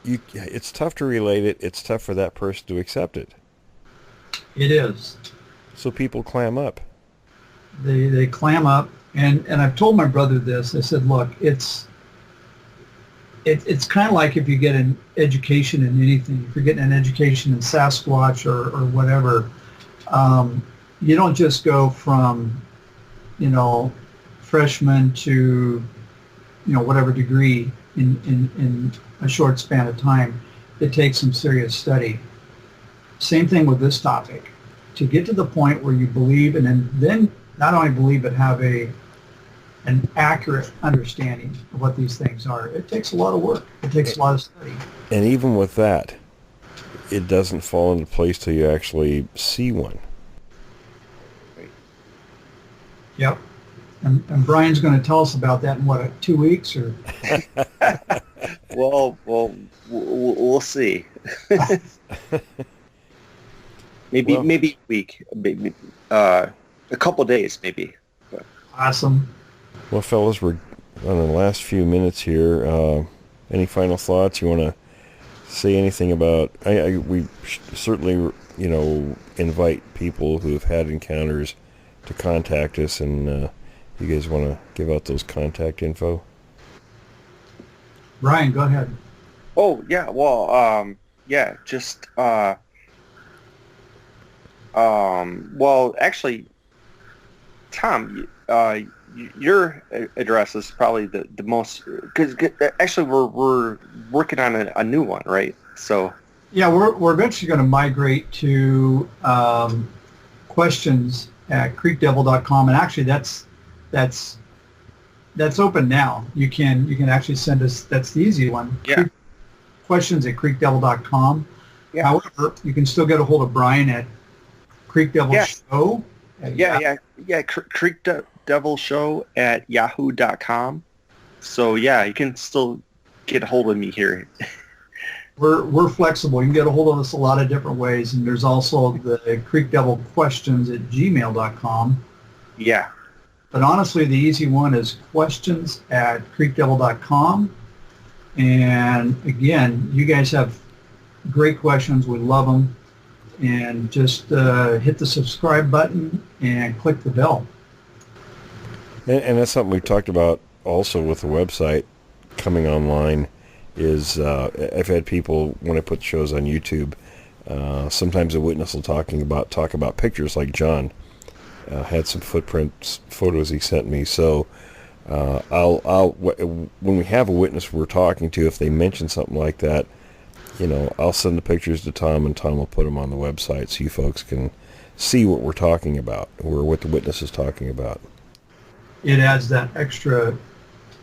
it's tough to relate it. It's tough for that person to accept it. It is. So people clam up. They clam up, and I've told my brother this. I said, look, it's kind of like if you get an education in anything. If you're getting an education in Sasquatch or whatever, you don't just go from, freshman to, whatever degree in a short span of time. It takes some serious study. Same thing with this topic. To get to the point where you believe, and then not only believe, but have an accurate understanding of what these things are. It takes a lot of work. It takes a lot of study. And even with that, it doesn't fall into place till you actually see one. Yep. And Brian's going to tell us about that in 2 weeks or? Well, we'll see. maybe a week, maybe a couple days, maybe. But. Awesome. Well, fellas, we're on the last few minutes here. Any final thoughts? You want to say anything about? We certainly, invite people who have had encounters to contact us, and you guys want to give out those contact info? Brian, go ahead. Oh yeah, well, just well, actually, Tom, your address is probably the most, because actually we're working on a new one, right? So yeah, we're eventually going to migrate to questions at creekdevil.com, and actually that's open now. You can actually send us. That's the easy one. Yeah. Questions at creekdevil.com. Yeah. However, you can still get a hold of Brian at Creek Devil Show. Creek Devil Show at yahoo.com. So yeah, you can still get a hold of me here. We're flexible. You can get a hold of us a lot of different ways, and there's also the Creek Devil Questions at gmail.com. Yeah. But honestly, the easy one is questions at creekdevil.com. And again, you guys have great questions. We love them. And just hit the subscribe button and click the bell. And that's something we've talked about also with the website coming online. Is I've had people, when I put shows on YouTube, sometimes a witness will talk about pictures, like John had some photos he sent me. So when we have a witness we're talking to, if they mention something like that, I'll send the pictures to Tom, and Tom will put them on the website so you folks can see what we're talking about, or what the witness is talking about. It adds that extra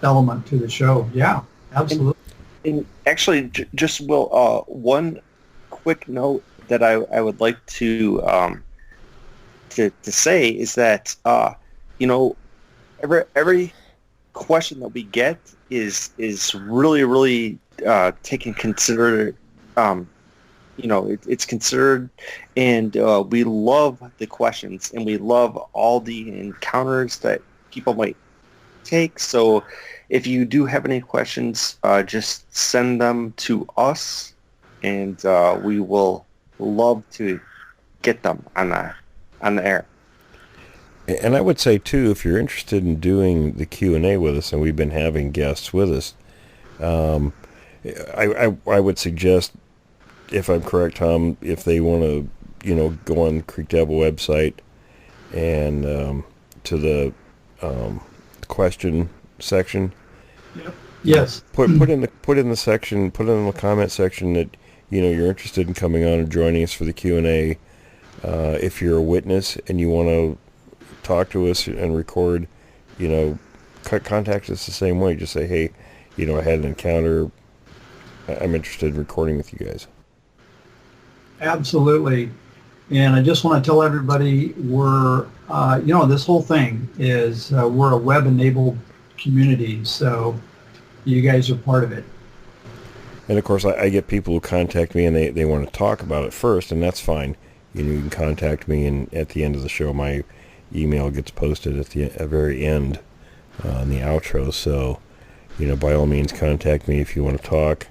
element to the show. Yeah, absolutely. And actually, just one quick note that I would like to say is that every question that we get is really taken considered. It's considered, and we love the questions, and we love all the encounters that people might take. So if you do have any questions, just send them to us, and we will love to get them on the air. And I would say too, if you're interested in doing the Q&A with us, and we've been having guests with us, I would suggest, if I'm correct, Tom, if they want to, go on the Creek Devil website and to the question section. Yep. Yes. Put in the comment section that you're interested in coming on and joining us for the Q&A. If you're a witness and you want to talk to us and record, contact us the same way. Just say, hey, I had an encounter. I'm interested in recording with you guys. Absolutely. And I just want to tell everybody we're, this whole thing is we're a web-enabled community, so you guys are part of it. And of course, I get people who contact me and they want to talk about it first, and that's fine. You can contact me, and at the end of the show, my email gets posted at the very end in the outro. So, by all means, contact me if you want to talk.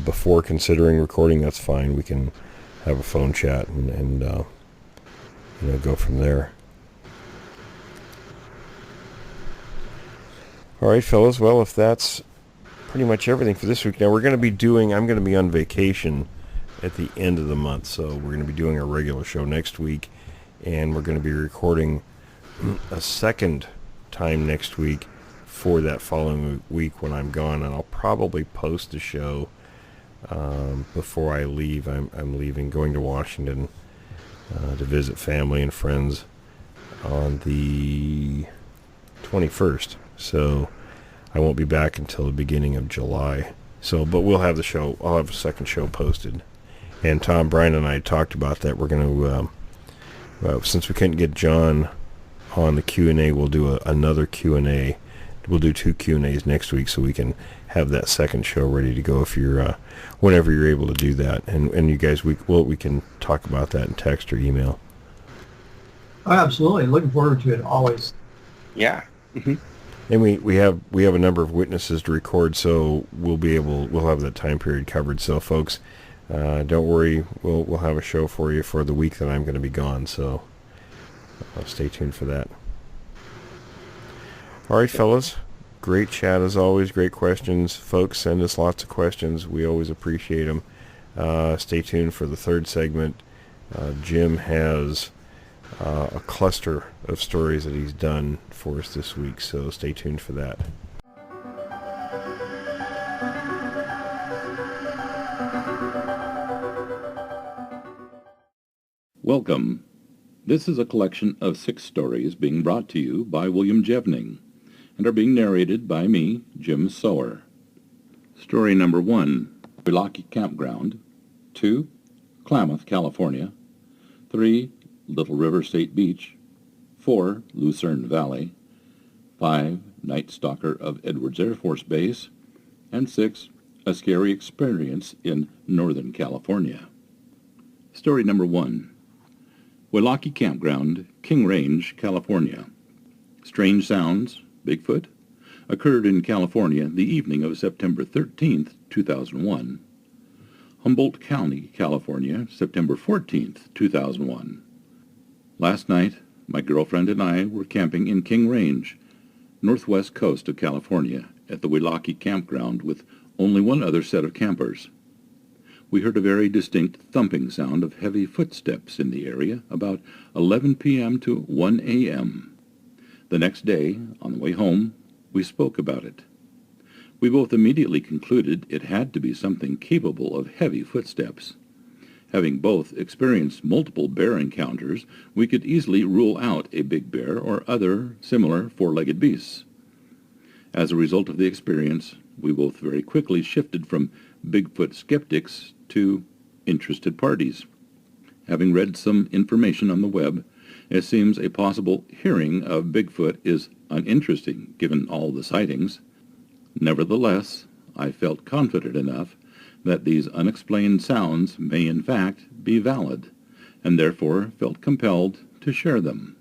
Before considering recording, that's fine. We can have a phone chat and go from there. All right, fellas. Well, if that's pretty much everything for this week. Now, I'm going to be on vacation at the end of the month, so we're going to be doing a regular show next week, and we're going to be recording a second time next week for that following week when I'm gone, and I'll probably post the show before I leave. I'm leaving, going to Washington to visit family and friends on the 21st, so I won't be back until the beginning of July. So, but we'll have the show. I'll have a second show posted. And Tom, Brian, and I talked about that. We're going to, since we couldn't get John on the Q&A, we'll do another Q&A. We'll do 2 Q&As next week, so we can have that second show ready to go if you're, whenever you're able to do that. And you guys, we can talk about that in text or email. Oh, absolutely. Looking forward to it always. Yeah. Mm-hmm. And we have a number of witnesses to record, so we'll have that time period covered. So, folks, don't worry, we'll have a show for you for the week that I'm going to be gone. So, stay tuned for that. All right, fellas, great chat as always. Great questions, folks. Send us lots of questions. We always appreciate them. Stay tuned for the third segment. Jim has a cluster of stories that he's done for us this week, so stay tuned for that. Welcome. This is a collection of 6 stories being brought to you by William Jevning and are being narrated by me, Jim Sower. Story number 1, Weelaki Campground. 2, Klamath, California. 3, Little River State Beach. 4, Lucerne Valley. 5, Night Stalker of Edwards Air Force Base. And 6, A Scary Experience in Northern California. Story number 1, Weelaki Campground, King Range, California. Strange sounds, Bigfoot, occurred in California the evening of September 13th, 2001. Humboldt County, California, September 14th, 2001. Last night, my girlfriend and I were camping in King Range, northwest coast of California, at the Weelaki Campground with only one other set of campers. We heard a very distinct thumping sound of heavy footsteps in the area about 11 p.m. to 1 a.m. The next day, on the way home, we spoke about it. We both immediately concluded it had to be something capable of heavy footsteps. Having both experienced multiple bear encounters, we could easily rule out a big bear or other similar four-legged beasts. As a result of the experience, we both very quickly shifted from Bigfoot skeptics to interested parties. Having read some information on the web, it seems a possible hearing of Bigfoot is uninteresting given all the sightings. Nevertheless, I felt confident enough that these unexplained sounds may in fact be valid, and therefore felt compelled to share them.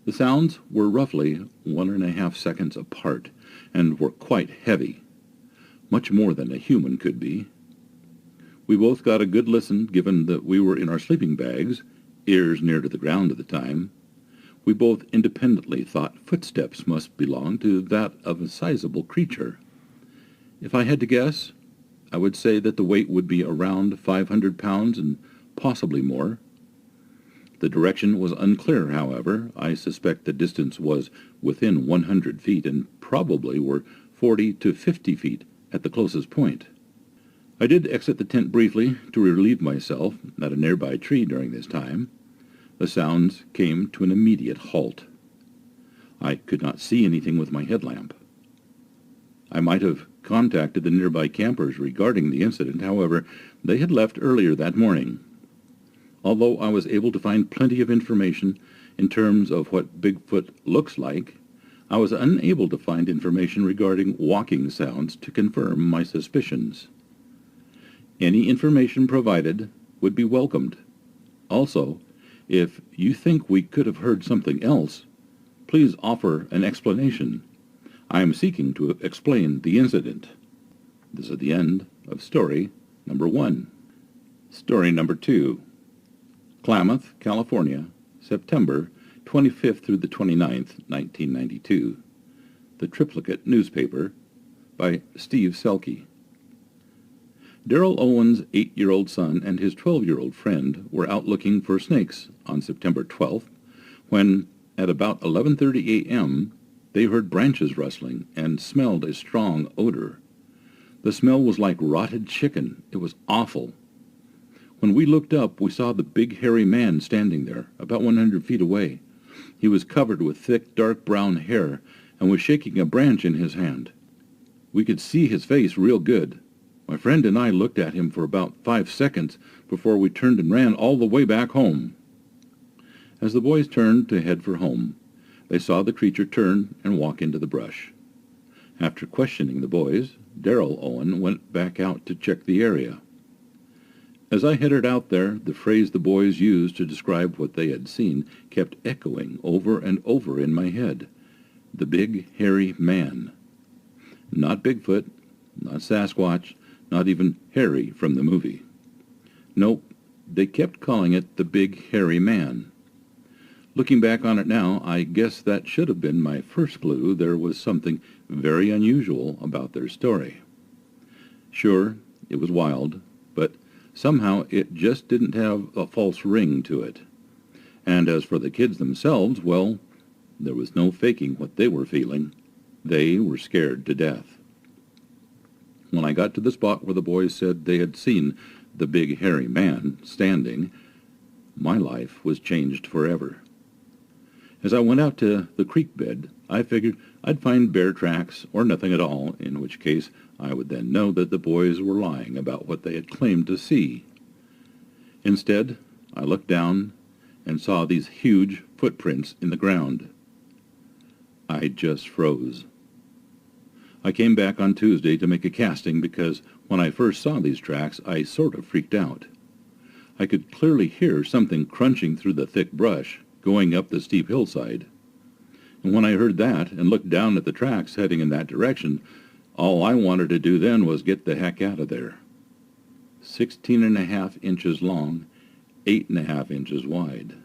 The sounds were roughly 1.5 seconds apart and were quite heavy, much more than a human could be. We both got a good listen given that we were in our sleeping bags, ears near to the ground at the time. We both independently thought footsteps must belong to that of a sizable creature. If I had to guess, I would say that the weight would be around 500 pounds and possibly more. The direction was unclear, however. I suspect the distance was within 100 feet and probably were 40 to 50 feet at the closest point. I did exit the tent briefly to relieve myself at a nearby tree during this time. The sounds came to an immediate halt. I could not see anything with my headlamp. I might have contacted the nearby campers regarding the incident, however, they had left earlier that morning. Although I was able to find plenty of information in terms of what Bigfoot looks like, I was unable to find information regarding walking sounds to confirm my suspicions. Any information provided would be welcomed. Also, if you think we could have heard something else, please offer an explanation. I am seeking to explain the incident. This is the end of story number 1. Story number 2. Klamath, California, September 25th through the 29th, 1992. The Triplicate Newspaper by Steve Selke. Darrell Owen's 8-year-old son and his 12-year-old friend were out looking for snakes on September 12th when, at about 11:30 a.m., they heard branches rustling and smelled a strong odor. The smell was like rotted chicken. It was awful. When we looked up, we saw the big hairy man standing there, about 100 feet away. He was covered with thick, dark brown hair and was shaking a branch in his hand. We could see his face real good. My friend and I looked at him for about 5 seconds before we turned and ran all the way back home. As the boys turned to head for home, they saw the creature turn and walk into the brush. After questioning the boys, Darrell Owen went back out to check the area. As I headed out there, the phrase the boys used to describe what they had seen kept echoing over and over in my head. The big, hairy man. Not Bigfoot, not Sasquatch, not even Harry from the movie. Nope, they kept calling it the big, hairy man. Looking back on it now, I guess that should have been my first clue there was something very unusual about their story. Sure, it was wild, but somehow it just didn't have a false ring to it. And as for the kids themselves, well, there was no faking what they were feeling. They were scared to death. When I got to the spot where the boys said they had seen the big hairy man standing, my life was changed forever. As I went out to the creek bed, I figured I'd find bear tracks or nothing at all, in which case I would then know that the boys were lying about what they had claimed to see. Instead, I looked down and saw these huge footprints in the ground. I just froze. I came back on Tuesday to make a casting because when I first saw these tracks, I sort of freaked out. I could clearly hear something crunching through the thick brush, going up the steep hillside. And when I heard that and looked down at the tracks heading in that direction, all I wanted to do then was get the heck out of there. 16.5 inches long, 8.5 inches wide.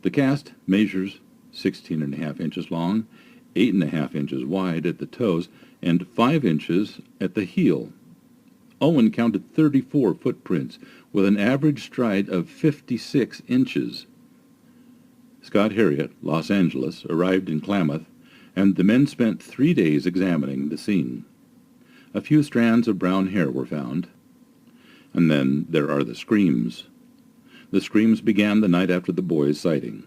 The cast measures 16.5 inches long, 8.5 inches wide at the toes, and 5 inches at the heel. Owen counted 34 footprints with an average stride of 56 inches. Scott Harriet, Los Angeles, arrived in Klamath, and the men spent 3 days examining the scene. A few strands of brown hair were found. And then there are the screams. The screams began the night after the boys' sighting.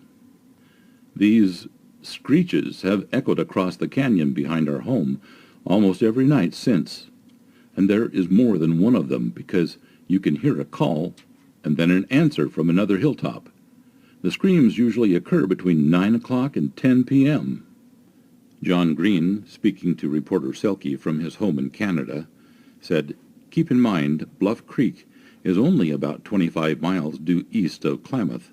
These screeches have echoed across the canyon behind our home almost every night since, and there is more than one of them because you can hear a call and then an answer from another hilltop. The screams usually occur between 9 o'clock and 10 p.m. John Green, speaking to reporter Selke from his home in Canada, said, "Keep in mind, Bluff Creek is only about 25 miles due east of Klamath,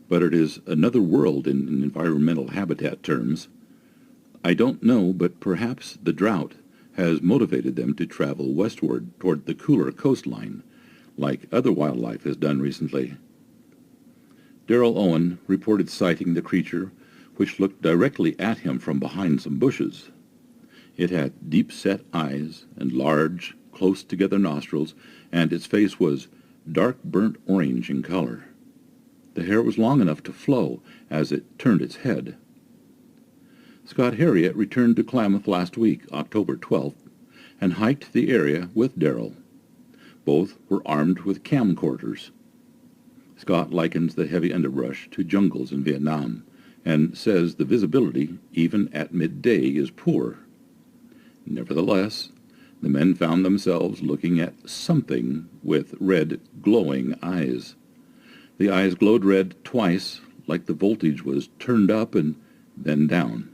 but it is another world in environmental habitat terms. I don't know, but perhaps the drought has motivated them to travel westward toward the cooler coastline, like other wildlife has done recently." Darrell Owen reported sighting the creature, which looked directly at him from behind some bushes. It had deep-set eyes and large, close-together nostrils, and its face was dark burnt orange in color. The hair was long enough to flow as it turned its head. Scott Harriet returned to Klamath last week, October 12th, and hiked the area with Darrell. Both were armed with camcorders. Scott likens the heavy underbrush to jungles in Vietnam, and says the visibility, even at midday, is poor. Nevertheless, the men found themselves looking at something with red, glowing eyes. The eyes glowed red twice, like the voltage was turned up, and then down.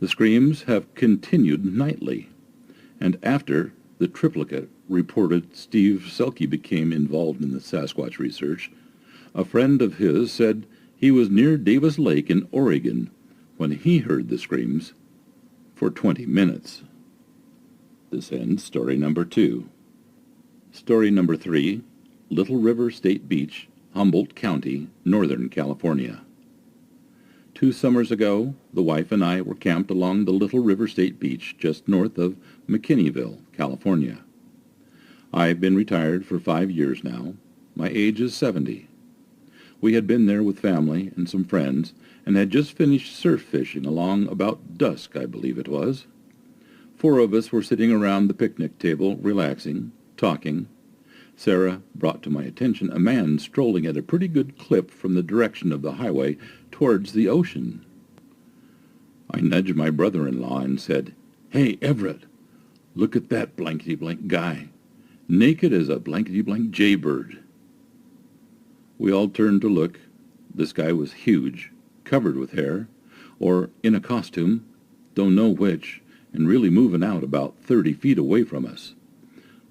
The screams have continued nightly, and after the triplicate reported Steve Selke became involved in the Sasquatch research, a friend of his said he was near Davis Lake in Oregon when he heard the screams for 20 minutes. This ends story number 2. Story number 3, Little River State Beach, Humboldt County, Northern California. 2 summers ago, the wife and I were camped along the Little River State Beach just north of McKinneyville, California. I've been retired for 5 years now. My age is 70. We had been there with family and some friends and had just finished surf fishing along about dusk, I believe it was. 4 of us were sitting around the picnic table, relaxing, talking. Sarah brought to my attention a man strolling at a pretty good clip from the direction of the highway towards the ocean. I nudged my brother-in-law and said, "Hey, Everett, look at that blankety-blank guy, naked as a blankety-blank jaybird." We all turned to look. This guy was huge, covered with hair, or in a costume, don't know which, and really moving out about 30 feet away from us.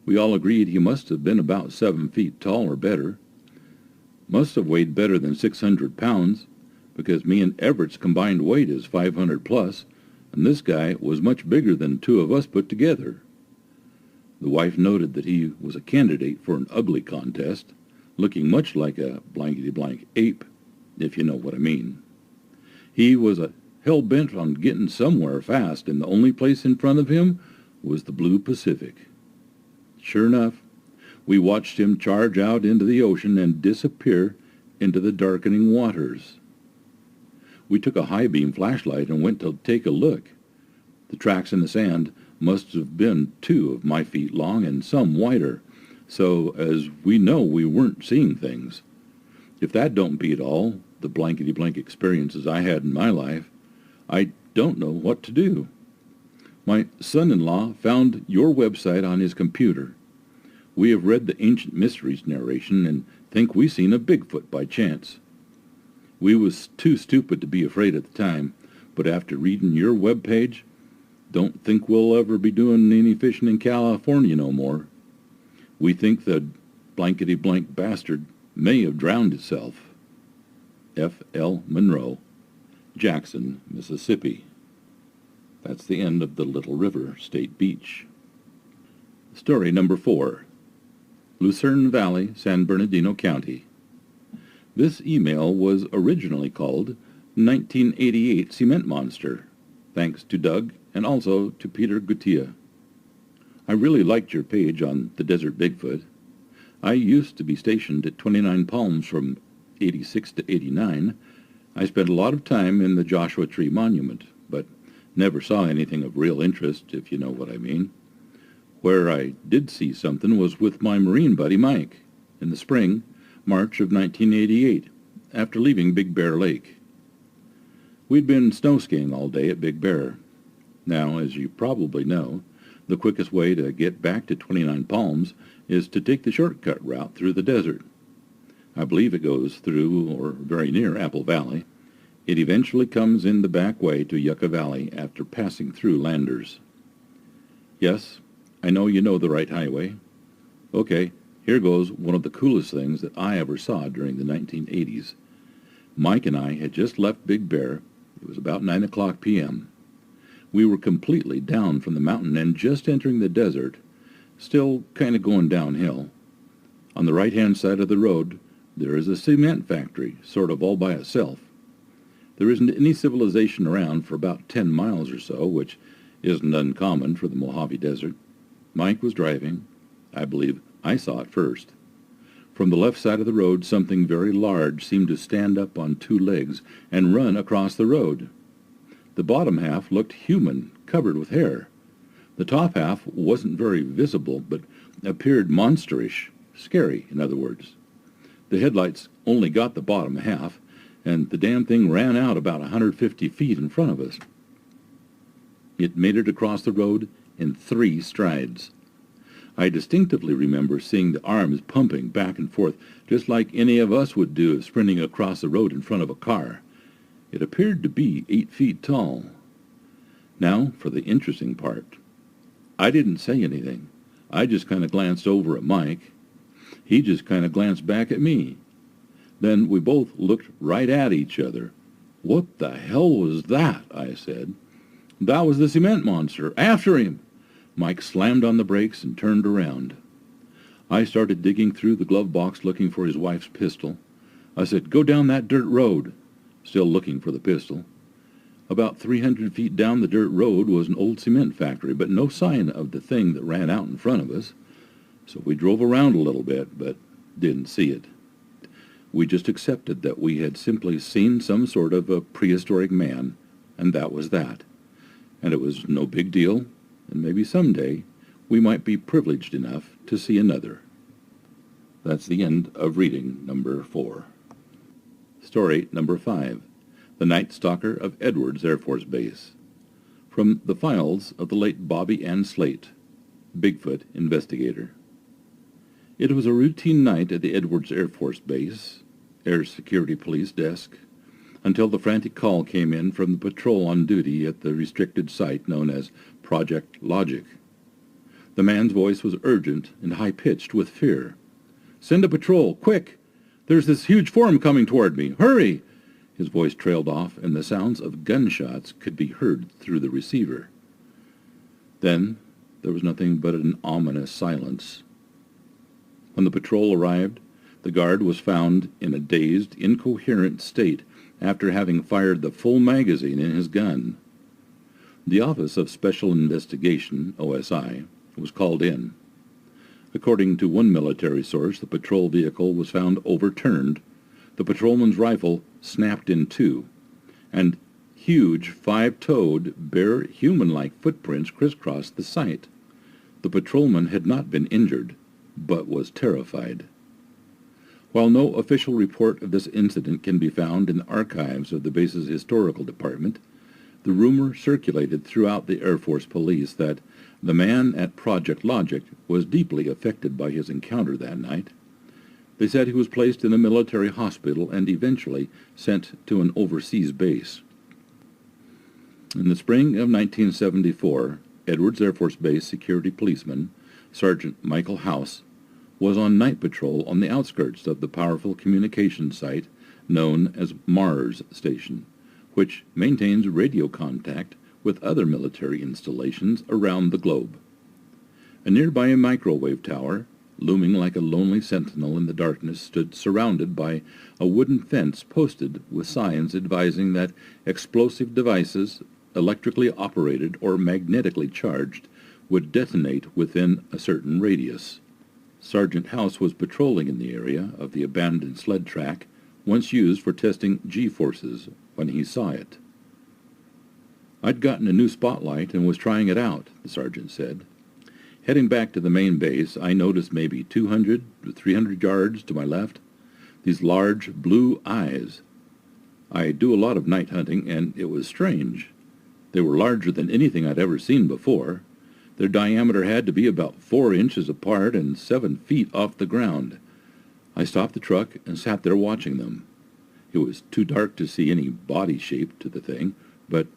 We all agreed he must have been about 7 feet tall or better. Must have weighed better than 600 pounds, because me and Everett's combined weight is 500 plus, and this guy was much bigger than 2 of us put together. The wife noted that he was a candidate for an ugly contest, looking much like a blankety-blank ape, if you know what I mean. He was hell-bent on getting somewhere fast, and the only place in front of him was the blue Pacific. Sure enough, we watched him charge out into the ocean and disappear into the darkening waters. We took a high-beam flashlight and went to take a look. The tracks in the sand must have been 2 of my feet long and some wider, so as we know we weren't seeing things. If that don't beat all the blankety-blank experiences I had in my life, I don't know what to do. My son-in-law found your website on his computer. We have read the Ancient Mysteries narration and think we seen a Bigfoot by chance. We was too stupid to be afraid at the time, but after reading your webpage, don't think we'll ever be doing any fishing in California no more. We think the blankety-blank bastard may have drowned itself. F. L. Monroe, Jackson, Mississippi. That's the end of the Little River State Beach. Story number 4. Lucerne Valley, San Bernardino County. This email was originally called 1988 Cement Monster, thanks to Doug and also to Peter Gutierrez. I really liked your page on the Desert Bigfoot. I used to be stationed at 29 Palms from 86 to 89. I spent a lot of time in the Joshua Tree Monument, but never saw anything of real interest, if you know what I mean. Where I did see something was with my Marine buddy Mike, in the spring, March of 1988, after leaving Big Bear Lake. We'd been snow skiing all day at Big Bear. Now, as you probably know, the quickest way to get back to 29 Palms is to take the shortcut route through the desert. I believe it goes through or very near Apple Valley. It eventually comes in the back way to Yucca Valley after passing through Landers. Yes, I know you know the right highway. Okay, here goes one of the coolest things that I ever saw during the 1980s. Mike and I had just left Big Bear. It was about 9 o'clock p.m. We were completely down from the mountain and just entering the desert, still kind of going downhill. On the right-hand side of the road, there is a cement factory, sort of all by itself. There isn't any civilization around for about 10 miles or so, which isn't uncommon for the Mojave Desert. Mike was driving. I believe I saw it first. From the left side of the road, something very large seemed to stand up on 2 legs and run across the road. The bottom half looked human, covered with hair. The top half wasn't very visible, but appeared monsterish, scary, in other words. The headlights only got the bottom half, and the damn thing ran out about 150 feet in front of us. It made it across the road in 3 strides. I distinctively remember seeing the arms pumping back and forth, just like any of us would do if sprinting across the road in front of a car. It appeared to be 8 feet tall. Now for the interesting part. I didn't say anything. I just kind of glanced over at Mike. He just kind of glanced back at me. Then we both looked right at each other. "What the hell was that?" I said. "That was the cement monster. After him!" Mike slammed on the brakes and turned around. I started digging through the glove box looking for his wife's pistol. I said, "Go down that dirt road," still looking for the pistol. About 300 feet down the dirt road was an old cement factory, but no sign of the thing that ran out in front of us. So we drove around a little bit, but didn't see it. We just accepted that we had simply seen some sort of a prehistoric man, and that was that. And it was no big deal, and maybe someday we might be privileged enough to see another. That's the end of reading number 4. Story number 5. The Night Stalker of Edwards Air Force Base. From the files of the late Bobby Ann Slate, Bigfoot investigator. It was a routine night at the Edwards Air Force Base, Air Security Police desk, until the frantic call came in from the patrol on duty at the restricted site known as Project Logic. The man's voice was urgent and high-pitched with fear. "Send a patrol, quick! There's this huge form coming toward me. Hurry!" His voice trailed off, and the sounds of gunshots could be heard through the receiver. Then there was nothing but an ominous silence. When the patrol arrived, the guard was found in a dazed, incoherent state after having fired the full magazine in his gun. The Office of Special Investigation, OSI, was called in. According to one military source, the patrol vehicle was found overturned, the patrolman's rifle snapped in two, and huge 5-toed, bare human-like footprints crisscrossed the site. The patrolman had not been injured, but was terrified. While no official report of this incident can be found in the archives of the base's historical department, the rumor circulated throughout the Air Force Police that the man at Project Logic was deeply affected by his encounter that night. They said he was placed in a military hospital and eventually sent to an overseas base. In the spring of 1974, Edwards Air Force Base security policeman Sergeant Michael House was on night patrol on the outskirts of the powerful communication site known as Mars Station, which maintains radio contact with other military installations around the globe. A nearby microwave tower, looming like a lonely sentinel in the darkness, stood surrounded by a wooden fence posted with signs advising that explosive devices, electrically operated or magnetically charged, would detonate within a certain radius. Sergeant House was patrolling in the area of the abandoned sled track, once used for testing G-forces, when he saw it. "I'd gotten a new spotlight and was trying it out," the sergeant said. "Heading back to the main base, I noticed maybe 200 to 300 yards to my left these large blue eyes. I do a lot of night hunting, and it was strange. They were larger than anything I'd ever seen before. Their diameter had to be about 4 inches apart and 7 feet off the ground. I stopped the truck and sat there watching them. It was too dark to see any body shape to the thing, but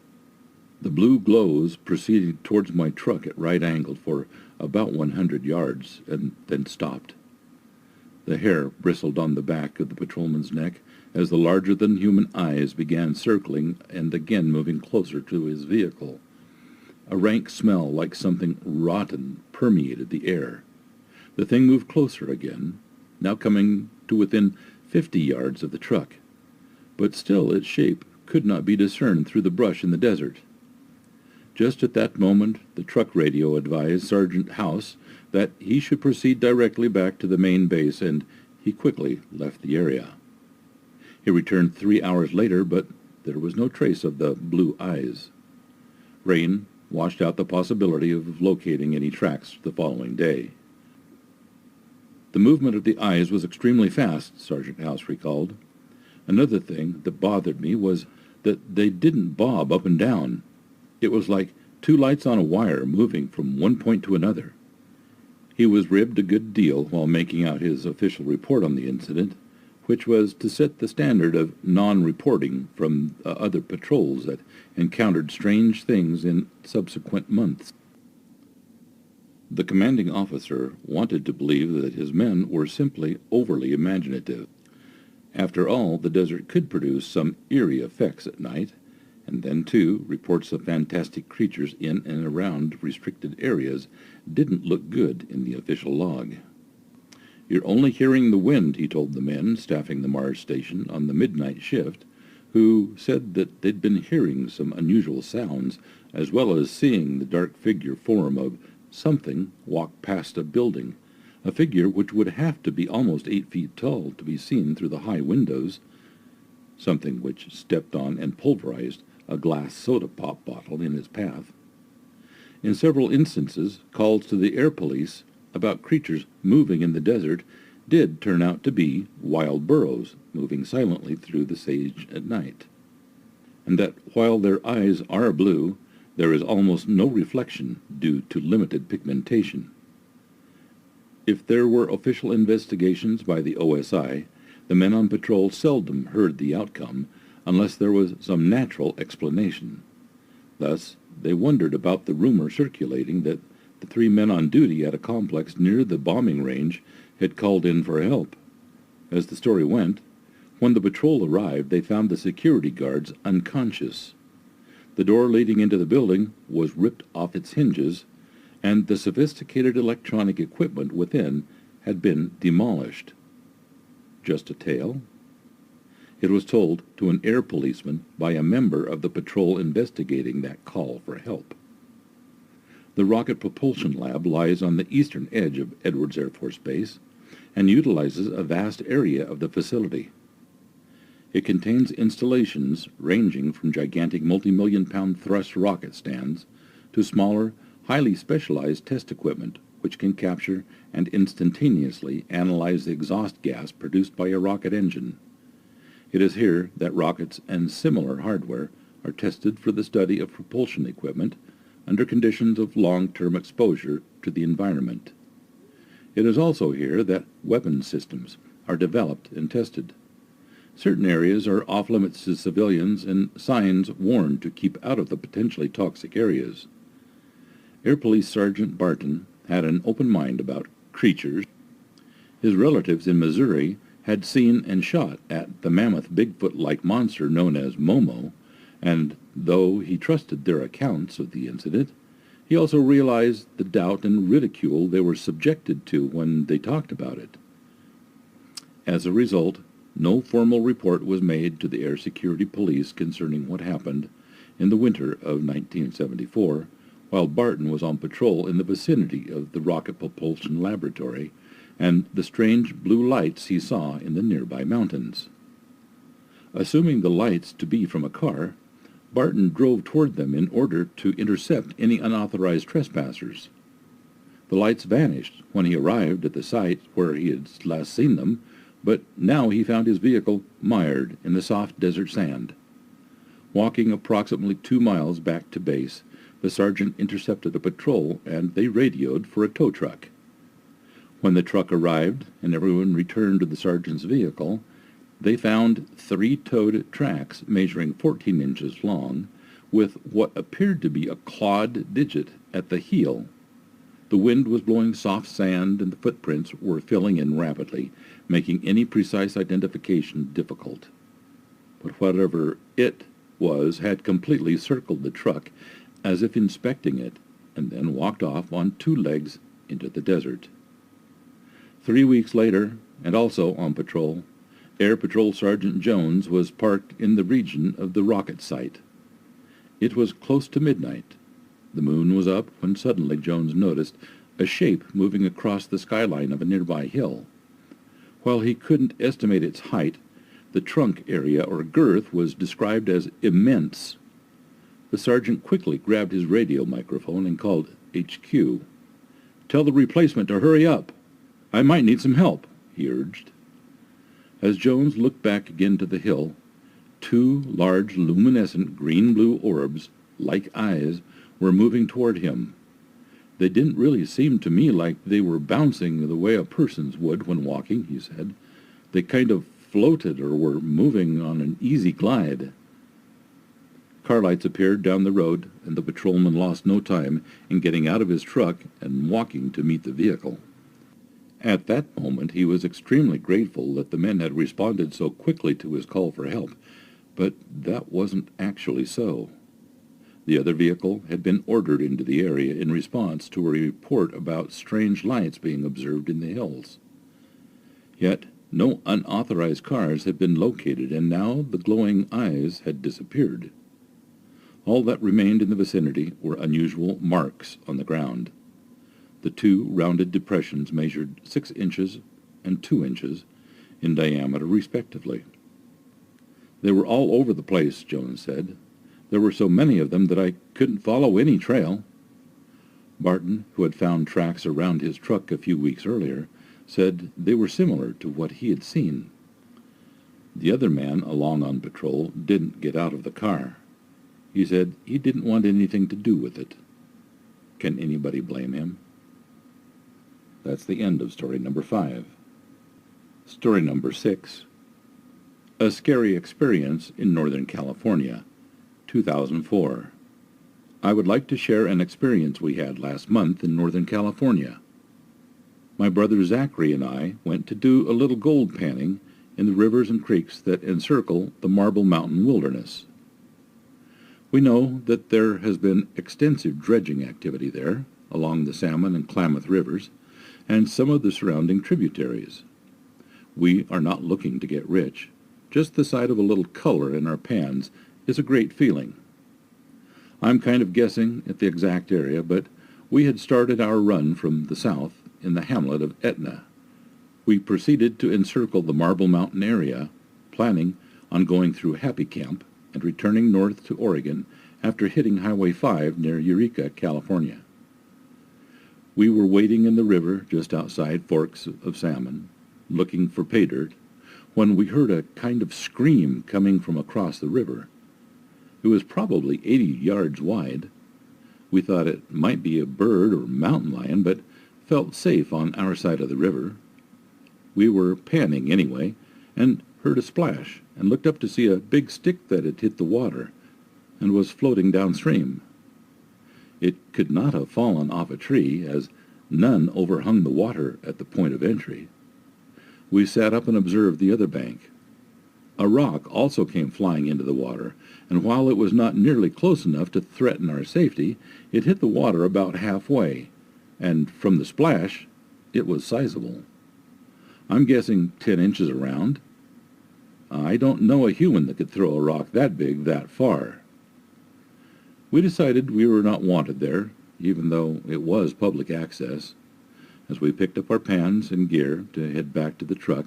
the blue glows proceeded towards my truck at right angles for about 100 yards and then stopped." The hair bristled on the back of the patrolman's neck as the larger-than-human eyes began circling and again moving closer to his vehicle. A rank smell like something rotten permeated the air. The thing moved closer again, now coming to within 50 yards of the truck, but still its shape could not be discerned through the brush in the desert. Just at that moment, the truck radio advised Sergeant House that he should proceed directly back to the main base, and he quickly left the area. He returned 3 hours later, but there was no trace of the blue eyes. Rain washed out the possibility of locating any tracks the following day. "The movement of the eyes was extremely fast," Sergeant House recalled. "Another thing that bothered me was that they didn't bob up and down. It was like 2 lights on a wire moving from one point to another." He was ribbed a good deal while making out his official report on the incident, which was to set the standard of non-reporting from other patrols that encountered strange things in subsequent months. The commanding officer wanted to believe that his men were simply overly imaginative. After all, the desert could produce some eerie effects at night, and then, too, reports of fantastic creatures in and around restricted areas didn't look good in the official log. "You're only hearing the wind," he told the men staffing the Mars station on the midnight shift, who said that they'd been hearing some unusual sounds, as well as seeing the dark figure form of something walk past a building, a figure which would have to be almost 8 feet tall to be seen through the high windows, something which stepped on and pulverized a glass soda pop bottle in his path. In several instances, calls to the air police about creatures moving in the desert did turn out to be wild burros moving silently through the sage at night, and that while their eyes are blue, there is almost no reflection due to limited pigmentation. If there were official investigations by the OSI, the men on patrol seldom heard the outcome unless there was some natural explanation. Thus, they wondered about the rumor circulating that the 3 men on duty at a complex near the bombing range had called in for help. As the story went, when the patrol arrived, they found the security guards unconscious. The door leading into the building was ripped off its hinges, and the sophisticated electronic equipment within had been demolished. Just a tale? It was told to an air policeman by a member of the patrol investigating that call for help. The Rocket Propulsion Lab lies on the eastern edge of Edwards Air Force Base and utilizes a vast area of the facility. It contains installations ranging from gigantic multi-million-pound thrust rocket stands to smaller, highly specialized test equipment which can capture and instantaneously analyze the exhaust gas produced by a rocket engine. It is here that rockets and similar hardware are tested for the study of propulsion equipment under conditions of long-term exposure to the environment. It is also here that weapons systems are developed and tested. Certain areas are off-limits to civilians and signs warn to keep out of the potentially toxic areas. Air Police Sergeant Barton had an open mind about creatures. His relatives in Missouri had seen and shot at the mammoth Bigfoot-like monster known as Momo, and though he trusted their accounts of the incident, he also realized the doubt and ridicule they were subjected to when they talked about it. As a result, no formal report was made to the Air Security Police concerning what happened in the winter of 1974, while Barton was on patrol in the vicinity of the Rocket Propulsion Laboratory and the strange blue lights he saw in the nearby mountains. Assuming the lights to be from a car, Barton drove toward them in order to intercept any unauthorized trespassers. The lights vanished when he arrived at the site where he had last seen them, but now he found his vehicle mired in the soft desert sand. Walking approximately 2 miles back to base, the sergeant intercepted a patrol and they radioed for a tow truck. When the truck arrived and everyone returned to the sergeant's vehicle, they found 3 towed tracks measuring 14 inches long with what appeared to be a clawed digit at the heel. The wind was blowing soft sand and the footprints were filling in rapidly, making any precise identification difficult. But whatever it was had completely circled the truck as if inspecting it, and then walked off on 2 legs into the desert. 3 weeks later, and also on patrol, Air Patrol Sergeant Jones was parked in the region of the rocket site. It was close to midnight. The moon was up when suddenly Jones noticed a shape moving across the skyline of a nearby hill. While he couldn't estimate its height, the trunk area or girth was described as immense. The sergeant quickly grabbed his radio microphone and called HQ. "Tell the replacement to hurry up. I might need some help," he urged. As Jones looked back again to the hill, 2 large luminescent green-blue orbs, like eyes, were moving toward him. "They didn't really seem to me like they were bouncing the way a person's would when walking," he said. "They kind of floated or were moving on an easy glide. Car lights appeared down the road, and the patrolman lost no time in getting out of his truck and walking to meet the vehicle. At that moment he was extremely grateful that the men had responded so quickly to his call for help, but that wasn't actually so. The other vehicle had been ordered into the area in response to a report about strange lights being observed in the hills. Yet no unauthorized cars had been located, and now the glowing eyes had disappeared. All that remained in the vicinity were unusual marks on the ground. The two rounded depressions measured 6 inches and 2 inches in diameter respectively. They were all over the place, Jones said. There were so many of them that I couldn't follow any trail. Barton, who had found tracks around his truck a few weeks earlier, said they were similar to what he had seen. The other man along on patrol didn't get out of the car. He said he didn't want anything to do with it. Can anybody blame him? That's the end of story number 5. Story number 6. A Scary Experience in Northern California, 2004. I would like to share an experience we had last month in Northern California. My brother Zachary and I went to do a little gold panning in the rivers and creeks that encircle the Marble Mountain Wilderness. We know that there has been extensive dredging activity there, along the Salmon and Klamath rivers, and some of the surrounding tributaries. We are not looking to get rich. Just the sight of a little color in our pans is a great feeling. I'm kind of guessing at the exact area, but we had started our run from the south in the hamlet of Etna. We proceeded to encircle the Marble Mountain area, planning on going through Happy Camp and returning north to Oregon after hitting Highway 5 near Eureka, California. We were wading in the river just outside Forks of Salmon, looking for pay dirt, when we heard a kind of scream coming from across the river. It was probably 80 yards wide. We thought it might be a bird or mountain lion, but felt safe on our side of the river. We were panning anyway, and heard a splash, and looked up to see a big stick that had hit the water, and was floating downstream. It could not have fallen off a tree, as none overhung the water at the point of entry. We sat up and observed the other bank. A rock also came flying into the water, and while it was not nearly close enough to threaten our safety, it hit the water about halfway, and from the splash, it was sizable. I'm guessing 10 inches around. I don't know a human that could throw a rock that big that far. We decided we were not wanted there, even though it was public access. As we picked up our pans and gear to head back to the truck,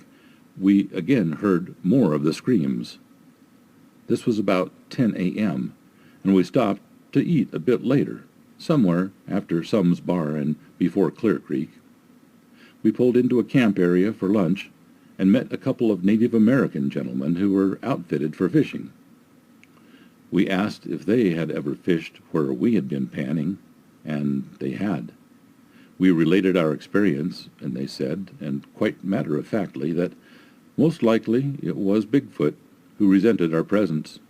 we again heard more of the screams. This was about 10 a.m., and we stopped to eat a bit later, somewhere after Sum's Bar and before Clear Creek. We pulled into a camp area for lunch and met a couple of Native American gentlemen who were outfitted for fishing. We asked if they had ever fished where we had been panning, and they had. We related our experience, and they said, and quite matter-of-factly, that most likely it was Bigfoot who resented our presence.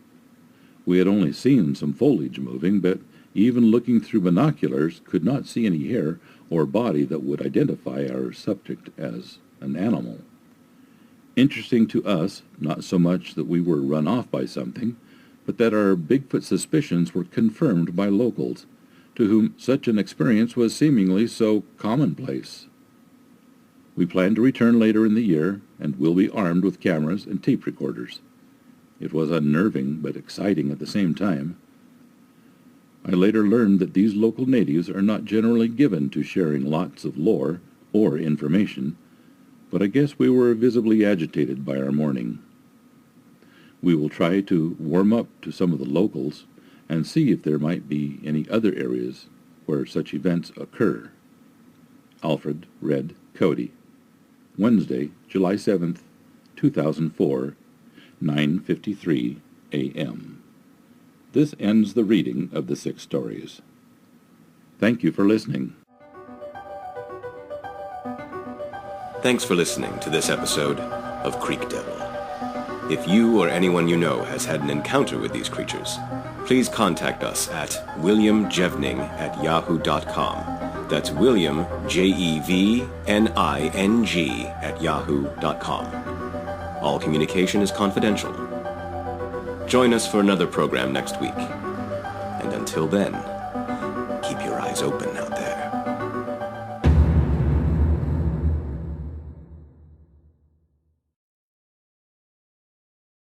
We had only seen some foliage moving, but even looking through binoculars could not see any hair or body that would identify our subject as an animal. Interesting to us, not so much that we were run off by something, but that our Bigfoot suspicions were confirmed by locals, to whom such an experience was seemingly so commonplace. We plan to return later in the year, and will be armed with cameras and tape recorders. It was unnerving but exciting at the same time. I later learned that these local natives are not generally given to sharing lots of lore or information, but I guess we were visibly agitated by our morning. We will try to warm up to some of the locals and see if there might be any other areas where such events occur. Alfred Red Cody. Wednesday, July 7th, 2004, 9:53 a.m. This ends the reading of the 6 stories. Thank you for listening. Thanks for listening to this episode of Creek Devil. If you or anyone you know has had an encounter with these creatures, please contact us at williamjevning@yahoo.com. That's William, Jevning @yahoo.com. All communication is confidential. Join us for another program next week. And until then, keep your eyes open.